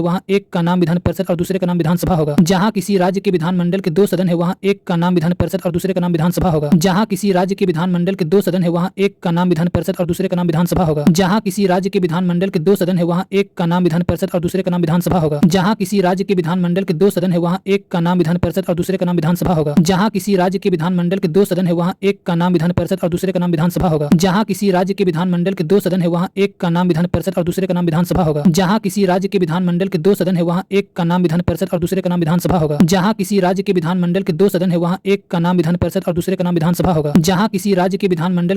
जहाँ किसी राज्य के विधानमंडल के 2 सदन है वहाँ एक का नाम विधान परिषद और दूसरे का नाम विधानसभा होगा। जहाँ किसी राज्य के विधानमंडल के 2 सदन है वहाँ एक का नाम विधान परिषद और दूसरे का नाम विधानसभा होगा। जहाँ किसी राज्य के विधानमंडल के 2 सदन है वहाँ एक का नाम विधान परिषद और दूसरे का नाम विधानसभा होगा। जहाँ किसी राज्य के विधानमंडल के 2 सदन है वहाँ एक का नाम विधान परिषद और दूसरे का नाम विधानसभा होगा। जहाँ किसी राज्य के विधानमंडल के 2 सदन है वहाँ एक का नाम विधान परिषद और दूसरे का नाम विधानसभा होगा। जहाँ किसी राज्य के विधानमंडल के 2 सदन है वहाँ एक का नाम विधान परिषद और दूसरे का नाम विधानसभा होगा। जहाँ किसी राज्य के विधानमंडल के 2 सदन है वहाँ एक का नाम विधान परिषद और दूसरे का नाम विधानसभा होगा। जहाँ किसी राज्य के विधानमंडल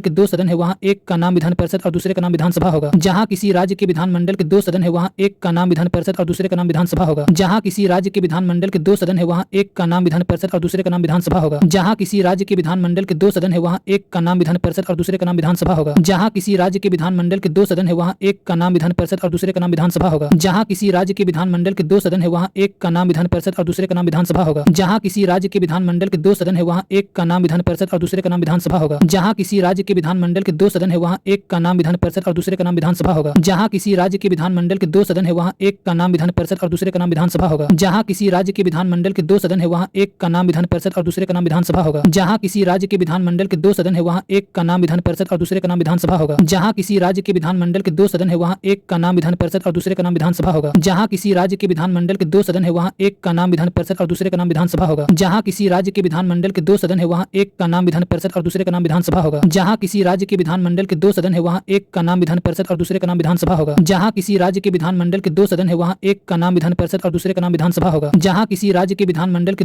के 2 सदन है वहाँ एक का नाम विधान परिषद और दूसरे का नाम विधानसभा होगा। जहाँ किसी राज्य के विधानमंडल के 2 सदन है वहाँ एक का नाम विधान परिषद और दूसरे का नाम विधानसभा होगा। जहाँ किसी राज्य के विधानमंडल के 2 सदन है वहाँ एक का नाम विधान परिषद और दूसरे का नाम विधानसभा होगा। जहाँ किसी राज्य के विधानमंडल के 2 सदन है वहाँ एक का नाम विधान परिषद और दूसरे का नाम विधानसभा होगा। जहाँ किसी राज्य के विधानमंडल के 2 सदन है वहाँ एक का नाम विधान परिषद और दूसरे का नाम विधानसभा होगा। जहाँ किसी राज्य के विधानमंडल के 2 सदन है वहाँ एक का नाम विधान परिषद और दूसरे का नाम विधानसभा होगा। जहाँ किसी राज्य के विधानमंडल के 2 सदन है वहाँ एक का नाम विधान परिषद और दूसरे का नाम विधानसभा होगा। जहाँ किसी राज्य के विधानमंडल के 2 सदन है वहाँ एक का नाम विधान परिषद और दूसरे का नाम विधानसभा होगा। जहाँ किसी राज्य के विधानमंडल के 2 सदन है वहाँ एक का नाम विधान परिषद और दूसरे का नाम विधानसभा होगा। जहाँ किसी राज्य के विधानमंडल के 2 सदन है वहाँ एक का नाम विधान परिषद और दूसरे का नाम विधानसभा होगा। जहाँ किसी राज्य के विधानमंडल के 2 सदन है वहाँ एक का नाम विधान परिषद और दूसरे का नाम विधानसभा होगा। जहाँ किसी राज्य के विधानमंडल के 2 सदन है वहाँ एक का नाम विधान परिषद और दूसरे का नाम विधानसभा होगा। जहाँ किसी राज्य के विधानमंडल के 2 सदन है वहाँ एक का नाम विधान परिषद और दूसरे का नाम विधानसभा होगा। जहाँ किसी राज्य के विधानमंडल के 2 सदन है वहाँ एक का नाम विधान परिषद और दूसरे का नाम विधानसभा होगा। जहाँ किसी राज्य के विधानमंडल के 2 सदन है वहाँ एक का नाम विधान परिषद और दूसरे का नाम विधानसभा होगा। जहाँ किसी राज्य के विधानमंडल के 2 सदन है वहाँ एक का नाम विधान परिषद और दूसरे का नाम विधानसभा होगा। जहाँ किसी राज्य के विधानमंडल के 2 सदन है वहाँ एक का नाम विधान परिषद और दूसरे का नाम विधानसभा होगा। जहाँ किसी राज्य के विधानमंडल के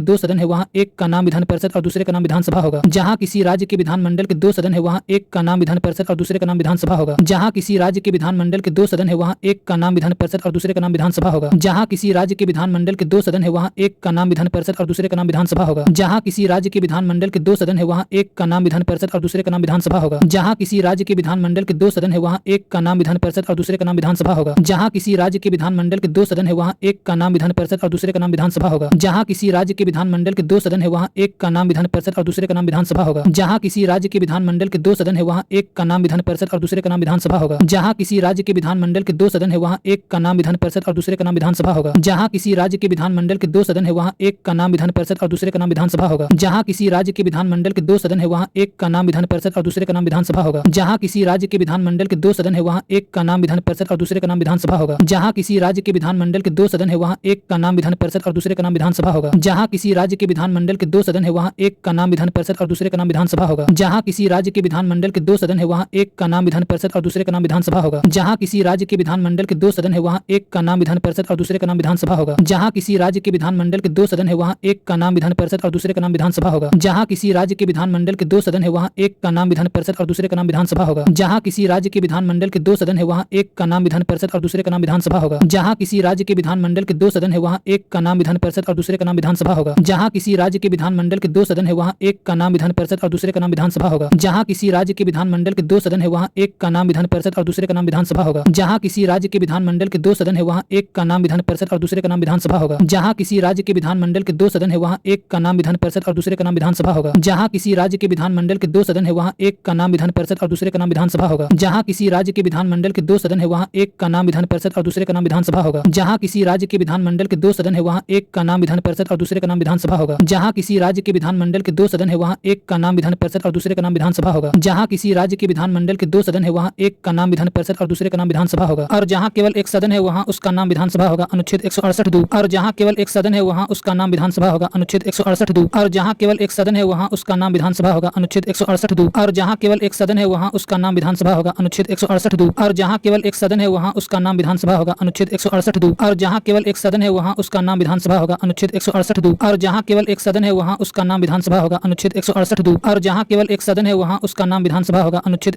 2 सदन है वहाँ एक का नाम विधान परिषद और दूसरे का नाम विधानसभा होगा। जहाँ किसी राज्य के विधानमंडल के 2 सदन है वहाँ एक का नाम विधान परिषद और दूसरे का नाम विधानसभा होगा। जहाँ किसी राज्य के विधानमंडल के 2 सदन है वहाँ एक का नाम विधान परिषद और दूसरे का नाम विधानसभा होगा। जहाँ किसी राज्य के विधानमंडल के 2 सदन है वहाँ एक का नाम विधान परिषद और दूसरे का नाम विधानसभा होगा। जहाँ किसी राज्य के विधानमंडल के 2 सदन है वहाँ एक का नाम विधान परिषद और दूसरे का नाम विधानसभा होगा। जहाँ किसी राज्य के विधानमंडल के 2 सदन है वहाँ एक का नाम विधान परिषद और दूसरे का नाम विधानसभा होगा। जहाँ किसी राज्य के विधानमंडल के 2 सदन है वहाँ एक का नाम विधान परिषद और दूसरे का नाम विधानसभा होगा। जहाँ किसी राज्य के विधानमंडल के 2 सदन है वहाँ एक का नाम विधान परिषद और दूसरे का नाम विधानसभा होगा। जहाँ किसी राज्य के विधानमंडल के 2 सदन है वहाँ एक का नाम विधान परिषद और दूसरे का नाम विधानसभा होगा। जहाँ किसी राज्य के विधानमंडल के 2 सदन है वहाँ एक का नाम विधान परिषद और दूसरे का नाम विधानसभा होगा। जहाँ किसी राज्य के विधानमंडल के 2 सदन है वहाँ एक का नाम विधान परिषद और दूसरे का नाम विधानसभा होगा। जहाँ किसी राज्य के विधानमंडल के 2 सदन है वहाँ एक का नाम विधान परिषद और दूसरे का नाम विधानसभा होगा। जहाँ किसी राज्य के विधानमंडल के 2 सदन है वहाँ एक का नाम विधान परिषद और दूसरे का नाम विधानसभा होगा। जहाँ किसी राज्य के विधानमंडल के 2 सदन है वहाँ एक का नाम विधान परिषद और दूसरे का नाम विधानसभा होगा। जहाँ किसी राज्य के विधानमंडल के 2 सदन है वहाँ एक का नाम विधान परिषद और दूसरे का नाम विधानसभा होगा। जहाँ किसी राज्य के विधानमंडल के 2 सदन है वहाँ एक का नाम विधान परिषद और दूसरे का नाम विधानसभा होगा। जहाँ किसी राज्य के विधानमंडल के 2 सदन है वहाँ एक का नाम विधान परिषद और दूसरे का नाम विधानसभा होगा। जहाँ किसी राज्य के विधानमंडल के 2 सदन है वहाँ एक का नाम विधान परिषद और दूसरे का नाम विधानसभा होगा। जहाँ किसी राज्य के विधानमंडल के 2 सदन है वहाँ एक का नाम विधान परिषद और दूसरे का नाम विधानसभा होगा। जहाँ किसी राज्य के विधानमंडल के 2 सदन है वहाँ एक का नाम विधान परिषद और दूसरे का नाम विधानसभा होगा। जहाँ किसी राज्य के विधानमंडल के 2 सदन है वहाँ एक का नाम विधान परिषद और दूसरे का नाम विधानसभा होगा। जहाँ किसी राज्य के विधानमंडल के 2 सदन है वहाँ एक का नाम विधान परिषद और दूसरे का नाम विधानसभा होगा। जहाँ किसी राज्य के विधानमंडल के 2 सदन है वहाँ एक का नाम विधान परिषद और दूसरे का नाम विधानसभा होगा। जहाँ किसी राज्य के विधानमंडल विधानमंडल के 2 सदन है वहाँ एक का नाम विधान परिषद और दूसरे का नाम विधानसभा होगा। जहाँ किसी राज्य के विधानमंडल के 2 सदन है वहाँ एक का नाम विधान परिषद और दूसरे का नाम विधानसभा होगा। जहाँ किसी राज्य के विधानमंडल के 2 सदन है वहाँ एक का नाम विधान परिषद और दूसरे का नाम विधानसभा होगा। जहाँ किसी राज्य के विधानमंडल के 2 सदन है वहाँ एक का नाम विधान परिषद और दूसरे का नाम विधानसभा होगा। जहाँ किसी राज्य के विधानमंडल के 2 सदन है वहाँ एक का नाम विधान परिषद और दूसरे का नाम विधानसभा होगा। जहाँ किसी राज्य के विधानमंडल के 2 सदन है वहाँ एक का नाम विधान परिषद और दूसरे का नाम विधानसभा होगा। जहाँ किसी राज्य के विधानमंडल के 2 सदन है वहाँ एक का नाम विधान परिषद और दूसरे का नाम विधानसभा होगा। और जहाँ केवल एक सदन है वहाँ उसका नाम विधानसभा होगा। अनुच्छेद 168(2)। और जहाँ केवल एक सदन है वहाँ उसका नाम विधानसभा होगा। अनुच्छेद 168(2)। और जहाँ केवल एक सदन है वहाँ उसका नाम विधानसभा होगा। अनुच्छेद 168(2)। और जहाँ केवल एक सदन है वहाँ उसका नाम विधानसभा होगा। अनुच्छेद 168(2)। और जहाँ केवल एक सदन है वहाँ उसका नाम विधानसभा होगा। अनुच्छेद 168(2)। और जहाँ केवल एक सदन है वहाँ उसका नाम विधानसभा होगा। अनुच्छेद 168(2)। और जहाँ केवल एक सदन है वहाँ उसका नाम विधानसभा होगा। अनुच्छेद 168(2)। और जहाँ केवल एक सदन है वहाँ उसका नाम विधानसभा होगा। अनुच्छेद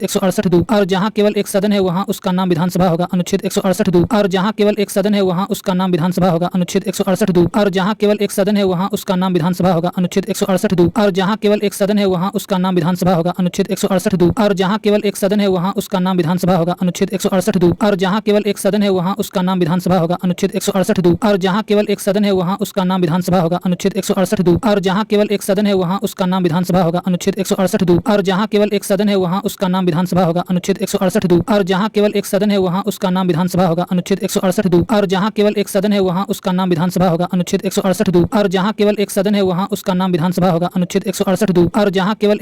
168(2)। और जहाँ केवल एक सदन है वहाँ उसका नाम विधानसभा होगा। अनुच्छेद 168(2)। और जहाँ केवल एक सदन है वहाँ उसका नाम विधानसभा होगा। अनुच्छेद 168(2)। और जहाँ केवल एक सदन है वहाँ उसका नाम विधानसभा होगा। अनुच्छेद 168(2)। और जहाँ केवल एक सदन है वहाँ उसका नाम विधानसभा होगा। अनुच्छेद 168(2)। और जहाँ केवल एक सदन है वहाँ उसका नाम विधानसभा होगा। अनुच्छेद 168(2)। और जहाँ केवल एक सदन है वहाँ उसका नाम विधानसभा होगा। अनुच्छेद 168(2)। और जहाँ केवल एक सदन है वहाँ उसका नाम विधानसभा होगा। अनुच्छेद 168(2)। और जहाँ केवल एक सदन है वहाँ उसका नाम विधानसभा होगा। अनुच्छेद 168(2)। और जहाँ केवल एक सदन है वहाँ उसका नाम विधानसभा होगा। अनुच्छेद 168(2)। और जहाँ केवल एक सदन है वहाँ उसका नाम विधानसभा होगा। अनुच्छेद 168(2)। और जहाँ केवल एक सदन है वहाँ उसका नाम विधानसभा होगा। अनुच्छेद 168(2)। और जहाँ केवल एक सदन है वहाँ उसका नाम विधानसभा होगा। अनुच्छेद 168(2)। और जहाँ केवल एक सदन है वहाँ उसका नाम विधानसभा होगा। अनुच्छेद 168(2)। और जहाँ केवल एक सदन है वहाँ उसका नाम विधानसभा होगा। अनुच्छेद 168(2)। और जहाँ केवल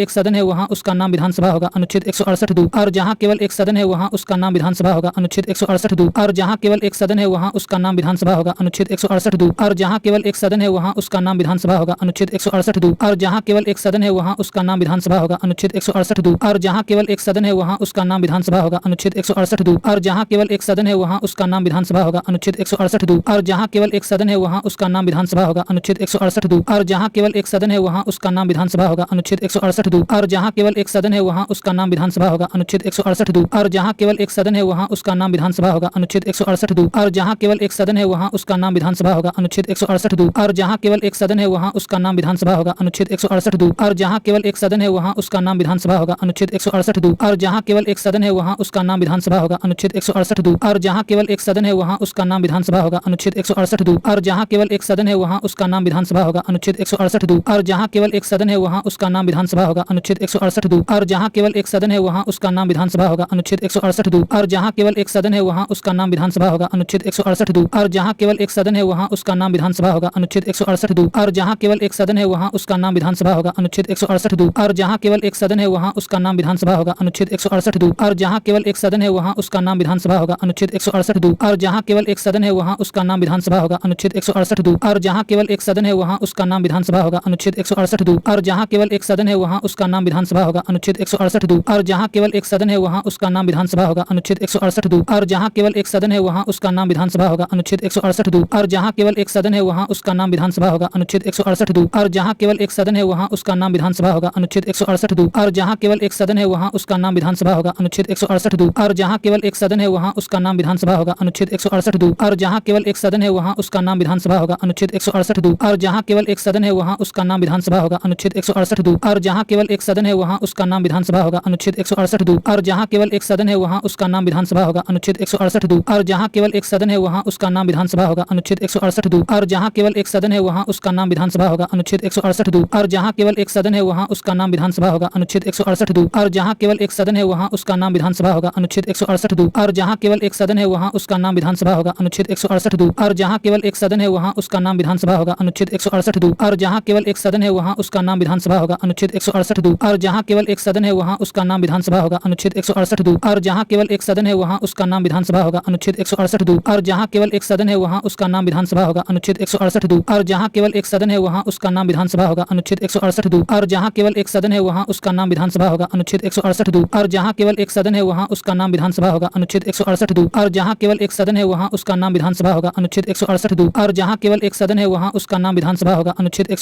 एक सदन है वहाँ उसका नाम विधानसभा होगा। अनुच्छेद 168(2)। और जहाँ केवल एक सदन है वहाँ उसका नाम विधानसभा होगा। अनुच्छेद 168(2)। और जहाँ केवल एक सदन है वहाँ उसका नाम विधानसभा होगा। अनुच्छेद 168(2)। और जहाँ केवल एक सदन है वहाँ उसका नाम विधानसभा होगा। अनुच्छेद 168(2)। और जहाँ केवल एक सदन है वहाँ उसका नाम विधानसभा होगा। अनुच्छेद 168(2)। और जहाँ केवल एक सदन है वहाँ उसका नाम विधानसभा होगा। अनुच्छेद 168(2)। और जहाँ केवल एक सदन है वहाँ उसका नाम विधानसभा होगा। अनुच्छेद 168(2)। और जहाँ केवल एक सदन है वहाँ उसका नाम विधानसभा होगा। अनुच्छेद 168(2)। और जहाँ केवल एक सदन है वहाँ उसका नाम विधानसभा होगा। अनुच्छेद 168(2)। और जहाँ केवल एक सदन है वहाँ उसका नाम विधानसभा होगा। अनुच्छेद 168(2)। और जहाँ केवल एक सदन है वहाँ उसका नाम विधानसभा होगा। अनुच्छेद 168(2)। और जहाँ केवल एक सदन है वहाँ उसका नाम विधानसभा होगा। अनुच्छेद 168(2)। और जहाँ केवल एक सदन है वहाँ उसका नाम विधानसभा होगा। अनुच्छेद 168(2)। और जहाँ केवल एक सदन है वहाँ उसका नाम विधानसभा होगा। अनुच्छेद 168(2)। और जहाँ केवल एक सदन है वहाँ उसका नाम विधानसभा होगा। अनुच्छेद 168(2)। और जहाँ केवल एक सदन है वहाँ उसका नाम विधानसभा होगा। अनुच्छेद 168(2)। और जहाँ केवल एक सदन है वहाँ उसका नाम विधानसभा होगा। अनुच्छेद 168(2)। और जहाँ केवल एक सदन है वहाँ उसका नाम विधानसभा होगा। अनुच्छेद 168(2)। और जहाँ केवल एक सदन है वहाँ उसका नाम विधानसभा होगा। अनुच्छेद 168(2)। और जहाँ केवल एक सदन है वहाँ उसका नाम विधानसभा होगा। अनुच्छेद 168(2)। और जहाँ केवल एक सदन है वहाँ उसका नाम विधानसभा होगा। अनुच्छेद 168(2)। और जहाँ केवल एक सदन है वहाँ उसका नाम विधानसभा होगा। अनुच्छेद 168(2)। और जहाँ केवल एक सदन है वहाँ उसका नाम विधानसभा होगा। अनुच्छेद 168(2)। और जहाँ केवल एक सदन है वहाँ उसका नाम विधानसभा होगा। अनुच्छेद 168(2)। और जहाँ केवल एक सदन है वहाँ उसका नाम विधानसभा होगा। अनुच्छेद 168(2)। और जहाँ केवल एक सदन है वहाँ उसका नाम विधानसभा होगा। अनुच्छेद 168(2)। और जहाँ केवल एक सदन है वहाँ उसका नाम विधानसभा होगा। अनुच्छेद 168(2)। और जहाँ केवल एक सदन है वहाँ उसका नाम विधानसभा होगा। अनुच्छेद 168(2)। और जहाँ केवल एक सदन है वहाँ उसका नाम विधानसभा होगा। अनुच्छेद 168(2)। और जहाँ केवल एक सदन है वहाँ उसका नाम विधानसभा होगा। अनुच्छेद 168(2)। और जहाँ केवल एक सदन है वहाँ उसका नाम विधानसभा होगा। अनुच्छेद 168(2)। और जहाँ केवल एक सदन है वहाँ उसका नाम विधानसभा होगा। अनुच्छेद 168(2)। और जहाँ केवल एक सदन है वहाँ उसका नाम विधानसभा होगा। अनुच्छेद 168(2)। और जहाँ केवल एक सदन है वहाँ उसका नाम विधानसभा होगा। अनुच्छेद 168(2)। और जहाँ केवल एक सदन है वहाँ उसका नाम विधानसभा होगा। अनुच्छेद 168(2)। और जहाँ केवल एक सदन है वहाँ उसका नाम विधानसभा होगा। अनुच्छेद 168(2)। और जहाँ केवल एक सदन है वहाँ उसका नाम विधानसभा होगा। अनुच्छेद 168(2)। और जहाँ केवल एक सदन है वहाँ उसका नाम विधानसभा होगा। अनुच्छेद 168(2)। और जहाँ केवल एक सदन है वहाँ उसका नाम विधानसभा होगा। अनुच्छेद 168(2)। और जहाँ केवल एक सदन है वहाँ उसका नाम विधानसभा होगा। अनुच्छेद 168(2)। और जहाँ केवल एक सदन है वहाँ उसका नाम विधानसभा होगा। अनुच्छेद 168(2)। और जहाँ केवल एक सदन है वहाँ उसका नाम विधानसभा होगा। अनुच्छेद 168(2)। और जहाँ केवल एक सदन है वहाँ उसका नाम विधानसभा होगा। अनुच्छेद 168(2)। और जहाँ केवल एक सदन है वहाँ उसका नाम विधानसभा होगा। अनुच्छेद 168(2)। और जहाँ केवल एक सदन है वहाँ उसका नाम विधानसभा होगा। अनुच्छेद 168(2)। और जहाँ केवल एक सदन है वहाँ उसका नाम विधानसभा होगा। अनुच्छेद 168(2)। और जहाँ केवल एक सदन है वहाँ उसका नाम विधानसभा होगा। अनुच्छेद 168(2)। और जहाँ केवल एक सदन है वहाँ उसका नाम विधानसभा होगा। अनुच्छेद 168(2)। और जहाँ केवल एक सदन है वहाँ उसका नाम विधानसभा होगा। अनुच्छेद 168(2)। और जहाँ केवल एक सदन है वहाँ उसका नाम विधानसभा होगा। अनुच्छेद 168(2)। और जहाँ केवल एक सदन है वहाँ उसका नाम विधानसभा होगा। अनुच्छेद 168(2)।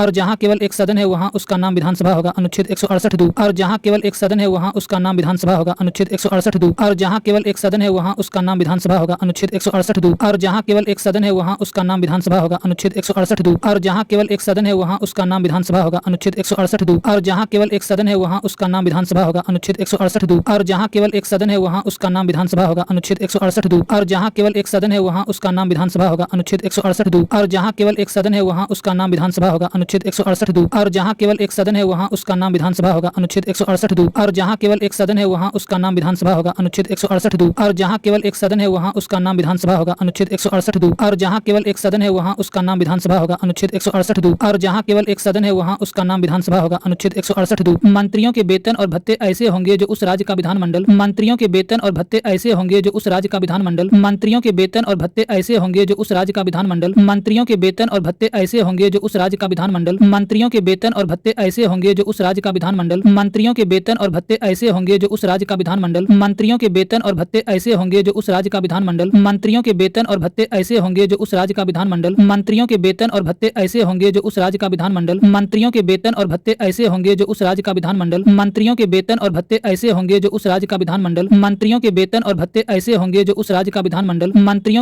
और जहाँ केवल एक सदन है वहाँ उसका नाम विधानसभा होगा। अनुच्छेद 168(2)। और जहाँ केवल एक सदन है वहाँ उसका नाम विधानसभा होगा। अनुच्छेद 168(2)। और जहाँ केवल एक सदन है वहाँ उसका नाम विधानसभा होगा। अनुच्छेद 168(2)। और जहाँ केवल एक सदन है वहाँ उसका नाम विधानसभा होगा। अनुच्छेद 168(2)। और जहाँ केवल एक सदन है वहाँ उसका नाम विधानसभा होगा। अनुच्छेद 168(2)। और जहाँ केवल एक सदन है वहाँ उसका नाम विधानसभा होगा। अनुच्छेद 168 168 दू। और जहां केवल एक सदन है वहां उसका नाम विधानसभा होगा, अनुच्छेद 168 दू। और जहां केवल एक सदन है वहां उसका नाम विधानसभा होगा, अनुच्छेद 168 दू। और जहां केवल एक सदन है वहां उसका नाम विधानसभा होगा, अनुच्छेद 168 दू। और जहां केवल एक सदन है वहां उसका नाम विधानसभा होगा, अनुच्छेद 168 दू। और जहां केवल एक सदन है वहां उसका नाम विधानसभा होगा, अनुच्छेद 168 दू। और जहां केवल एक सदन है वहां उसका नाम विधानसभा होगा, अनुच्छेद 168 दू। और जहां केवल एक सदन है वहां उसका नाम विधानसभा होगा, अनुच्छेद 168 दू। और जहां केवल एक सदन है वहां उसका नाम विधानसभा होगा, अनुच्छेद 168 दू। मंत्रियों के वेतन और भत्ते ऐसे होंगे जो उस राज्य का विधानमंडल मंत्रियों के वेतन और भत्ते ऐसे होंगे जो उस राज्य का विधानमंडल मंत्रियों के वेतन और भत्ते ऐसे होंगे जो उस राज्य का विधानमंडल मंत्रियों के वेतन और भत्ते ऐसे होंगे जो उस राज्य का विधानमंडल मंत्रियों के वेतन और भत्ते ऐसे होंगे जो उस राज्य का विधानमंडल मंत्रियों के वेतन और भत्ते ऐसे होंगे जो उस राज्य का विधानमंडल मंत्रियों के वेतन और भत्ते ऐसे होंगे जो उस राज्य का विधानमंडल मंत्रियों के वेतन और भत्ते ऐसे होंगे जो उस राज्य का विधानमंडल मंत्रियों के वेतन और भत्ते ऐसे होंगे जो उस राज्य का विधानमंडल मंत्रियों के वेतन और भत्ते ऐसे होंगे जो उस राज्य का विधानमंडल मंत्रियों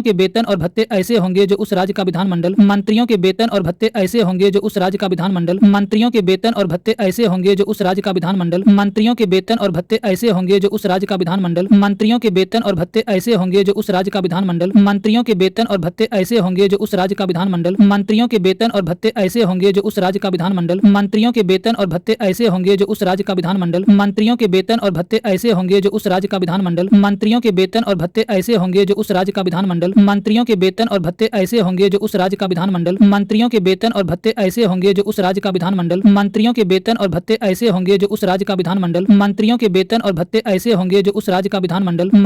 के वेतन और भत्ते ऐसे होंगे जो उस राज्य का विधानमंडल मंत्रियों के वेतन और भत्ते ऐसे होंगे जो उस राज्य का विधानमंडल मंत्रियों के वेतन और भत्ते ऐसे होंगे जो उस राज्य का विधानमंडल मंत्रियों के वेतन और भत्ते ऐसे होंगे जो उस राज्य का विधानमंडल मंत्रियों के वेतन और भत्ते ऐसे होंगे जो उस राज्य का विधानमंडल मंत्रियों के वेतन और भत्ते ऐसे होंगे जो उस राज्य का विधानमंडल मंत्रियों के वेतन और भत्ते ऐसे होंगे जो उस राज्य का विधानमंडल मंत्रियों के वेतन और भत्ते ऐसे होंगे जो उस राज्य का विधानमंडल मंत्रियों के वेतन और भत्ते ऐसे होंगे जो उस राज्य का विधानमंडल मंत्रियों के वेतन और भत्ते ऐसे होंगे जो उस राज्य का विधानमंडल मंत्रियों के वेतन और भत्ते ऐसे होंगे जो उस राज्य का विधानमंडल मंत्रियों के वेतन और भत्ते ऐसे होंगे जो उस राज्य का विधानमंडल मंत्रियों के वेतन और भत्ते ऐसे होंगे जो उस राज्य का विधानमंडल मंत्रियों के वेतन और भत्ते ऐसे होंगे जो उस राज्य का विधानमंडल मंत्रियों के वेतन और भत्ते ऐसे होंगे जो उस राज्य का विधानमंडल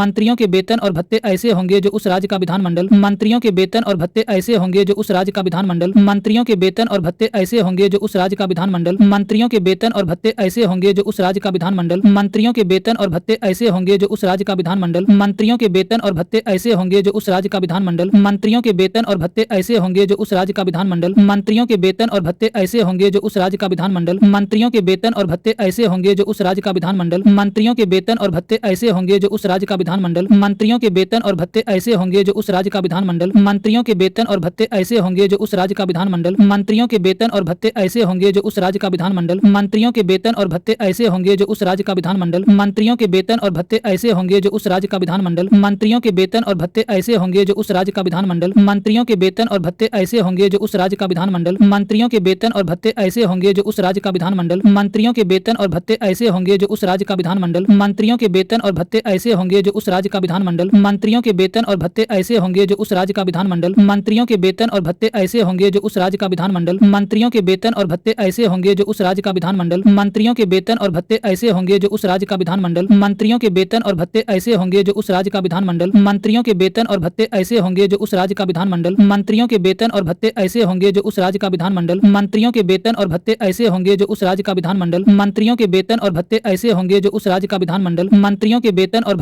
मंत्रियों के वेतन और भत्ते ऐसे होंगे जो उस राज्य का विधानमंडल मंत्रियों के वेतन और भत्ते ऐसे होंगे जो उस राज्य का विधानमंडल मंत्रियों के वेतन और भत्ते ऐसे होंगे जो उस राज्य का विधानमंडल मंत्रियों के वेतन और भत्ते ऐसे होंगे जो उस राज्य का विधानमंडल मंत्रियों के वेतन और भत्ते ऐसे होंगे जो उस राज्य का विधानमंडल मंत्रियों के वेतन और भत्ते ऐसे होंगे जो उस राज्य का विधानमंडल मंत्रियों के वेतन और भत्ते ऐसे होंगे जो उस राज्य का विधानमंडल मंत्रियों के वेतन और भत्ते ऐसे होंगे जो उस राज्य का विधानमंडल मंत्रियों के वेतन और भत्ते ऐसे होंगे जो उस राज्य का विधानमंडल मंत्रियों के वेतन और भत्ते ऐसे होंगे जो उस राज्य का विधानमंडल मंत्रियों के वेतन और भत्ते ऐसे होंगे जो उस राज्य का विधानमंडल मंत्रियों के वेतन और भत्ते ऐसे होंगे जो उस राज्य का विधानमंडल मंत्रियों के वेतन और भत्ते ऐसे होंगे जो उस राज्य का विधानमंडल मंत्रियों के वेतन और भत्ते ऐसे होंगे जो उस राज्य का विधानमंडल मंत्रियों के वेतन और भत्ते ऐसे होंगे जो उस राज्य का विधानमंडल मंत्रियों के वेतन और भत्ते ऐसे होंगे जो उस राज्य का विधानमंडल मंत्रियों के वेतन और भत्ते ऐसे होंगे जो उस राज्य का विधानमंडल मंत्रियों के वेतन और भत्ते ऐसे होंगे जो उस राज्य का विधानमंडल मंत्रियों के वेतन और भत्ते ऐसे होंगे जो उस राज्य का विधानमंडल मंत्रियों के वेतन और भत्ते ऐसे होंगे जो उस राज्य का विधानमंडल मंत्रियों के वेतन और भत्ते ऐसे होंगे जो उस राज्य का विधानमंडल मंत्रियों के वेतन और भत्ते ऐसे होंगे जो उस राज्य का विधानमंडल मंत्रियों के वेतन और भत्ते ऐसे होंगे जो उस राज्य का विधानमंडल मंत्रियों के वेतन और भत्ते ऐसे होंगे जो उस राज्य का विधानमंडल मंत्रियों के वेतन और भत्ते ऐसे होंगे जो उस राज्य का विधानमंडल मंत्रियों के वेतन और भत्ते ऐसे होंगे जो उस राज्य का विधानमंडल मंत्रियों के वेतन और भत्ते ऐसे होंगे जो उस राज्य का विधानमंडल मंत्रियों के वेतन और भत्ते ऐसे होंगे जो उस राज्य का विधानमंडल मंत्रियों के वेतन और भत्ते ऐसे होंगे जो उस राज्य का विधानमंडल मंत्रियों के वेतन और भत्ते ऐसे होंगे जो उस राज्य का विधानमंडल मंत्रियों के वेतन और भत्ते ऐसे होंगे जो उस राज्य का विधानमंडल मंत्रियों के वेतन और भत्ते ऐसे होंगे जो उस राज्य का विधानमंडल मंत्रियों के वेतन और भत्ते ऐसे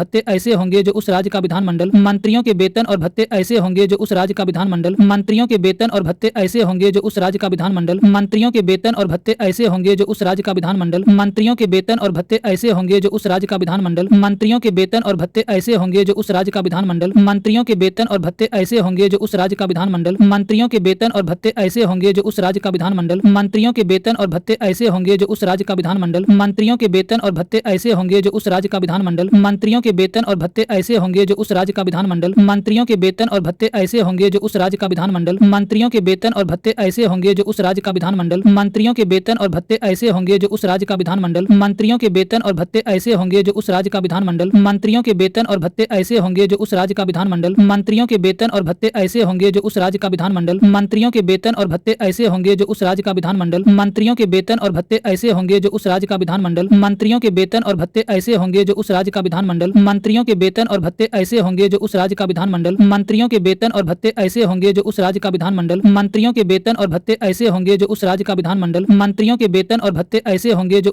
होंगे जो उस राज्य का विधानमंडल मंत्रियों के वेतन और भत्ते ऐसे होंगे जो उस राज्य का विधानमंडल मंत्रियों के वेतन और भत्ते ऐसे होंगे जो उस राज्य का विधानमंडल मंत्रियों के वेतन और भत्ते ऐसे होंगे जो उस राज्य का विधानमंडल मंत्रियों के वेतन और भत्ते ऐसे होंगे जो उस राज्य का विधानमंडल मंत्रियों के वेतन और भत्ते ऐसे होंगे जो उस राज्य का विधानमंडल मंत्रियों के वेतन और भत्ते ऐसे होंगे जो उस राज्य का विधानमंडल मंत्रियों के वेतन और भत्ते ऐसे होंगे जो उस राज्य का विधानमंडल मंत्रियों के वेतन और भत्ते ऐसे होंगे जो उस राज्य का विधानमंडल मंत्रियों के वेतन और भत्ते ऐसे होंगे जो उस राज्य का विधानमंडल मंत्रियों के वेतन और भत्ते ऐसे होंगे जो उस राज्य का विधानमंडल मंत्रियों के वेतन और भत्ते ऐसे होंगे जो उस राज्य का विधानमंडल मंत्रियों के वेतन और भत्ते ऐसे होंगे जो उस राज्य का विधानमंडल मंत्रियों के वेतन और भत्ते ऐसे होंगे जो उस राज्य का विधानमंडल मंत्रियों के वेतन और भत्ते ऐसे होंगे जो उस राज्य का विधानमंडल मंत्रियों के वेतन और भत्ते ऐसे होंगे जो उस राज्य का विधानमंडल मंत्रियों के वेतन और भत्ते ऐसे होंगे जो उस राज्य का विधानमंडल मंत्रियों के वेतन और भत्ते ऐसे होंगे जो उस राज्य का विधानमंडल मंत्रियों के वेतन और भत्ते ऐसे होंगे जो उस राज्य का विधानमंडल मंत्रियों के वेतन और भत्ते ऐसे होंगे जो उस राज्य का विधानमंडल मंत्रियों के वेतन और भत्ते ऐसे होंगे जो उस राज्य का विधानमंडल मंत्रियों के वेतन और भत्ते ऐसे होंगे जो उस राज्य का विधानमंडल मंत्रियों के वेतन और भत्ते ऐसे होंगे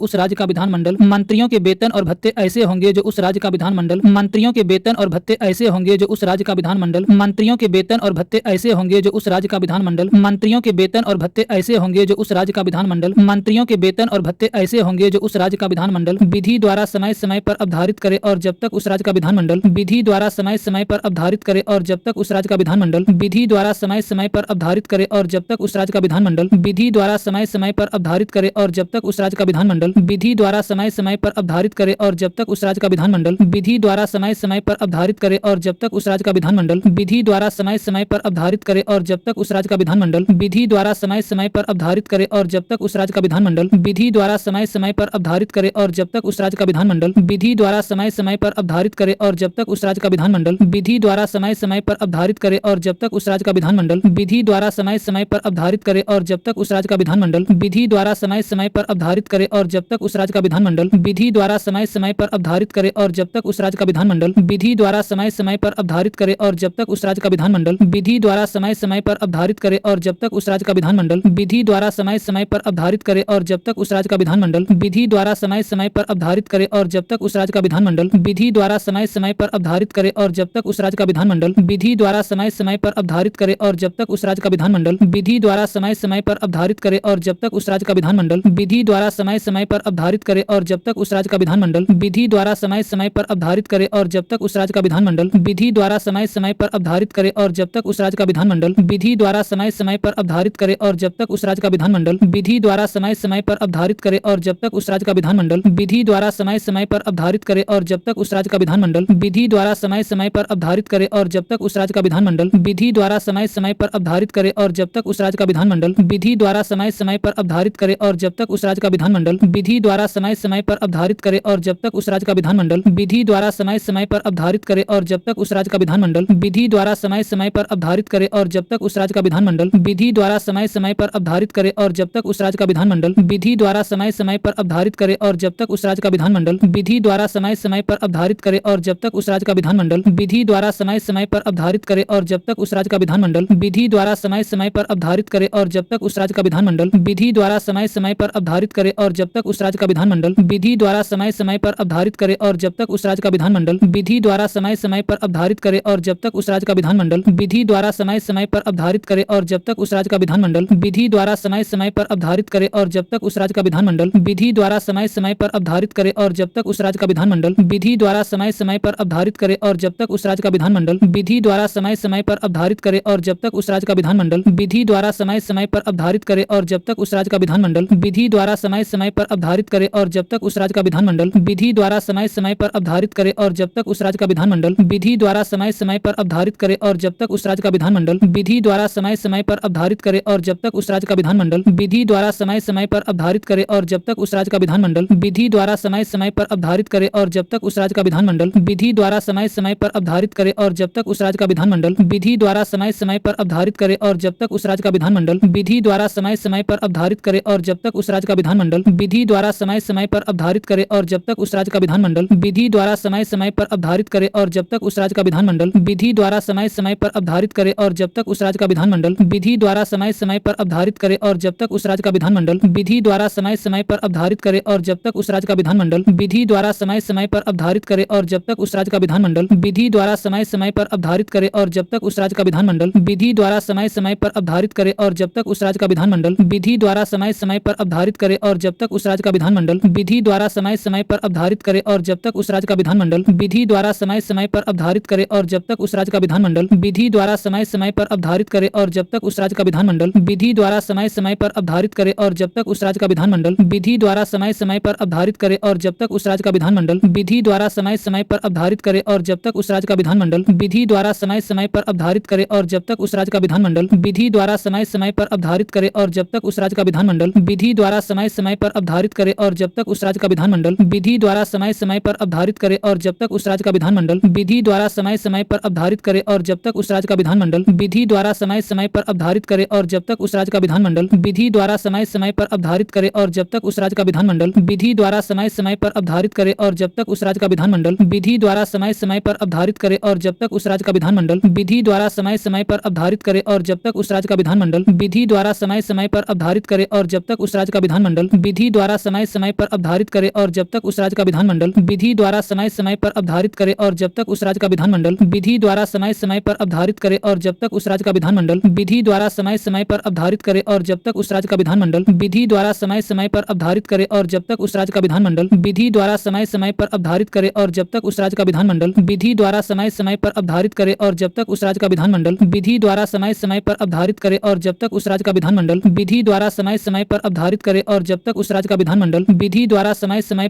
जो उस राज्य का विधानमंडल मंत्रियों के वेतन और भत्ते ऐसे होंगे जो उस राज्य का विधानमंडल मंत्रियों के वेतन और भत्ते ऐसे होंगे जो उस राज्य का विधानमंडल मंत्रियों के वेतन और भत्ते ऐसे होंगे जो उस राज्य का विधानमंडल मंत्रियों के वेतन और भत्ते ऐसे होंगे जो उस राज्य का विधानमंडल विधि द्वारा समय समय पर अवधारित करे और जब तक उस राज्य का विधानमंडल विधि द्वारा समय समय पर अवधारित करे और जब तक उस राज्य का विधानमंडल विधि द्वारा समय समय पर अवधारित करे और जब तक उस राज्य का विधानमंडल विधि द्वारा समय समय पर अवधारित करे और जब तक उस राज्य का विधानमंडल विधि द्वारा समय समय पर अवधारित अवधारित करे और जब तक उस राज्य का विधानमंडल विधि द्वारा समय समय पर अवधारित करे और जब तक उस राज्य का विधानमंडल विधि द्वारा समय समय पर अवधारित करे और जब तक उस राज्य का विधानमंडल विधि द्वारा समय समय पर अवधारित करे और जब तक उस राज्य का विधानमंडल विधि द्वारा समय समय पर अवधारित करे और जब तक उस राज्य का विधानमंडल विधि द्वारा समय समय पर अवधारित करे और जब तक उस राज्य का विधानमंडल विधि द्वारा समय समय पर अवधारित करे और जब तक उस राज्य का विधानमंडल विधि द्वारा समय समय पर अवधारित करे और जब तक उस राज्य का विधानमंडल विधि द्वारा समय समय पर अवधारित करे और जब तक उस राज्य का विधानमंडल विधि द्वारा समय समय पर अवधारित करे और जब तक उस राज्य का विधानमंडल विधि द्वारा समय समय पर अवधारित करे और जब तक उस राज्य का विधानमंडल विधि द्वारा समय समय पर अवधारित करे और जब तक उस राज्य का विधानमंडल विधि द्वारा समय समय पर अवधारित करे और जब तक उस राज्य का विधानमंडल विधि द्वारा समय समय पर अवधारित करे और जब तक उस राज्य का विधानमंडल विधि द्वारा समय समय पर अवधारित करे और जब तक उस राज्य का विधानमंडल विधि द्वारा समय समय पर अवधारित करे और जब तक उस राज्य का विधानमंडल विधि द्वारा समय समय पर अवधारित करे और जब तक उस राज्य का विधानमंडल विधि द्वारा समय समय पर अवधारित करे और जब तक उस राज्य का विधानमंडल विधि द्वारा समय समय पर अवधारित करे और जब तक उस राज्य का विधानमंडल विधि द्वारा समय समय पर अवधारित करे और जब तक उस राज्य का विधानमंडल विधि द्वारा समय समय पर अवधारित करे और जब तक उस राज्य का विधानमंडल विधि द्वारा समय समय पर अवधारित करे और जब तक उस राज्य का विधानमंडल विधि द्वारा समय समय पर अवधारित करे और जब तक उस राज्य का विधानमंडल विधि द्वारा समय समय पर अवधारित करे और जब तक उस राज्य का विधानमंडल विधि द्वारा समय समय पर अवधारित करे और जब तक उस राज्य का विधानमंडल विधि द्वारा समय समय पर अवधारित करे और जब तक उस राज्य का विधानमंडल विधि द्वारा समय समय पर अवधारित करे और जब तक उस राज्य का विधानमंडल विधि द्वारा समय समय पर अवधारित करे और जब तक उस राज्य का विधानमंडल विधि द्वारा समय समय पर अवधारित करे और जब तक उस राज्य का विधानमंडल विधि द्वारा समय समय पर अवधारित करे और जब तक उस राज्य का विधानमंडल विधि द्वारा समय समय पर अवधारित करे और जब तक उस राज्य का विधानमंडल विधि द्वारा समय समय पर अवधारित करे और जब तक उस राज्य का विधानमंडल विधि द्वारा समय समय पर अवधारित करे और जब तक उस राज्य का विधानमंडल विधि द्वारा समय समय पर अवधारित करे और जब तक उस राज्य का विधानमंडल विधि द्वारा समय समय पर अवधारित करे और जब तक उस राज्य का विधानमंडल विधि द्वारा समय समय पर अवधारित करे और जब तक उस राज्य का विधानमंडल विधि द्वारा समय समय पर अवधारित करे और जब तक उस राज्य का विधानमंडल विधि द्वारा समय समय पर अवधारित करे और जब तक उस राज्य का विधानमंडल विधि द्वारा समय समय पर अवधारित करे और जब तक उस राज्य का विधानमंडल विधि द्वारा समय समय पर अवधारित करे और जब तक उस राज्य का विधानमंडल विधि द्वारा समय समय पर अवधारित करे और जब तक उस राज्य का विधानमंडल विधि द्वारा समय समय पर अवधारित करे और जब तक उस राज्य का विधानमंडल विधि द्वारा समय समय पर अवधारित करे और जब तक उस राज्य का विधानमंडल विधि द्वारा समय समय पर अवधारित करे और जब तक उस राज्य का विधानमंडल विधि द्वारा समय समय पर अवधारित करे और जब तक उस राज्य का विधानमंडल विधि द्वारा समय समय पर अवधारित करे और जब तक उस राज्य का विधानमंडल विधि द्वारा समय समय पर अवधारित करे और जब तक उस राज्य का विधानमंडल विधि द्वारा समय समय पर अवधारित करे और जब तक उस राज्य का विधानमंडल विधि द्वारा समय समय पर अवधारित करे और जब तक उस राज्य का विधानमंडल विधि द्वारा समय समय पर अवधारित करे और जब तक उस राज्य का विधानमंडल विधि द्वारा समय समय पर अवधारित करे और जब तक उस राज्य का विधानमंडल विधि द्वारा समय समय पर अवधारित करे और जब तक उस राज्य का विधानमंडल विधि द्वारा समय समय पर अवधारित करे और जब तक उस राज्य का विधानमंडल विधि द्वारा समय समय पर अवधारित करे और जब तक उस राज्य का विधानमंडल विधि द्वारा समय समय पर अवधारित करे और जब तक उस राज्य का विधानमंडल विधि द्वारा समय समय पर अवधारित करे और जब तक उस राज्य का विधानमंडल विधि द्वारा समय समय पर अवधारित करे और जब तक उस राज्य का विधानमंडल विधि द्वारा समय समय पर अवधारित करे और जब तक उस राज्य का विधानमंडल विधि द्वारा समय समय पर अवधारित करे और जब तक उस राज्य का विधानमंडल विधि द्वारा समय समय पर अवधारित करे और जब तक उस राज्य का विधानमंडल विधि द्वारा समय समय पर अवधारित करे और जब तक उस राज्य का विधानमंडल विधि द्वारा समय समय पर अवधारित करे और जब तक उस राज्य का विधानमंडल विधि द्वारा समय समय पर अवधारित करे और जब तक उस राज्य का विधानमंडल विधि द्वारा समय समय पर अवधारित करे और जब तक उस राज्य का विधानमंडल विधि द्वारा समय समय पर अवधारित करे और जब तक उस राज्य का विधानमंडल विधि द्वारा समय समय पर अवधारित करे और जब तक उस राज्य का विधानमंडल विधि द्वारा समय समय पर अवधारित करे और जब तक उस राज्य का विधानमंडल विधि द्वारा समय समय पर अवधारित करे और जब तक उस राज्य का विधानमंडल विधि द्वारा समय समय पर अवधारित करे और जब तक उस राज्य का विधानमंडल विधि द्वारा समय समय पर अवधारित करे और जब तक उस राज्य का विधानमंडल विधि द्वारा समय समय पर अवधारित करे और जब तक उस राज्य का विधानमंडल विधि द्वारा समय समय पर अवधारित करे और जब तक उस राज्य का विधानमंडल विधि द्वारा समय समय पर अवधारित करे और जब तक उस राज्य का विधानमंडल विधि द्वारा समय समय पर अवधारित करे और जब तक उस राज्य का विधानमंडल विधि द्वारा समय समय पर अवधारित करे और जब तक उस राज्य का विधानमंडल विधि द्वारा समय समय पर अवधारित करे और जब तक उस राज्य का विधानमंडल विधि द्वारा समय समय पर अवधारित करे और जब तक उस राज्य का विधानमंडल विधि द्वारा समय समय पर अवधारित करे और जब तक उस राज्य का विधानमंडल विधि द्वारा समय समय पर अवधारित करे और जब तक उस राज्य का विधानमंडल विधि द्वारा समय समय पर अवधारित करे और जब तक उस राज्य का विधानमंडल विधि द्वारा समय समय पर अवधारित करे और जब तक उस राज्य का विधानमंडल विधि द्वारा समय समय पर अवधारित करे और जब तक उस राज्य का विधानमंडल विधि द्वारा समय समय पर अवधारित करे और जब तक उस राज्य का विधानमंडल विधि द्वारा समय समय पर अवधारित करे और जब तक उस राज्य का विधानमंडल विधि द्वारा समय समय पर अवधारित करे और जब तक उस राज्य का विधानमंडल विधि द्वारा समय समय पर अवधारित करे और जब तक उस राज्य का विधानमंडल विधि द्वारा समय समय पर अवधारित करे और जब तक उस राज्य का विधानमंडल विधि द्वारा समय समय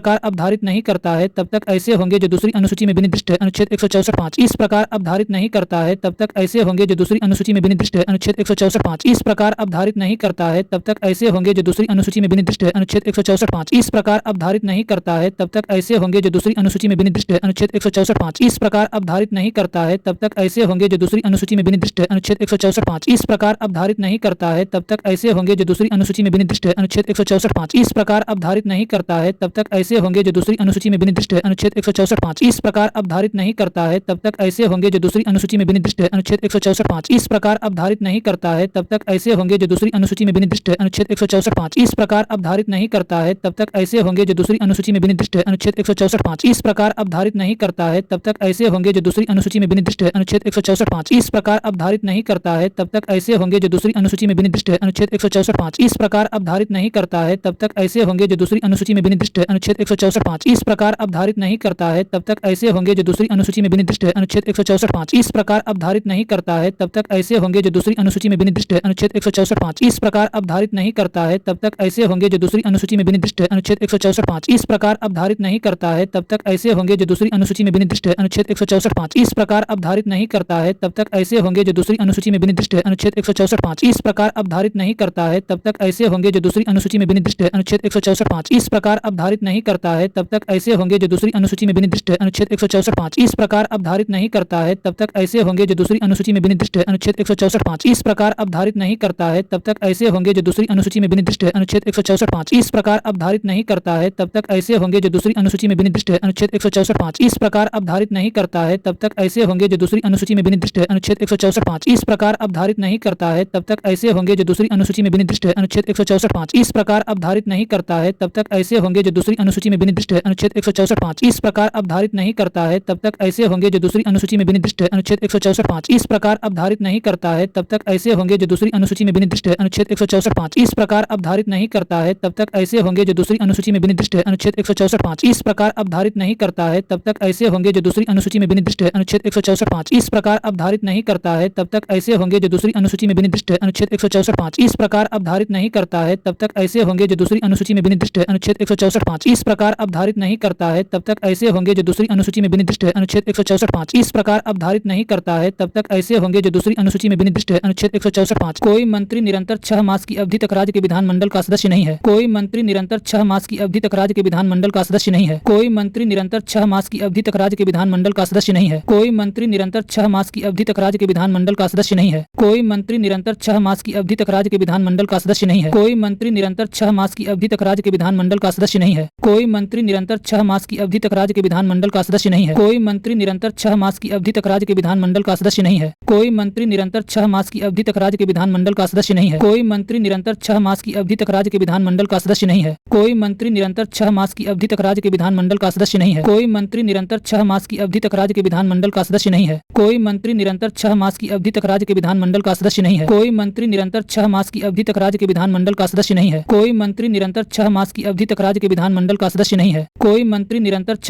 प्रकार अवधारित नहीं करता है तब तक ऐसे होंगे जो दूसरी अनुसूची में विनिर्दिष्ट है। अनुच्छेद 164(5). इस प्रकार अवधारित नहीं करता है तब तक ऐसे होंगे जो दूसरी अनुसूची में विनिर्दिष्ट है। अनुच्छेद 164(5). इस प्रकार अवधारित नहीं करता है तब तक ऐसे होंगे जो दूसरी अनुसूची में विनिर्दिष्ट है। अनुच्छेद 164(5). इस प्रकार अवधारित नहीं करता है तब तक ऐसे होंगे जो दूसरी अनुसूची में विनिर्दिष्ट है। अनुच्छेद 164(5). इस प्रकार अवधारित नहीं करता है तब तक ऐसे होंगे जो दूसरी अनुसूची में विनिर्दिष्ट है। अनुच्छेद 164(5). इस प्रकार अवधारित नहीं करता है तब तक ऐसे होंगे जो दूसरी अनुसूची में विनिर्दिष्ट है। अनुच्छेद 164(5). इस प्रकार अवधारित नहीं करता है तब तक ऐसे होंगे जो दूसरी अनुसूची में विनिर्दिष्ट है। अनुच्छेद 164(5). इस प्रकार अवधारित नहीं करता है तब तक ऐसे होंगे जो दूसरी अनुसूची में विनिर्दिष्ट है। अनुच्छेद 164(5). इस प्रकार अवधारित नहीं करता है तब तक ऐसे होंगे जो दूसरी अनुसूची में विनिर्दिष्ट है। अनुच्छेद 164(5). इस प्रकार अवधारित नहीं करता है तब तक ऐसे होंगे जो दूसरी अनुसूची में विनिर्दिष्ट है। अनुच्छेद 164(5). इस प्रकार अवधारित नहीं करता है तब तक ऐसे होंगे जो दूसरी अनुसूची में विनिर्दिष्ट है। अनुच्छेद 164(5). इस प्रकार अवधारित नहीं करता है तब तक ऐसे होंगे जो दूसरी अनुसूची में विनिर्दिष्ट है। अनुच्छेद 164(5). इस प्रकार प्रकार अवधारित नहीं करता है तब तक ऐसे होंगे जो दूसरी अनुसूची में विनिर्दिष्ट है। अनुच्छेद 164(5). इस प्रकार अवधारित नहीं करता है तब तक ऐसे होंगे जो दूसरी अनुसूची में विनिर्दिष्ट है। अनुच्छेद 164(5). इस प्रकार अवधारित नहीं करता है तब तक ऐसे होंगे जो दूसरी अनुसूची में विनिर्दिष्ट है। अनुच्छेद 164(5). इस प्रकार अवधारित नहीं करता है तब तक ऐसे होंगे जो दूसरी अनुसूची में विनिर्दिष्ट है। अनुच्छेद 164(5). इस प्रकार अवधारित नहीं करता है तब तक ऐसे होंगे जो दूसरी अनुसूची में विनिर्दिष्ट है। अनुच्छेद 164(5). इस प्रकार अवधारित नहीं करता है तब तक ऐसे होंगे जो दूसरी अनुसूची में विनिर्दिष्ट है। अनुच्छेद 164(5). इस प्रकार अवधारित नहीं करता है तब तक ऐसे होंगे जो दूसरी अनुसूची में विनिर्दिष्ट है। अनुच्छेद 164(5). इस प्रकार अवधारित नहीं करता है तब तक ऐसे होंगे जो दूसरी अनुसूची में विनिर्दिष्ट है। अनुच्छेद 164(5). इस प्रकार अवधारित नहीं करता है तब तक ऐसे होंगे जो दूसरी अनुसूची में विनिर्दिष्ट है। अनुच्छेद 164(5). इस प्रकार अवधारित नहीं करता है तब तक ऐसे होंगे जो दूसरी अनुसूची में विनिर्दिष्ट है। अनुच्छेद 164(5). इस प्रकार अवधारित नहीं करता है तब तक ऐसे होंगे जो दूसरी अनुसूची में विनिर्दिष्ट है। अनुच्छेद 164(5). इस प्रकार अवधारित नहीं करता है तब तक ऐसे होंगे जो दूसरी अनुसूची में विनिर्दिष्ट है। अनुच्छेद 164(5). इस प्रकार अवधारित नहीं करता है तब तक ऐसे होंगे जो दूसरी अनुसूची में विनिर्दिष्ट है। अनुच्छेद 164(5). इस प्रकार अवधारित नहीं करता है तब तक ऐसे होंगे जो दूसरी अनुसूची में विनिर्दिष्ट है। अनुच्छेद 164(5). इस प्रकार अवधारित नहीं करता है तब तक ऐसे होंगे जो दूसरी अनुसूची में विनिर्दिष्ट है। अनुच्छेद 164(5). इस प्रकार अवधारित नहीं करता है तब तक ऐसे होंगे जो दूसरी अनुसूची में विनिर्दिष्ट है। अनुच्छेद 164(5). इस प्रकार अवधारित नहीं करता है तब तक ऐसे होंगे जो दूसरी अनुसूची में विनिर्दिष्ट है। अनुच्छेद 164(5). इस प्रकार अवधारित नहीं करता है तब तक ऐसे होंगे जो दूसरी अनुसूची में विनिर्दिष्ट है। अनुच्छेद 164(5). इस प्रकार अवधारित नहीं करता है तब तक ऐसे होंगे जो दूसरी अनुसूची में विनिर्दिष्ट है। अनुच्छेद 164(5). इस प्रकार अवधारित नहीं करता है तब तक ऐसे होंगे जो दूसरी अनुसूची में विनिर्दिष्ट है। अनुच्छेद 164(5). इस प्रकार अवधारित नहीं करता है तब तक ऐसे होंगे जो दूसरी अनुसूची में विनिर्दिष्ट है। अनुच्छेद 164(5). इस प्रकार अवधारित नहीं करता है तब तक ऐसे होंगे जो दूसरी अनुसूची में विनिर्दिष्ट है। अनुच्छेद 164(5). कोई मंत्री निरंतर 6 मास की अवधि तक राज्य के विधानमंडल का सदस्य नहीं है। कोई मंत्री निरंतर 6 मास की अवधि तक राज्य के विधानमंडल का सदस्य नहीं है। कोई मंत्री निरंतर 6 मास की अवधि तक राज्य के विधानमंडल का सदस्य नहीं है। कोई मंत्री निरंतर 6 मास की अवधि तक राज्य के विधानमंडल का सदस्य नहीं है। कोई मंत्री निरंतर 6 मास की अवधि तक राज्य के विधानमंडल का सदस्य नहीं है। कोई मंत्री निरंतर 6 मास की अवधि तक राज्य के विधानमंडल का सदस्य नहीं है। कोई मंत्री निरंतर 6 मास की अवधि तक राज्य के विधानमंडल का सदस्य नहीं है। कोई मंत्री निरंतर 6 मास की अवधि तक राज्य के विधानमंडल का सदस्य नहीं है। कोई मंत्री निरंतर 6 मास की अवधि तक राज्य के विधानमंडल का सदस्य नहीं है। कोई मंत्री निरंतर 6 मास की अवधि तक राज्य के विधानमंडल का सदस्य नहीं है। कोई मंत्री निरंतर 6 मास की अवधि तक राज्य के विधानमंडल का सदस्य नहीं है। कोई मंत्री निरंतर 6 मास की अवधि तक राज्य के विधानमंडल का सदस्य नहीं है। कोई मंत्री निरंतर 6 मास की अवधि तक राज्य के विधानमंडल का सदस्य नहीं है। कोई मंत्री निरंतर 6 मास की अवधि तक राज्य के विधानमंडल का सदस्य नहीं है। कोई मंत्री निरंतर 6 मास की अवधि तक राज्य के विधानमंडल का सदस्य नहीं है। कोई मंत्री निरंतर 6 मास की अवधि तक राज्य के विधानमंडल का सदस्य नहीं है। कोई मंत्री निरंतर 6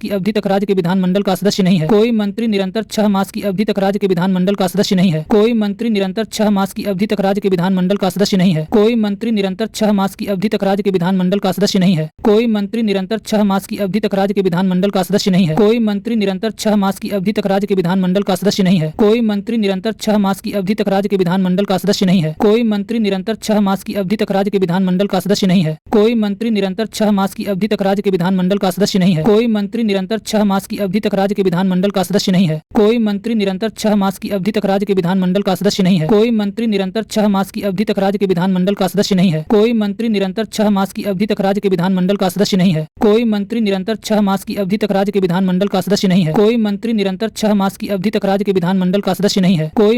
मास की अवधि तक राज्य के विधानमंडल का सदस्य नहीं है। कोई मंत्री निरंतर 6 मास की अवधि तक राज्य के विधानमंडल का सदस्य नहीं है। कोई मंत्री निरंतर 6 मास की अवधि तक राज्य के विधानमंडल का सदस्य नहीं है। कोई मंत्री निरंतर 6 मास की अवधि तक राज्य के विधानमंडल का सदस्य नहीं है। कोई मंत्री निरंतर 6 मास की अवधि तक राज्य के विधानमंडल का सदस्य नहीं है। कोई मंत्री निरंतर 6 मास की अवधि तक राज्य के विधानमंडल का सदस्य नहीं है। कोई मंत्री निरंतर 6 मास की अवधि तक राज्य के विधानमंडल का सदस्य नहीं है। कोई मंत्री निरंतर 6 मास की अवधि तक राज्य के विधानमंडल का सदस्य नहीं है। कोई मंत्री निरंतर 6 मास की अवधि तक राज्य के विधानमंडल का सदस्य नहीं है। कोई मंत्री निरंतर 6 मास की अवधि तक राज्य के विधानमंडल का सदस्य नहीं है। कोई मंत्री निरंतर 6 मास की अवधि तक राज्य के विधानमंडल का सदस्य नहीं है। कोई मंत्री निरंतर 6 मास की अवधि तक राज्य के विधानमंडल का सदस्य नहीं है। कोई मंत्री निरंतर 6 मास की अवधि तक राज्य के विधानमंडल का सदस्य नहीं है। कोई मंत्री निरंतर 6 मास की अवधि तक राज्य के विधानमंडल का सदस्य नहीं है। कोई मंत्री निरंतर 6 मास की अवधि तक राज्य के विधानमंडल का सदस्य नहीं है। कोई मंत्री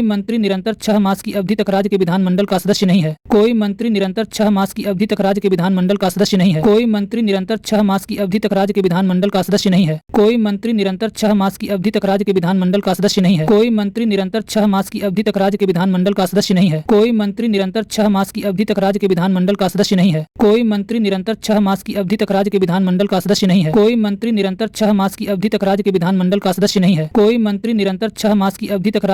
निरंतर 6 मास की अवधि तक राज्य के विधानमंडल का सदस्य नहीं है। कोई मंत्री निरंतर 6 मास की अवधि तक राज्य के विधानमंडल का सदस्य नहीं है। कोई मंत्री निरंतर 6 मास की अवधि तक राज्य के विधानमंडल का सदस्य नहीं है। कोई मंत्री निरंतर 6 मास की अवधि तक राज्य के विधानमंडल का सदस्य नहीं है। कोई मंत्री निरंतर 6 मास की अवधि तक राज्य के विधानमंडल का सदस्य नहीं है। कोई मंत्री निरंतर 6 मास की अवधि तक राज्य के विधानमंडल का सदस्य नहीं है। कोई मंत्री निरंतर 6 मास की अवधि तक राज्य के विधानमंडल का सदस्य नहीं है। कोई मंत्री निरंतर 6 मास की अवधि तक राज्य के विधानमंडल का सदस्य नहीं है। कोई मंत्री निरंतर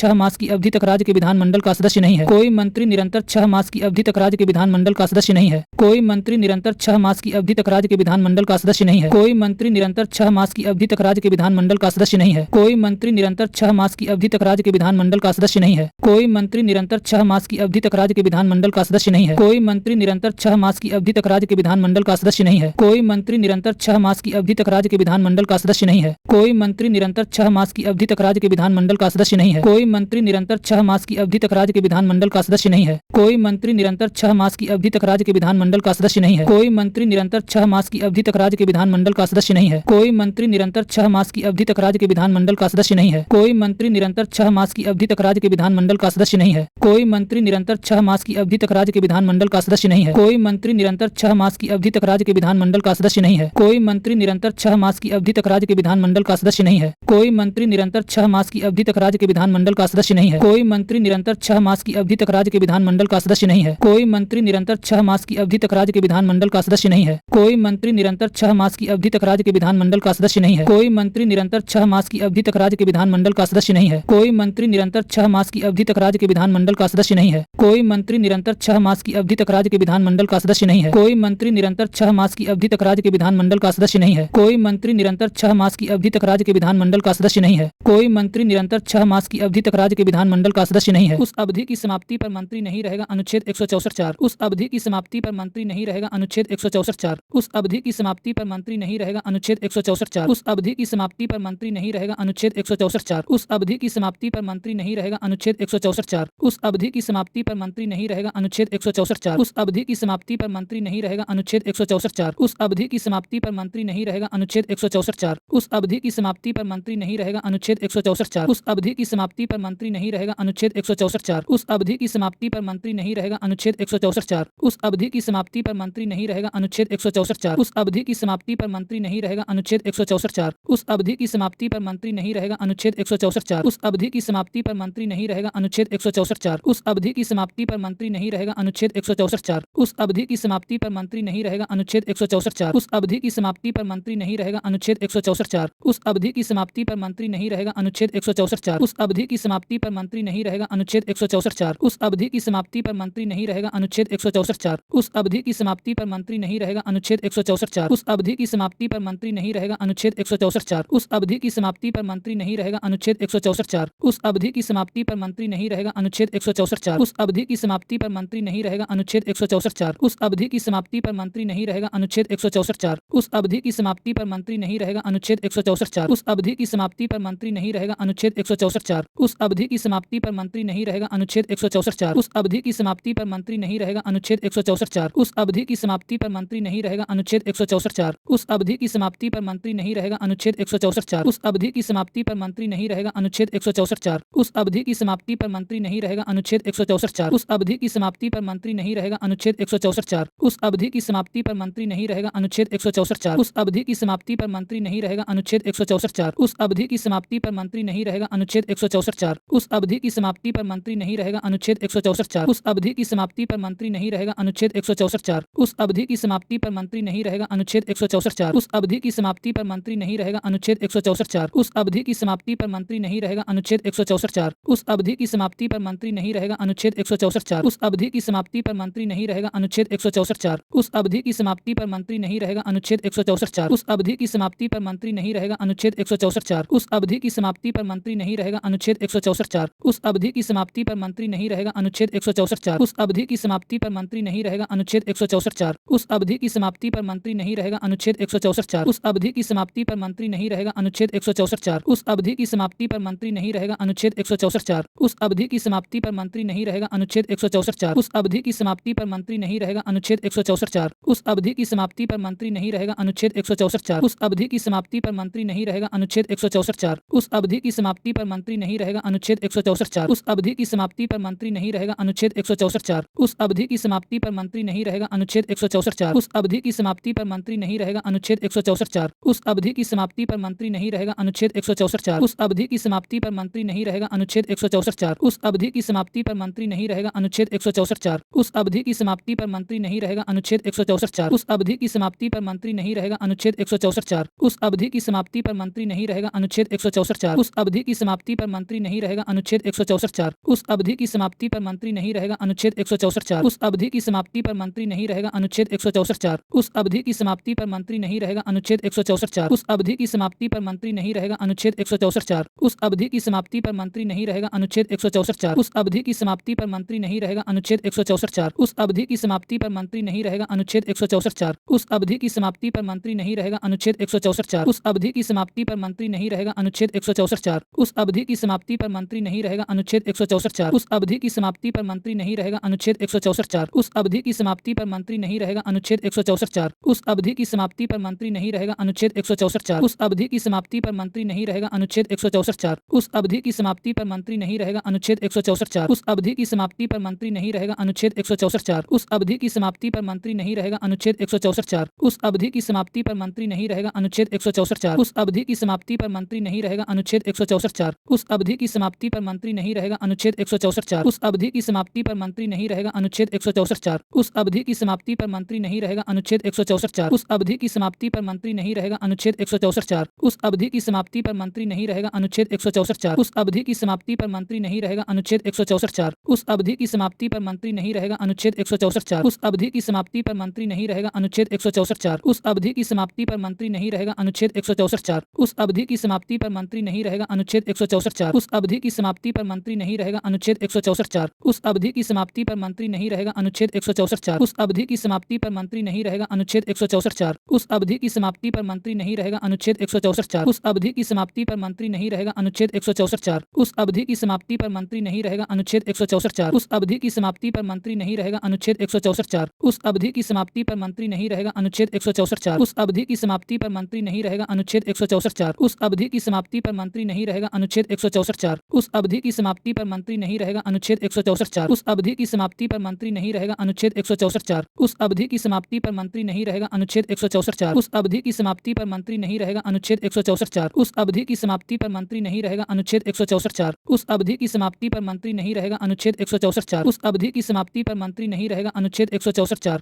6 मास की अवधि तक राज्य के विधानमंडल का सदस्य नहीं है। कोई मंत्री निरंतर 6 मास की अवधि तक राज्य के विधानमंडल का सदस्य नहीं है। कोई मंत्री निरंतर 6 मास की अवधि तक राज्य के विधानमंडल का सदस्य नहीं है। कोई मंत्री निरंतर 6 मास की अवधि तक राज्य के विधानमंडल का सदस्य नहीं है। कोई मंत्री निरंतर 6 मास की अवधि तक राज्य के विधानमंडल का सदस्य नहीं है। कोई मंत्री निरंतर 6 मास की अवधि तक राज्य के विधानमंडल का सदस्य नहीं है। कोई मंत्री निरंतर 6 मास की अवधि तक राज्य के विधानमंडल का सदस्य नहीं है। कोई मंत्री निरंतर 6 मास की अवधि तक राज्य के विधानमंडल का सदस्य नहीं है। कोई मंत्री निरंतर 6 मास की अवधि तक राज्य के विधानमंडल का सदस्य नहीं है। कोई मंत्री निरंतर 6 मास की अवधि तक राज्य के विधानमंडल का सदस्य नहीं है। कोई मंत्री निरंतर 6 मास की अवधि तक राज्य के विधानमंडल का सदस्य नहीं है। कोई मंत्री निरंतर 6 मास की अवधि तक राज्य के विधानमंडल का सदस्य नहीं है। कोई मंत्री निरंतर 6 मास की अवधि तक राज्य के विधानमंडल का सदस्य नहीं है। कोई मंत्री निरंतर 6 मास की अवधि तक राज्य के विधानमंडल का सदस्य नहीं है। कोई मंत्री निरंतर 6 मास की अवधि तक राज्य के विधानमंडल का सदस्य नहीं है। कोई मंत्री निरंतर 6 मास की अवधि तक राज्य के विधानमंडल का सदस्य नहीं है। कोई मंत्री निरंतर 6 मास की अवधि तक राज्य के विधानमंडल विधानमंडल का सदस्य नहीं है। कोई मंत्री निरंतर 6 मास की अवधि तक राज्य के विधानमंडल का सदस्य नहीं है। कोई मंत्री निरंतर 6 मास की अवधि तक राज्य के विधानमंडल का सदस्य नहीं है। कोई मंत्री निरंतर 6 मास की अवधि तक राज्य के विधानमंडल का सदस्य नहीं है। कोई मंत्री निरंतर 6 मास की अवधि तक राज्य के विधानमंडल का सदस्य नहीं है। कोई मंत्री निरंतर 6 मास की अवधि तक राज्य के विधानमंडल का सदस्य नहीं है। कोई मंत्री निरंतर 6 मास की अवधि तक राज्य के विधानमंडल का सदस्य नहीं है। कोई मंत्री निरंतर 6 मास की अवधि तक राज्य के विधानमंडल का सदस्य नहीं है। कोई मंत्री निरंतर 6 मास की अवधि तक राज्य के विधानमंडल का सदस्य नहीं है। कोई मंत्री निरंतर 6 मास की अवधि तक राज्य के विधानमंडल का सदस्य नहीं है। कोई मंत्री निरंतर 6 मास की अवधि तक राज्य के विधानमंडल का सदस्य नहीं है। उस अवधि की समाप्ति पर मंत्री नहीं रहेगा। अनुच्छेद 164 उस अवधि की समाप्ति पर मंत्री नहीं रहेगा। अनुच्छेद 164 उस अवधि की समाप्ति पर मंत्री नहीं रहेगा। अनुच्छेद 164 उस अवधि की समाप्ति पर मंत्री नहीं रहेगा। अनुच्छेद 164 उस अवधि की समाप्ति पर मंत्री नहीं रहेगा। अनुच्छेद 164 उस अवधि की समाप्ति पर मंत्री नहीं रहेगा। अनुच्छेद 164 उस अवधि की समाप्ति पर मंत्री नहीं रहेगा। अनुच्छेद 164 उस अवधि की समाप्ति पर मंत्री नहीं रहेगा। अनुच्छेद 164 उस अवधि की समाप्ति पर मंत्री नहीं रहेगा। अनुच्छेद 164 उस अवधि की समाप्ति पर मंत्री नहीं रहेगा। अनुच्छेद 164 उस अवधि की समाप्ति पर मंत्री नहीं रहेगा। अनुच्छेद 164 उस अवधि की समाप्ति पर मंत्री नहीं रहेगा। अनुच्छेद 164 उस अवधि की समाप्ति पर मंत्री नहीं रहेगा। अनुच्छेद 164 उस अवधि की समाप्ति पर मंत्री नहीं रहेगा। अनुच्छेद 164 उस अवधि की समाप्ति पर मंत्री नहीं रहेगा। अनुच्छेद 164 उस अवधि की समाप्ति पर मंत्री नहीं रहेगा। अनुच्छेद 164 उस अवधि की समाप्ति पर मंत्री नहीं रहेगा। अनुच्छेद 164 उस अवधि की समाप्ति पर मंत्री नहीं रहेगा। अनुच्छेद 164 उस अवधि की समाप्ति पर मंत्री नहीं रहेगा। अनुच्छेद 164 उस अवधि की समाप्ति पर मंत्री नहीं रहेगा। अनुच्छेद 164 उस अवधि की समाप्ति पर मंत्री नहीं रहेगा। अनुच्छेद 164 उस अवधि की समाप्ति पर मंत्री नहीं रहेगा। अनुच्छेद 164 उस अवधि की समाप्ति पर मंत्री नहीं रहेगा। अनुच्छेद 164 उस अवधि की समाप्ति पर मंत्री नहीं रहेगा। अनुच्छेद 164 उस अवधि की समाप्ति पर मंत्री नहीं रहेगा। अनुच्छेद 164 उस अवधि की समाप्ति पर मंत्री नहीं रहेगा। अनुच्छेद 164 उस अवधि की समाप्ति पर मंत्री नहीं रहेगा। अनुच्छेद 164 उस अवधि की समाप्ति पर मंत्री नहीं रहेगा। अनुच्छेद 164 उस अवधि की समाप्ति पर मंत्री नहीं रहेगा। अनुच्छेद 164 उस अवधि की समाप्ति पर मंत्री नहीं रहेगा। अनुच्छेद 164 उस अवधि की समाप्ति पर मंत्री नहीं रहेगा। अनुच्छेद 164 उस अवधि की समाप्ति पर मंत्री नहीं रहेगा। अनुच्छेद 164 उस अवधि की समाप्ति पर मंत्री नहीं रहेगा। अनुच्छेद 164 उस अवधि की समाप्ति पर मंत्री नहीं रहेगा। अनुच्छेद 164 उस अवधि की समाप्ति पर मंत्री नहीं रहेगा। अनुच्छेद 164 उस अवधि की समाप्ति पर मंत्री नहीं रहेगा। अनुच्छेद 164 उस अवधि की समाप्ति पर मंत्री नहीं रहेगा। अनुच्छेद 164 उस अवधि की समाप्ति पर मंत्री नहीं रहेगा। अनुच्छेद 164 उस अवधि की समाप्ति पर मंत्री नहीं रहेगा। अनुच्छेद 164 उस अवधि की समाप्ति पर मंत्री नहीं रहेगा। अनुच्छेद 164 उस अवधि की समाप्ति पर मंत्री नहीं रहेगा। अनुच्छेद 164 उस अवधि की समाप्ति पर मंत्री नहीं रहेगा। अनुच्छेद 164 उस अवधि की समाप्ति पर मंत्री नहीं रहेगा। अनुच्छेद 164 उस अवधि की समाप्ति पर मंत्री नहीं रहेगा। अनुच्छेद 164 उस अवधि की समाप्ति पर मंत्री नहीं रहेगा। अनुच्छेद 164 उस अवधि की समाप्ति पर मंत्री नहीं रहेगा। अनुच्छेद 164 उस अवधि की समाप्ति पर मंत्री नहीं रहेगा। अनुच्छेद 164 उस अवधि की समाप्ति पर मंत्री नहीं रहेगा। अनुच्छेद 164 उस अवधि की समाप्ति पर मंत्री नहीं रहेगा। अनुच्छेद 164 उस अवधि की समाप्ति पर मंत्री नहीं रहेगा। अनुच्छेद 164 उस अवधि की समाप्ति पर मंत्री नहीं रहेगा। अनुच्छेद 164 उस अवधि की समाप्ति पर मंत्री नहीं रहेगा। अनुच्छेद 164 उस अवधि की समाप्ति पर मंत्री नहीं रहेगा। अनुच्छेद 164 उस अवधि की समाप्ति पर मंत्री नहीं रहेगा। अनुच्छेद 164 उस अवधि की समाप्ति पर मंत्री नहीं रहेगा। अनुच्छेद 164 उस अवधि की समाप्ति पर मंत्री नहीं रहेगा। अनुच्छेद 164 उस अवधि की समाप्ति पर मंत्री नहीं रहेगा। अनुच्छेद 164 उस अवधि की समाप्ति पर मंत्री नहीं रहेगा। अनुच्छेद 164 उस अवधि की समाप्ति पर मंत्री नहीं रहेगा। अनुच्छेद 164 उस अवधि की समाप्ति पर मंत्री नहीं रहेगा। अनुच्छेद 164 उस अवधि की समाप्ति पर मंत्री नहीं रहेगा। अनुच्छेद 164 उस अवधि की समाप्ति पर मंत्री नहीं रहेगा। अनुच्छेद 164 उस अवधि की समाप्ति पर मंत्री नहीं रहेगा। अनुच्छेद 164 उस अवधि की समाप्ति पर मंत्री नहीं रहेगा। अनुच्छेद 164 उस अवधि की समाप्ति पर मंत्री नहीं रहेगा। अनुच्छेद 164 उस अवधि की समाप्ति पर मंत्री नहीं रहेगा। अनुच्छेद 164 उस अवधि की समाप्ति पर मंत्री नहीं रहेगा। अनुच्छेद 164 उस अवधि की समाप्ति पर मंत्री नहीं रहेगा। अनुच्छेद 164 उस अवधि की समाप्ति पर मंत्री नहीं रहेगा। अनुच्छेद 164 उस अवधि की समाप्ति पर मंत्री नहीं रहेगा। अनुच्छेद 164 उस अवधि की समाप्ति पर मंत्री नहीं रहेगा। अनुच्छेद 164 उस अवधि की समाप्ति पर मंत्री नहीं रहेगा। अनुच्छेद 164 उस अवधि की समाप्ति पर मंत्री नहीं रहेगा। अनुच्छेद 164 उस अवधि की समाप्ति पर मंत्री नहीं रहेगा। अनुच्छेद 164 उस अवधि की समाप्ति पर मंत्री नहीं रहेगा। अनुच्छेद 164 उस अवधि की समाप्ति पर मंत्री नहीं रहेगा। अनुच्छेद 164 उस अवधि की समाप्ति पर मंत्री नहीं रहेगा। अनुच्छेद 164 उस अवधि की समाप्ति पर मंत्री नहीं रहेगा। अनुच्छेद 164 उस अवधि की समाप्ति पर मंत्री नहीं रहेगा। अनुच्छेद 164 उस अवधि की समाप्ति पर मंत्री नहीं रहेगा। अनुच्छेद 164 उस अवधि की समाप्ति पर मंत्री नहीं रहेगा। अनुच्छेद 164 उस अवधि की समाप्ति पर मंत्री नहीं रहेगा। अनुच्छेद 164 उस अवधि की समाप्ति पर मंत्री नहीं रहेगा। अनुच्छेद 164 उस अवधि की समाप्ति पर मंत्री नहीं रहेगा। अनुच्छेद 164 उस अवधि की समाप्ति पर मंत्री नहीं रहेगा। अनुच्छेद 164 उस अवधि की समाप्ति पर मंत्री नहीं रहेगा। अनुच्छेद 164 उस अवधि की समाप्ति पर मंत्री नहीं रहेगा। अनुच्छेद 164 4 उस अवधि की समाप्ति पर मंत्री नहीं रहेगा अनुच्छेद 164 4 उस अवधि की समाप्ति पर मंत्री नहीं रहेगा अनुच्छेद 164 4 उस अवधि की समाप्ति पर मंत्री नहीं रहेगा अनुच्छेद 164 4 उस अवधि की समाप्ति पर मंत्री नहीं रहेगा अनुच्छेद 164 4 उस अवधि की समाप्ति पर मंत्री नहीं रहेगा अनुच्छेद 164 4 उस अवधि की समाप्ति पर मंत्री नहीं रहेगा अनुच्छेद 164 4 उस अवधि की समाप्ति पर मंत्री नहीं रहेगा अनुच्छेद 164 4 उस अवधि की समाप्ति पर मंत्री नहीं रहेगा अनुच्छेद 164 4 उस अवधि की समाप्ति पर मंत्री नहीं रहेगा अनुच्छेद 164 4 उस अवधि की समाप्ति पर मंत्री नहीं रहेगा अनुच्छेद 164 4 उस अवधि की समाप्ति पर मंत्री नहीं रहेगा अनुच्छेद 164 4 उस अवधि की समाप्ति पर मंत्री नहीं रहेगा अनुच्छेद 164 4 उस अवधि की समाप्ति पर मंत्री नहीं रहेगा अनुच्छेद 164 4 उस अवधि की समाप्ति पर मंत्री नहीं रहेगा अनुच्छेद 164 4 उस अवधि की समाप्ति पर मंत्री नहीं रहेगा अनुच्छेद 164 4 उस अवधि की समाप्ति पर मंत्री नहीं रहेगा अनुच्छेद 164 4 उस अवधि की समाप्ति पर मंत्री नहीं रहेगा अनुच्छेद 164 4 उस अवधि की समाप्ति पर मंत्री नहीं रहेगा अनुच्छेद 164 4 उस अवधि की समाप्ति पर मंत्री नहीं रहेगा अनुच्छेद 164 4 उस अवधि की समाप्ति पर मंत्री नहीं रहेगा अनुच्छेद 164 4 उस अवधि की समाप्ति पर मंत्री नहीं रहेगा अनुच्छेद 164 4 उस अवधि की समाप्ति पर मंत्री नहीं रहेगा अनुच्छेद 164 4 उस अवधि की समाप्ति पर मंत्री नहीं रहेगा अनुच्छेद 164 4 उस अवधि की समाप्ति पर मंत्री नहीं रहेगा अनुच्छेद 164 4 उस अवधि की समाप्ति पर मंत्री नहीं रहेगा अनुच्छेद 164 4 उस अवधि की समाप्ति पर मंत्री नहीं रहेगा अनुच्छेद 164 4 उस अवधि की समाप्ति पर मंत्री नहीं रहेगा अनुच्छेद 164 4 उस अवधि की समाप्ति पर मंत्री नहीं रहेगा अनुच्छेद 164 4